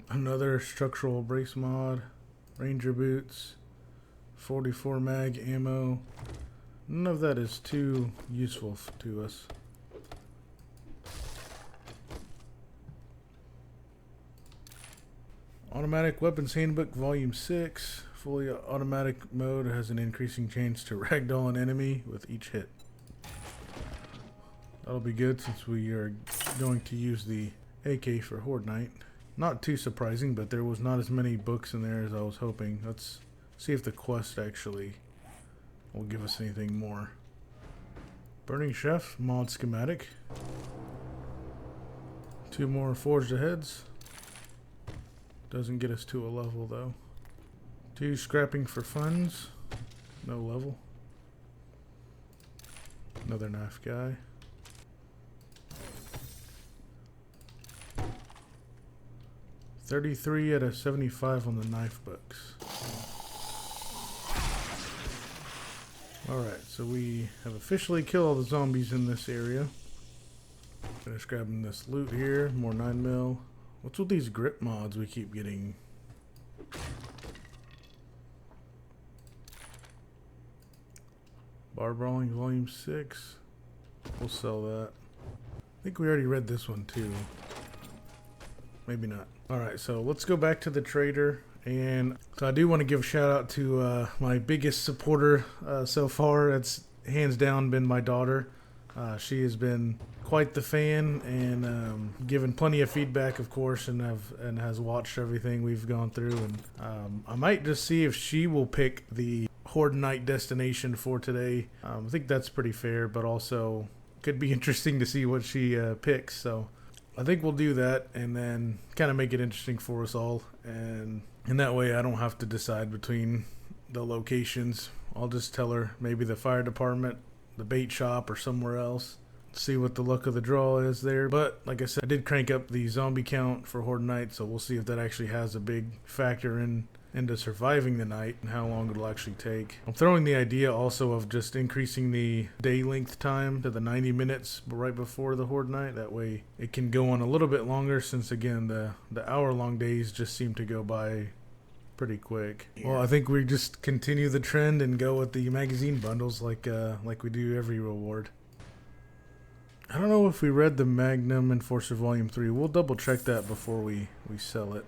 Speaker 1: Another structural brace mod. Ranger boots, 44 mag ammo. None of that is too useful to us. Automatic Weapons Handbook Volume 6. Fully automatic mode has an increasing chance to ragdoll an enemy with each hit. That'll be good since we are going to use the AK for Horde Night. Not too surprising, but there was not as many books in there as I was hoping. Let's see if the quest actually will give us anything more. Burning Chef, mod schematic. 2 more forged aheads. Doesn't get us to a level though. 2 scrapping for funds. No level. Another knife guy. 33 out of 75 on the knife books. Alright, so we have officially killed all the zombies in this area. Finish grabbing this loot here. More 9mm. What's with these grip mods we keep getting? Bar Brawling Volume 6. We'll sell that. I think we already read this one too. Maybe not. Alright, so let's go back to the trader. And so I do want to give a shout out to my biggest supporter so far. It's hands down been my daughter. She has been quite the fan and given plenty of feedback, of course, and has watched everything we've gone through. And I might just see if she will pick the Horde Night destination for today. I think that's pretty fair, but also could be interesting to see what she picks. So I think we'll do that and then kind of make it interesting for us all. And in that way, I don't have to decide between the locations. I'll just tell her maybe the fire department, the bait shop, or somewhere else. See what the luck of the draw is there. But like I said, I did crank up the zombie count for Horde Night, so we'll see if that actually has a big factor into surviving the night and how long it'll actually take. I'm throwing the idea also of just increasing the day length time to the 90 minutes right before the Horde Night. That way it can go on a little bit longer, since again the hour-long days just seem to go by pretty quick. Well, I think we just continue the trend and go with the magazine bundles like we do every reward. I don't know if we read the Magnum Enforcer Volume 3. We'll double check that before we sell it.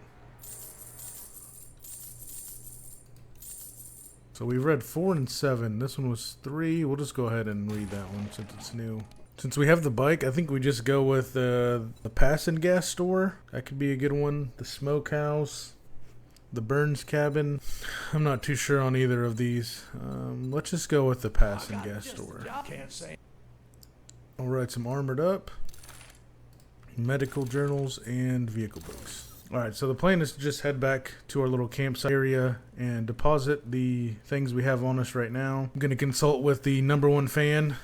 Speaker 1: So we read 4 and 7. This one was 3. We'll just go ahead and read that one since it's new. Since we have the bike, I think we just go with the passing gas store. That could be a good one. The smokehouse. The Burns cabin. I'm not too sure on either of these. Let's just go with the passing gas store. I'll write some armored up, medical journals, and vehicle books. Alright, so the plan is to just head back to our little campsite area and deposit the things we have on us right now. I'm going to consult with the #1 fan,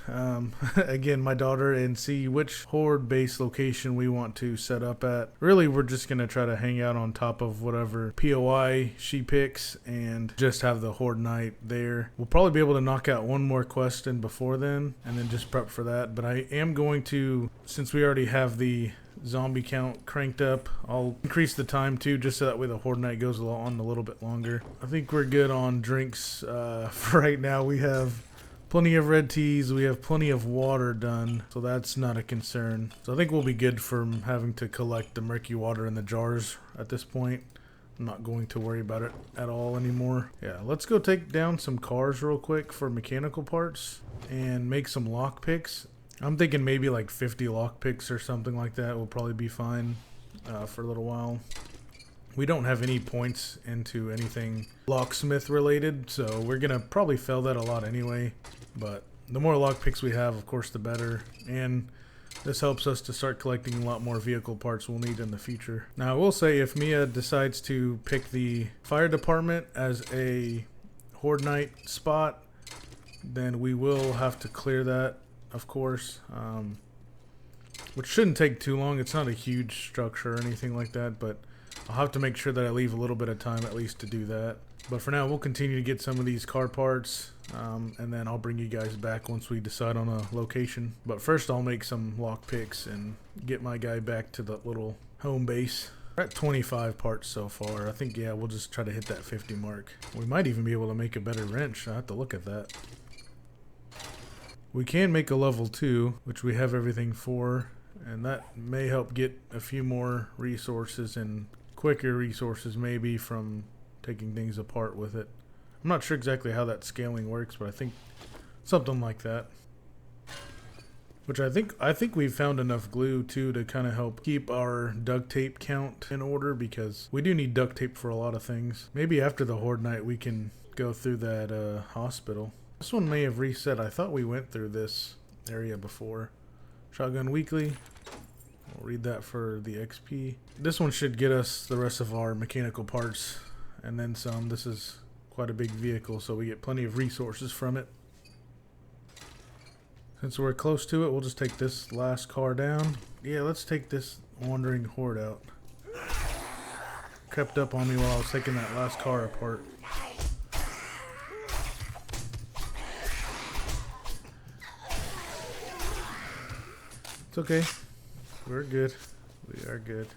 Speaker 1: again, my daughter, and see which Horde base location we want to set up at. Really, we're just going to try to hang out on top of whatever POI she picks and just have the Horde Night there. We'll probably be able to knock out one more quest in before then and then just prep for that. But I am going to, since we already have the zombie count cranked up, I'll increase the time too, just so that way the Horde Night goes on a little bit longer. I think we're good on drinks for right now. We have plenty of red teas, we have plenty of water done, so that's not a concern. So I think we'll be good from having to collect the murky water in the jars at this point. I'm not going to worry about it at all anymore. Yeah, let's go take down some cars real quick for mechanical parts and make some lock picks. I'm thinking maybe like 50 lockpicks or something like that will probably be fine for a little while. We don't have any points into anything locksmith related, so we're gonna probably fail that a lot anyway. But the more lockpicks we have, of course, the better. And this helps us to start collecting a lot more vehicle parts we'll need in the future. Now, I will say, if Mia decides to pick the fire department as a Horde Night spot, then we will have to clear that, of course, which shouldn't take too long. It's not a huge structure or anything like that, but I'll have to make sure that I leave a little bit of time at least to do that. But for now, we'll continue to get some of these car parts, and then I'll bring you guys back once we decide on a location. But first, I'll make some lock picks and get my guy back to the little home base. We're at 25 parts so far. I think, yeah, we'll just try to hit that 50 mark. We might even be able to make a better wrench. I have to look at that. We can make a level 2, which we have everything for, and that may help get a few more resources and quicker resources maybe from taking things apart with it. I'm not sure exactly how that scaling works, but I think something like that. Which I think we've found enough glue too to kind of help keep our duct tape count in order, because we do need duct tape for a lot of things. Maybe after the Horde Night we can go through that hospital. This one may have reset. I thought we went through this area before. Shotgun Weekly. We'll read that for the XP. This one should get us the rest of our mechanical parts and then some. This is quite a big vehicle, so we get plenty of resources from it. Since we're close to it, we'll just take this last car down. Yeah, let's take this wandering horde out. Crept up on me while I was taking that last car apart. It's okay. We're good. We are good.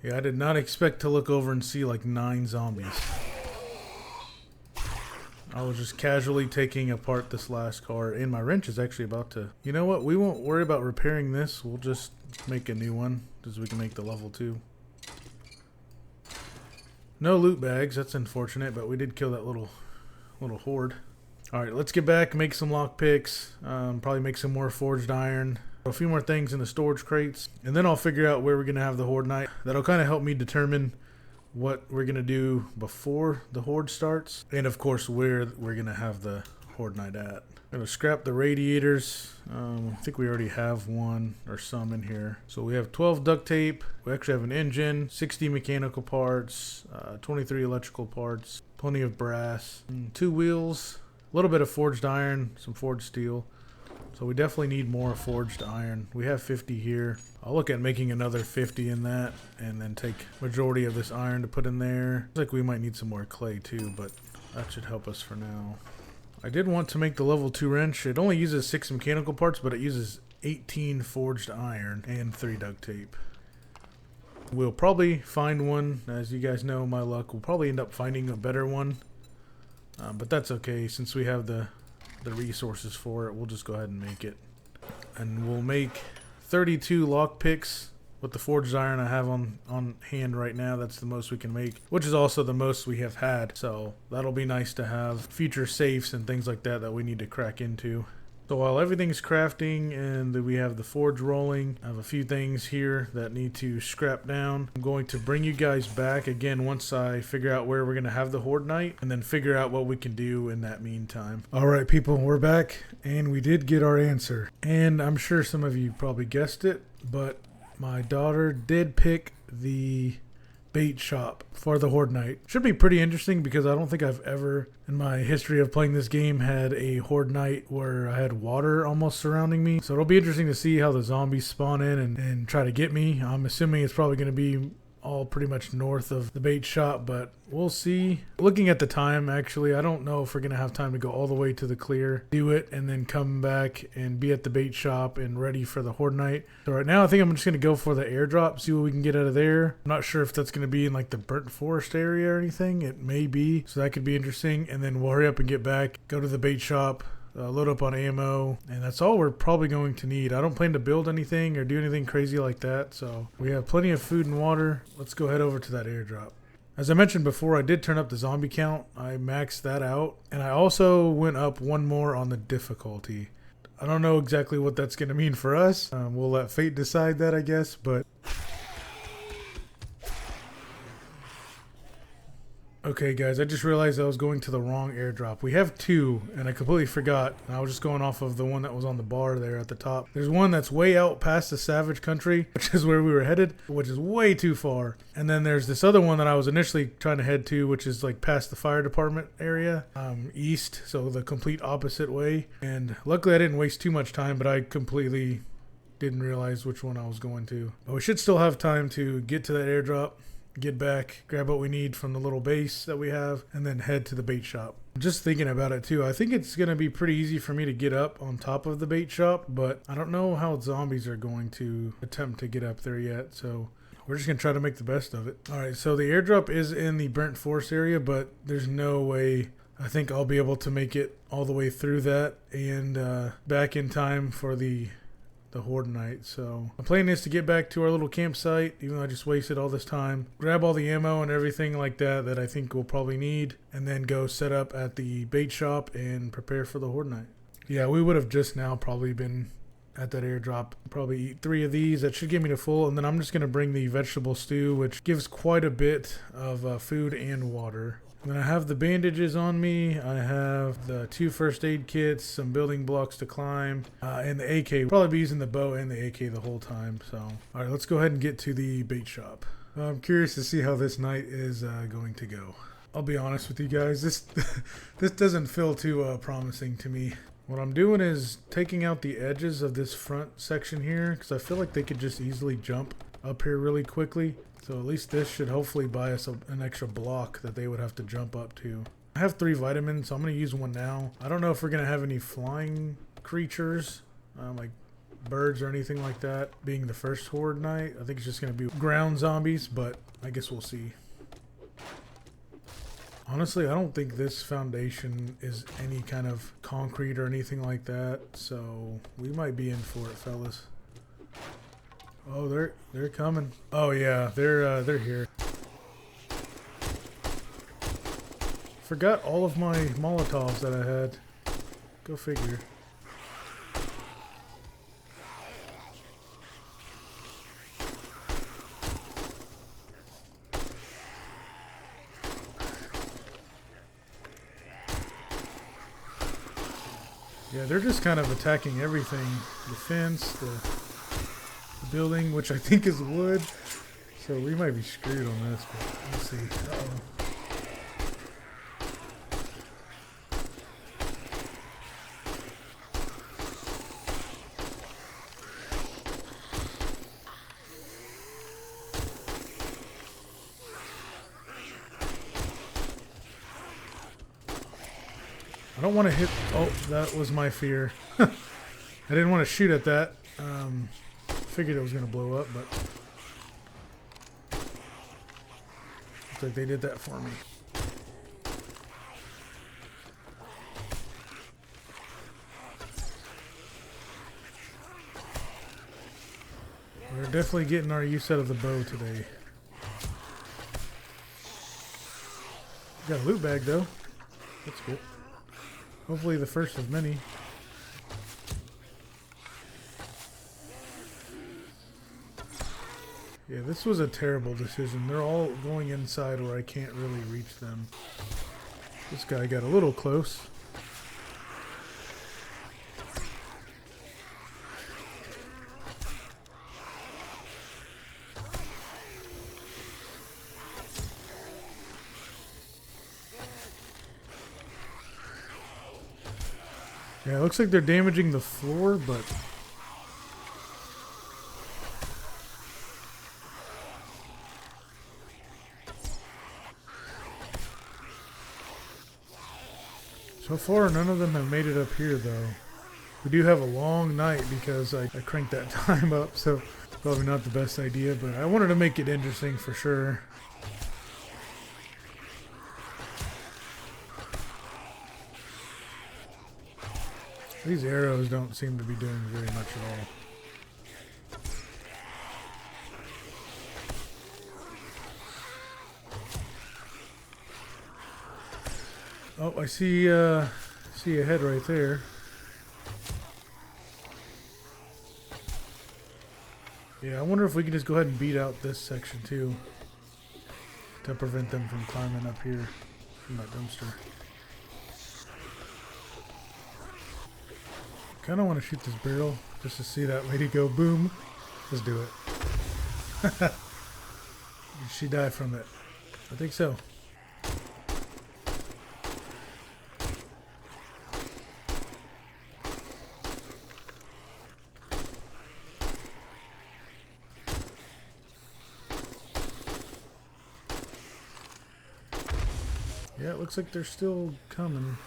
Speaker 1: Yeah, I did not expect to look over and see like 9 zombies. I was just casually taking apart this last car, and my wrench is actually about to... You know what? We won't worry about repairing this. We'll just make a new one, because we can make the level 2. No loot bags. That's unfortunate, but we did kill that little horde. Alright, let's get back, make some lockpicks, probably make some more forged iron. A few more things in the storage crates, and then I'll figure out where we're going to have the Horde Night. That'll kind of help me determine what we're going to do before the Horde starts, and of course where we're going to have the Horde Night at. I'm going to scrap the radiators. I think we already have one or some in here. So we have 12 duct tape. We actually have an engine, 60 mechanical parts, 23 electrical parts, plenty of brass, 2 wheels, a little bit of forged iron, some forged steel. So we definitely need more forged iron. We have 50 here. I'll look at making another 50 in that, and then take majority of this iron to put in there. Looks like we might need some more clay too, but that should help us for now. I did want to make the level 2 wrench. It only uses 6 mechanical parts, but it uses 18 forged iron and 3 duct tape. We'll probably find one. As you guys know, my luck, we'll probably end up finding a better one. But that's okay, since we have the the resources for it, we'll just go ahead and make it. And we'll make 32 lockpicks with the forged iron I have on hand right now. That's the most we can make, which is also the most we have had. So that'll be nice to have future safes and things like that we need to crack into. So while everything's crafting and we have the forge rolling, I have a few things here that need to scrap down. I'm going to bring you guys back again once I figure out where we're going to have the Horde Night, and then figure out what we can do in that meantime. Alright people, we're back, and we did get our answer. And I'm sure some of you probably guessed it, but my daughter did pick the bait shop for the Horde Night. Should be pretty interesting because I don't think I've ever in my history of playing this game had a Horde Night where I had water almost surrounding me. So it'll be interesting to see how the zombies spawn in and try to get me. I'm assuming it's probably going to be all pretty much north of the bait shop, but we'll see. Looking at the time, actually, I don't know if we're gonna have time to go all the way to the clear, do it, and then come back and be at the bait shop and ready for the Horde Night. So right now I think I'm just gonna go for the airdrop, see what we can get out of there. I'm not sure if that's gonna be in like the burnt forest area or anything. It may be, so that could be interesting. And then we'll hurry up and get back, go to the bait shop, load up on ammo, and that's all we're probably going to need. I don't plan to build anything or do anything crazy like that, so we have plenty of food and water. Let's go head over to that airdrop. As I mentioned before, I did turn up the zombie count. I maxed that out, and I also went up one more on the difficulty. I don't know exactly what that's going to mean for us. We'll let fate decide that, I guess, but okay guys, I just realized I was going to the wrong airdrop. We have two, and I completely forgot. I was just going off of the one that was on the bar there at the top. There's one that's way out past the Savage Country, which is where we were headed, which is way too far. And then there's this other one that I was initially trying to head to, which is like past the fire department area, east, so the complete opposite way. And luckily I didn't waste too much time, but I completely didn't realize which one I was going to. But we should still have time to get to that airdrop, get back, grab what we need from the little base that we have, and then head to the bait shop. Just thinking about it too, I think it's going to be pretty easy for me to get up on top of the bait shop, but I don't know how zombies are going to attempt to get up there yet, so we're just going to try to make the best of it. Alright, so the airdrop is in the burnt forest area, but there's no way I think I'll be able to make it all the way through that and back in time for the Horde Night. So my plan is to get back to our little campsite, even though I just wasted all this time, grab all the ammo and everything like that I think we'll probably need, and then go set up at the bait shop and prepare for the Horde Night. Yeah, we would have just now probably been at that airdrop. Probably eat 3 of these. That should get me to full, and then I'm just going to bring the vegetable stew, which gives quite a bit of food and water. Then I have the bandages on me, I have the 2 first aid kits, some building blocks to climb, and the AK. We'll probably be using the bow and the AK the whole time. So, alright, let's go ahead and get to the bait shop. I'm curious to see how this night is going to go. I'll be honest with you guys, this doesn't feel too promising to me. What I'm doing is taking out the edges of this front section here, because I feel like they could just easily jump up here really quickly. So at least this should hopefully buy us an extra block that they would have to jump up to. I have 3 vitamins, so I'm going to use one now. I don't know if we're going to have any flying creatures, like birds or anything like that, being the first Horde Night. I think it's just going to be ground zombies, but I guess we'll see. Honestly, I don't think this foundation is any kind of concrete or anything like that, so we might be in for it, fellas. Oh, they're coming. Oh yeah, they're here. Forgot all of my Molotovs that I had. Go figure. Yeah, they're just kind of attacking everything. The fence, the building, which I think is wood, so we might be screwed on this, but we'll see. I don't want to hit. Oh, that was my fear. I didn't want to shoot at that. Figured it was going to blow up, but looks like they did that for me. definitely getting our use out of the bow today. Got a loot bag though. That's good. Hopefully the first of many. Yeah, this was a terrible decision. They're all going inside where I can't really reach them. This guy got a little close. Yeah, it looks like they're damaging the floor, but so far none of them have made it up here though. We do have a long night because I cranked that time up, so probably not the best idea, but I wanted to make it interesting for sure. These arrows don't seem to be doing very much at all. Oh, I see a head right there. Yeah, I wonder if we can just go ahead and beat out this section too to prevent them from climbing up here from that dumpster. Kind of want to shoot this barrel just to see that lady go boom. Let's do it. Did she die from it? I think so. Yeah, it looks like they're still coming.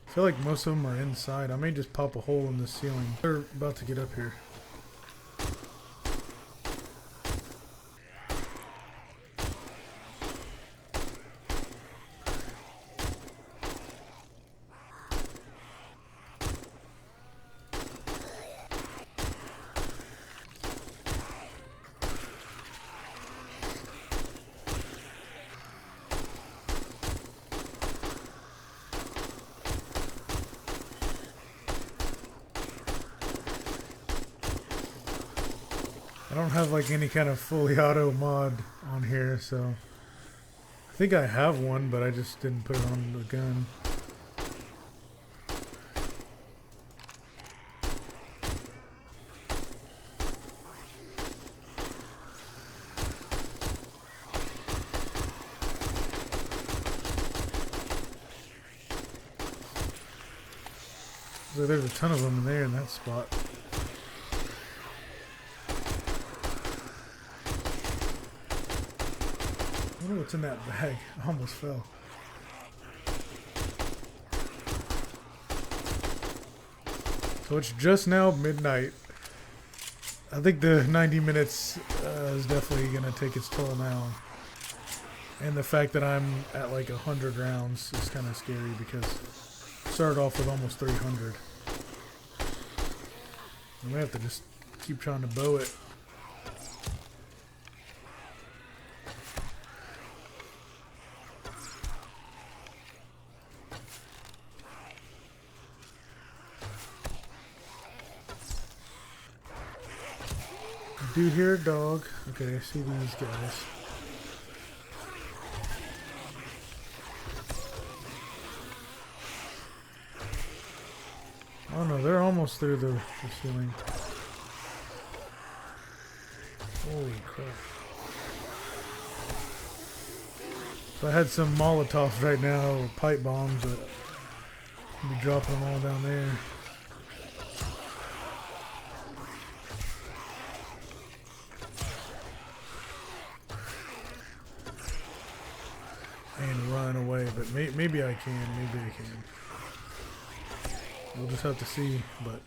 Speaker 1: I feel like most of them are inside. I may just pop a hole in the ceiling. They're about to get up here. I don't have like any kind of fully auto mod on here, so I think I have one, but I just didn't put it on the gun. So there's a ton of them in there in that spot. I wonder what's in that bag. I almost fell. So it's just now midnight. I think the 90 minutes is definitely going to take its toll now. And the fact that I'm at like 100 rounds is kind of scary because I started off with almost 300. I'm going to have to just keep trying to bow it. I do hear a dog. Okay, I see these guys. Oh no, they're almost through the ceiling. Holy crap. If I had some Molotovs right now, or pipe bombs, I'd be dropping them all down there. And run away, but maybe I can, maybe I can. We'll just have to see, but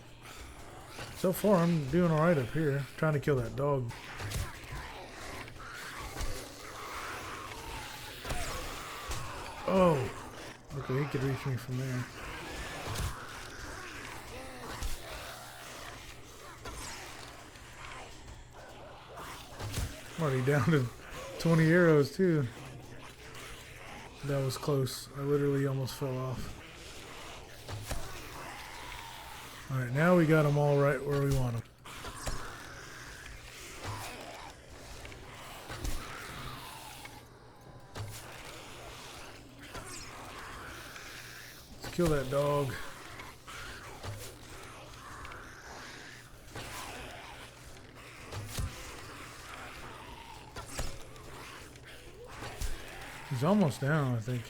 Speaker 1: so far I'm doing alright up here. Trying to kill that dog. Oh! Okay, he could reach me from there. I'm already down to 20 arrows too. That was close. I literally almost fell off. Alright, now we got them all right where we want them. Let's kill that dog. He's almost down, I think.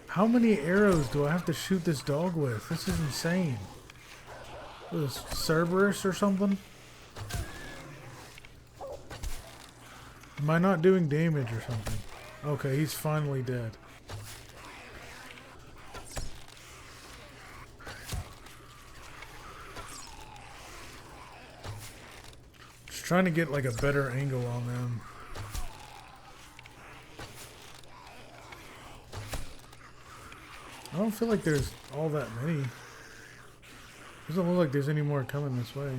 Speaker 1: How many arrows do I have to shoot this dog with? This is insane. What is this, Cerberus or something? Am I not doing damage or something? Okay, he's finally dead. Just trying to get like a better angle on them. I don't feel like there's all that many. Doesn't look like there's any more coming this way.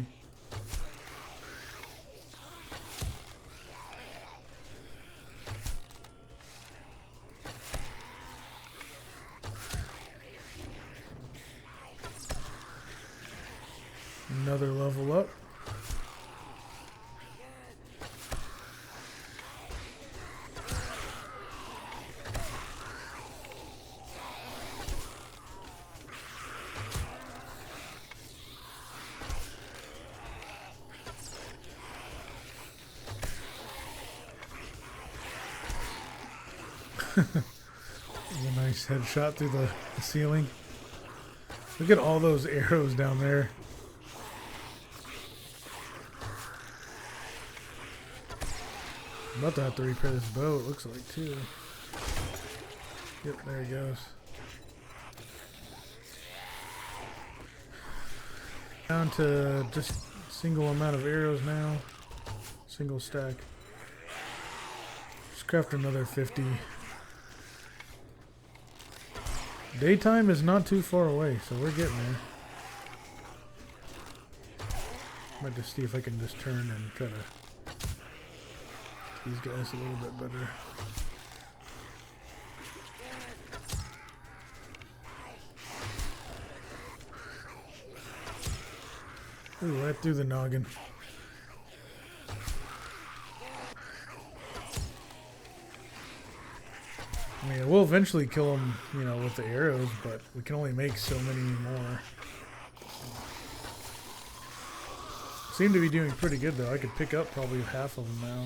Speaker 1: Another level up. A nice headshot through the ceiling. Look at all those arrows down there. I'm about to have to repair this bow, it looks like, too. Yep, there he goes. Down to just single amount of arrows now. Single stack. Just craft another 50. Daytime is not too far away, so we're getting there. Might just see if I can just turn and try to these guys a little bit better. Ooh, right through the noggin. I mean, we'll eventually kill them, you know, with the arrows, but we can only make so many more. Seem to be doing pretty good, though. I could pick up probably half of them now.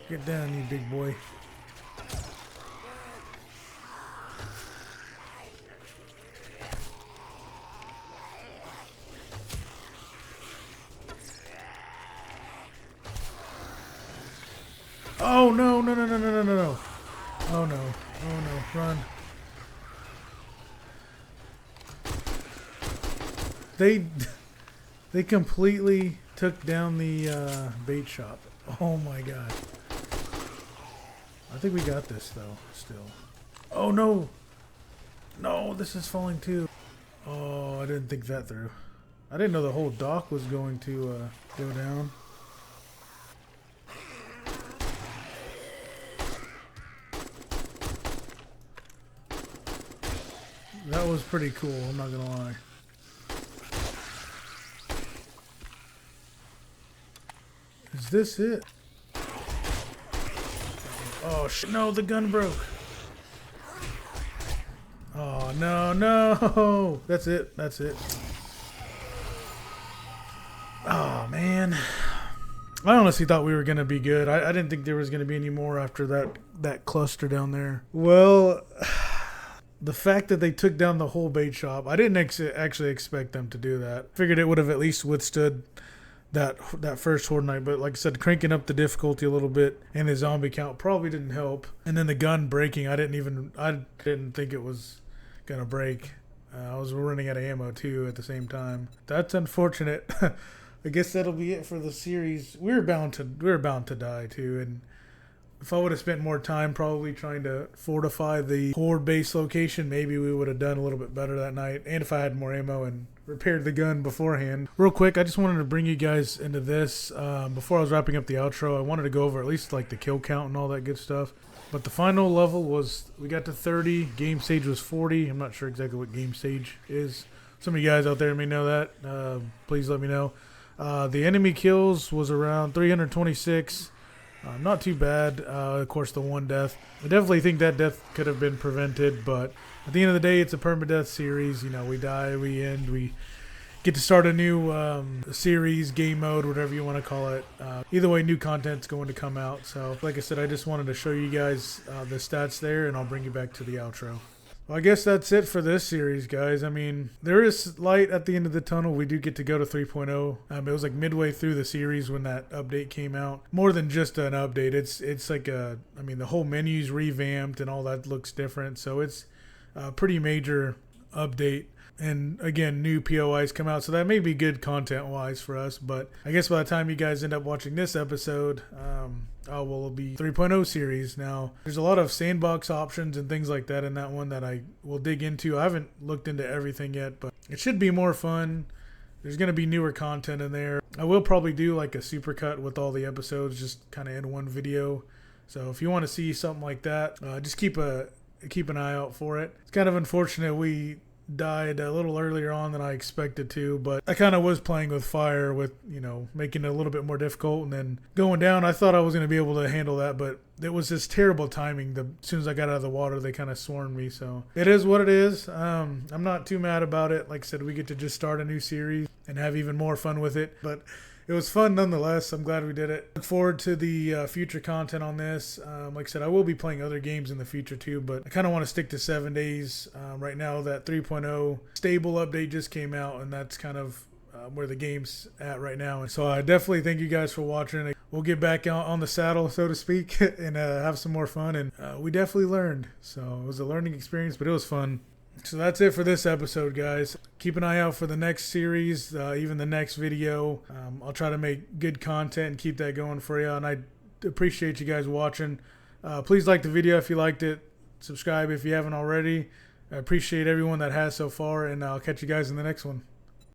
Speaker 1: Get down, you big boy. Oh no, no, no, no, no, no, no, no. Oh no, oh no, run. They completely took down the bait shop. Oh my god. I think we got this though, still. Oh no! No, this is falling too. Oh, I didn't think that through. I didn't know the whole dock was going to go down. That was pretty cool, I'm not gonna lie. Is this it? Oh shit, no, the gun broke. Oh no, no! That's it, that's it. I honestly thought we were going to be good. I didn't think there was going to be any more after that cluster down there. Well, the fact that they took down the whole bait shop, I didn't actually expect them to do that. Figured it would have at least withstood that first Horde Night, but like I said, cranking up the difficulty a little bit and the zombie count probably didn't help. And then the gun breaking, I didn't think it was gonna break. I was running out of ammo too at the same time. That's unfortunate. I guess that'll be it for the series. We were bound to die too, and if I would have spent more time probably trying to fortify the Horde base location, maybe we would have done a little bit better that night. And if I had more ammo and repaired the gun beforehand. Real quick, I just wanted to bring you guys into this. Before I was wrapping up the outro, I wanted to go over at least like the kill count and all that good stuff. But the final level was, we got to 30. Game stage was 40. I'm not sure exactly what game stage is. Some of you guys out there may know that. Please let me know. The enemy kills was around 326. Not too bad. Of course, the one death. I definitely think that death could have been prevented, but at the end of the day, it's a permadeath series. You know, we die, we end, we get to start a new series, game mode, whatever you want to call it. Either way, new content's going to come out. So, like I said, I just wanted to show you guys the stats there, and I'll bring you back to the outro. Well, I guess that's it for this series, guys. I mean, there is light at the end of the tunnel. We do get to go to 3.0. It was like midway through the series when that update came out. More than just an update. It's like the whole menu's revamped and all that looks different. So it's a pretty major update. And again, new POIs come out, so that may be good content-wise for us. But I guess by the time you guys end up watching this episode, it'll be 3.0 series. Now, there's a lot of sandbox options and things like that in that one that I will dig into. I haven't looked into everything yet, but it should be more fun. There's going to be newer content in there. I will probably do like a supercut with all the episodes, just kind of in one video. So if you want to see something like that, just keep an eye out for it. It's kind of unfortunate we died a little earlier on than I expected to, but I kind of was playing with fire with, making it a little bit more difficult, and then going down, I thought I was going to be able to handle that, but it was just terrible timing. As soon as I got out of the water, they kind of swarmed me, so it is what it is. I'm not too mad about it. Like I said, we get to just start a new series and have even more fun with it, but it was fun nonetheless. I'm glad we did it. Look forward to the future content on this. Like I said, I will be playing other games in the future too, but I kind of want to stick to 7 days. Right now, that 3.0 stable update just came out, and that's kind of where the game's at right now. And so I definitely thank you guys for watching. We'll get back on the saddle, so to speak, and have some more fun. And we definitely learned. So it was a learning experience, but it was fun. So that's it for this episode, guys. Keep an eye out for the next series, even the next video. I'll try to make good content and keep that going for you. And I appreciate you guys watching. Please like the video if you liked it. Subscribe if you haven't already. I appreciate everyone that has so far, and I'll catch you guys in the next one.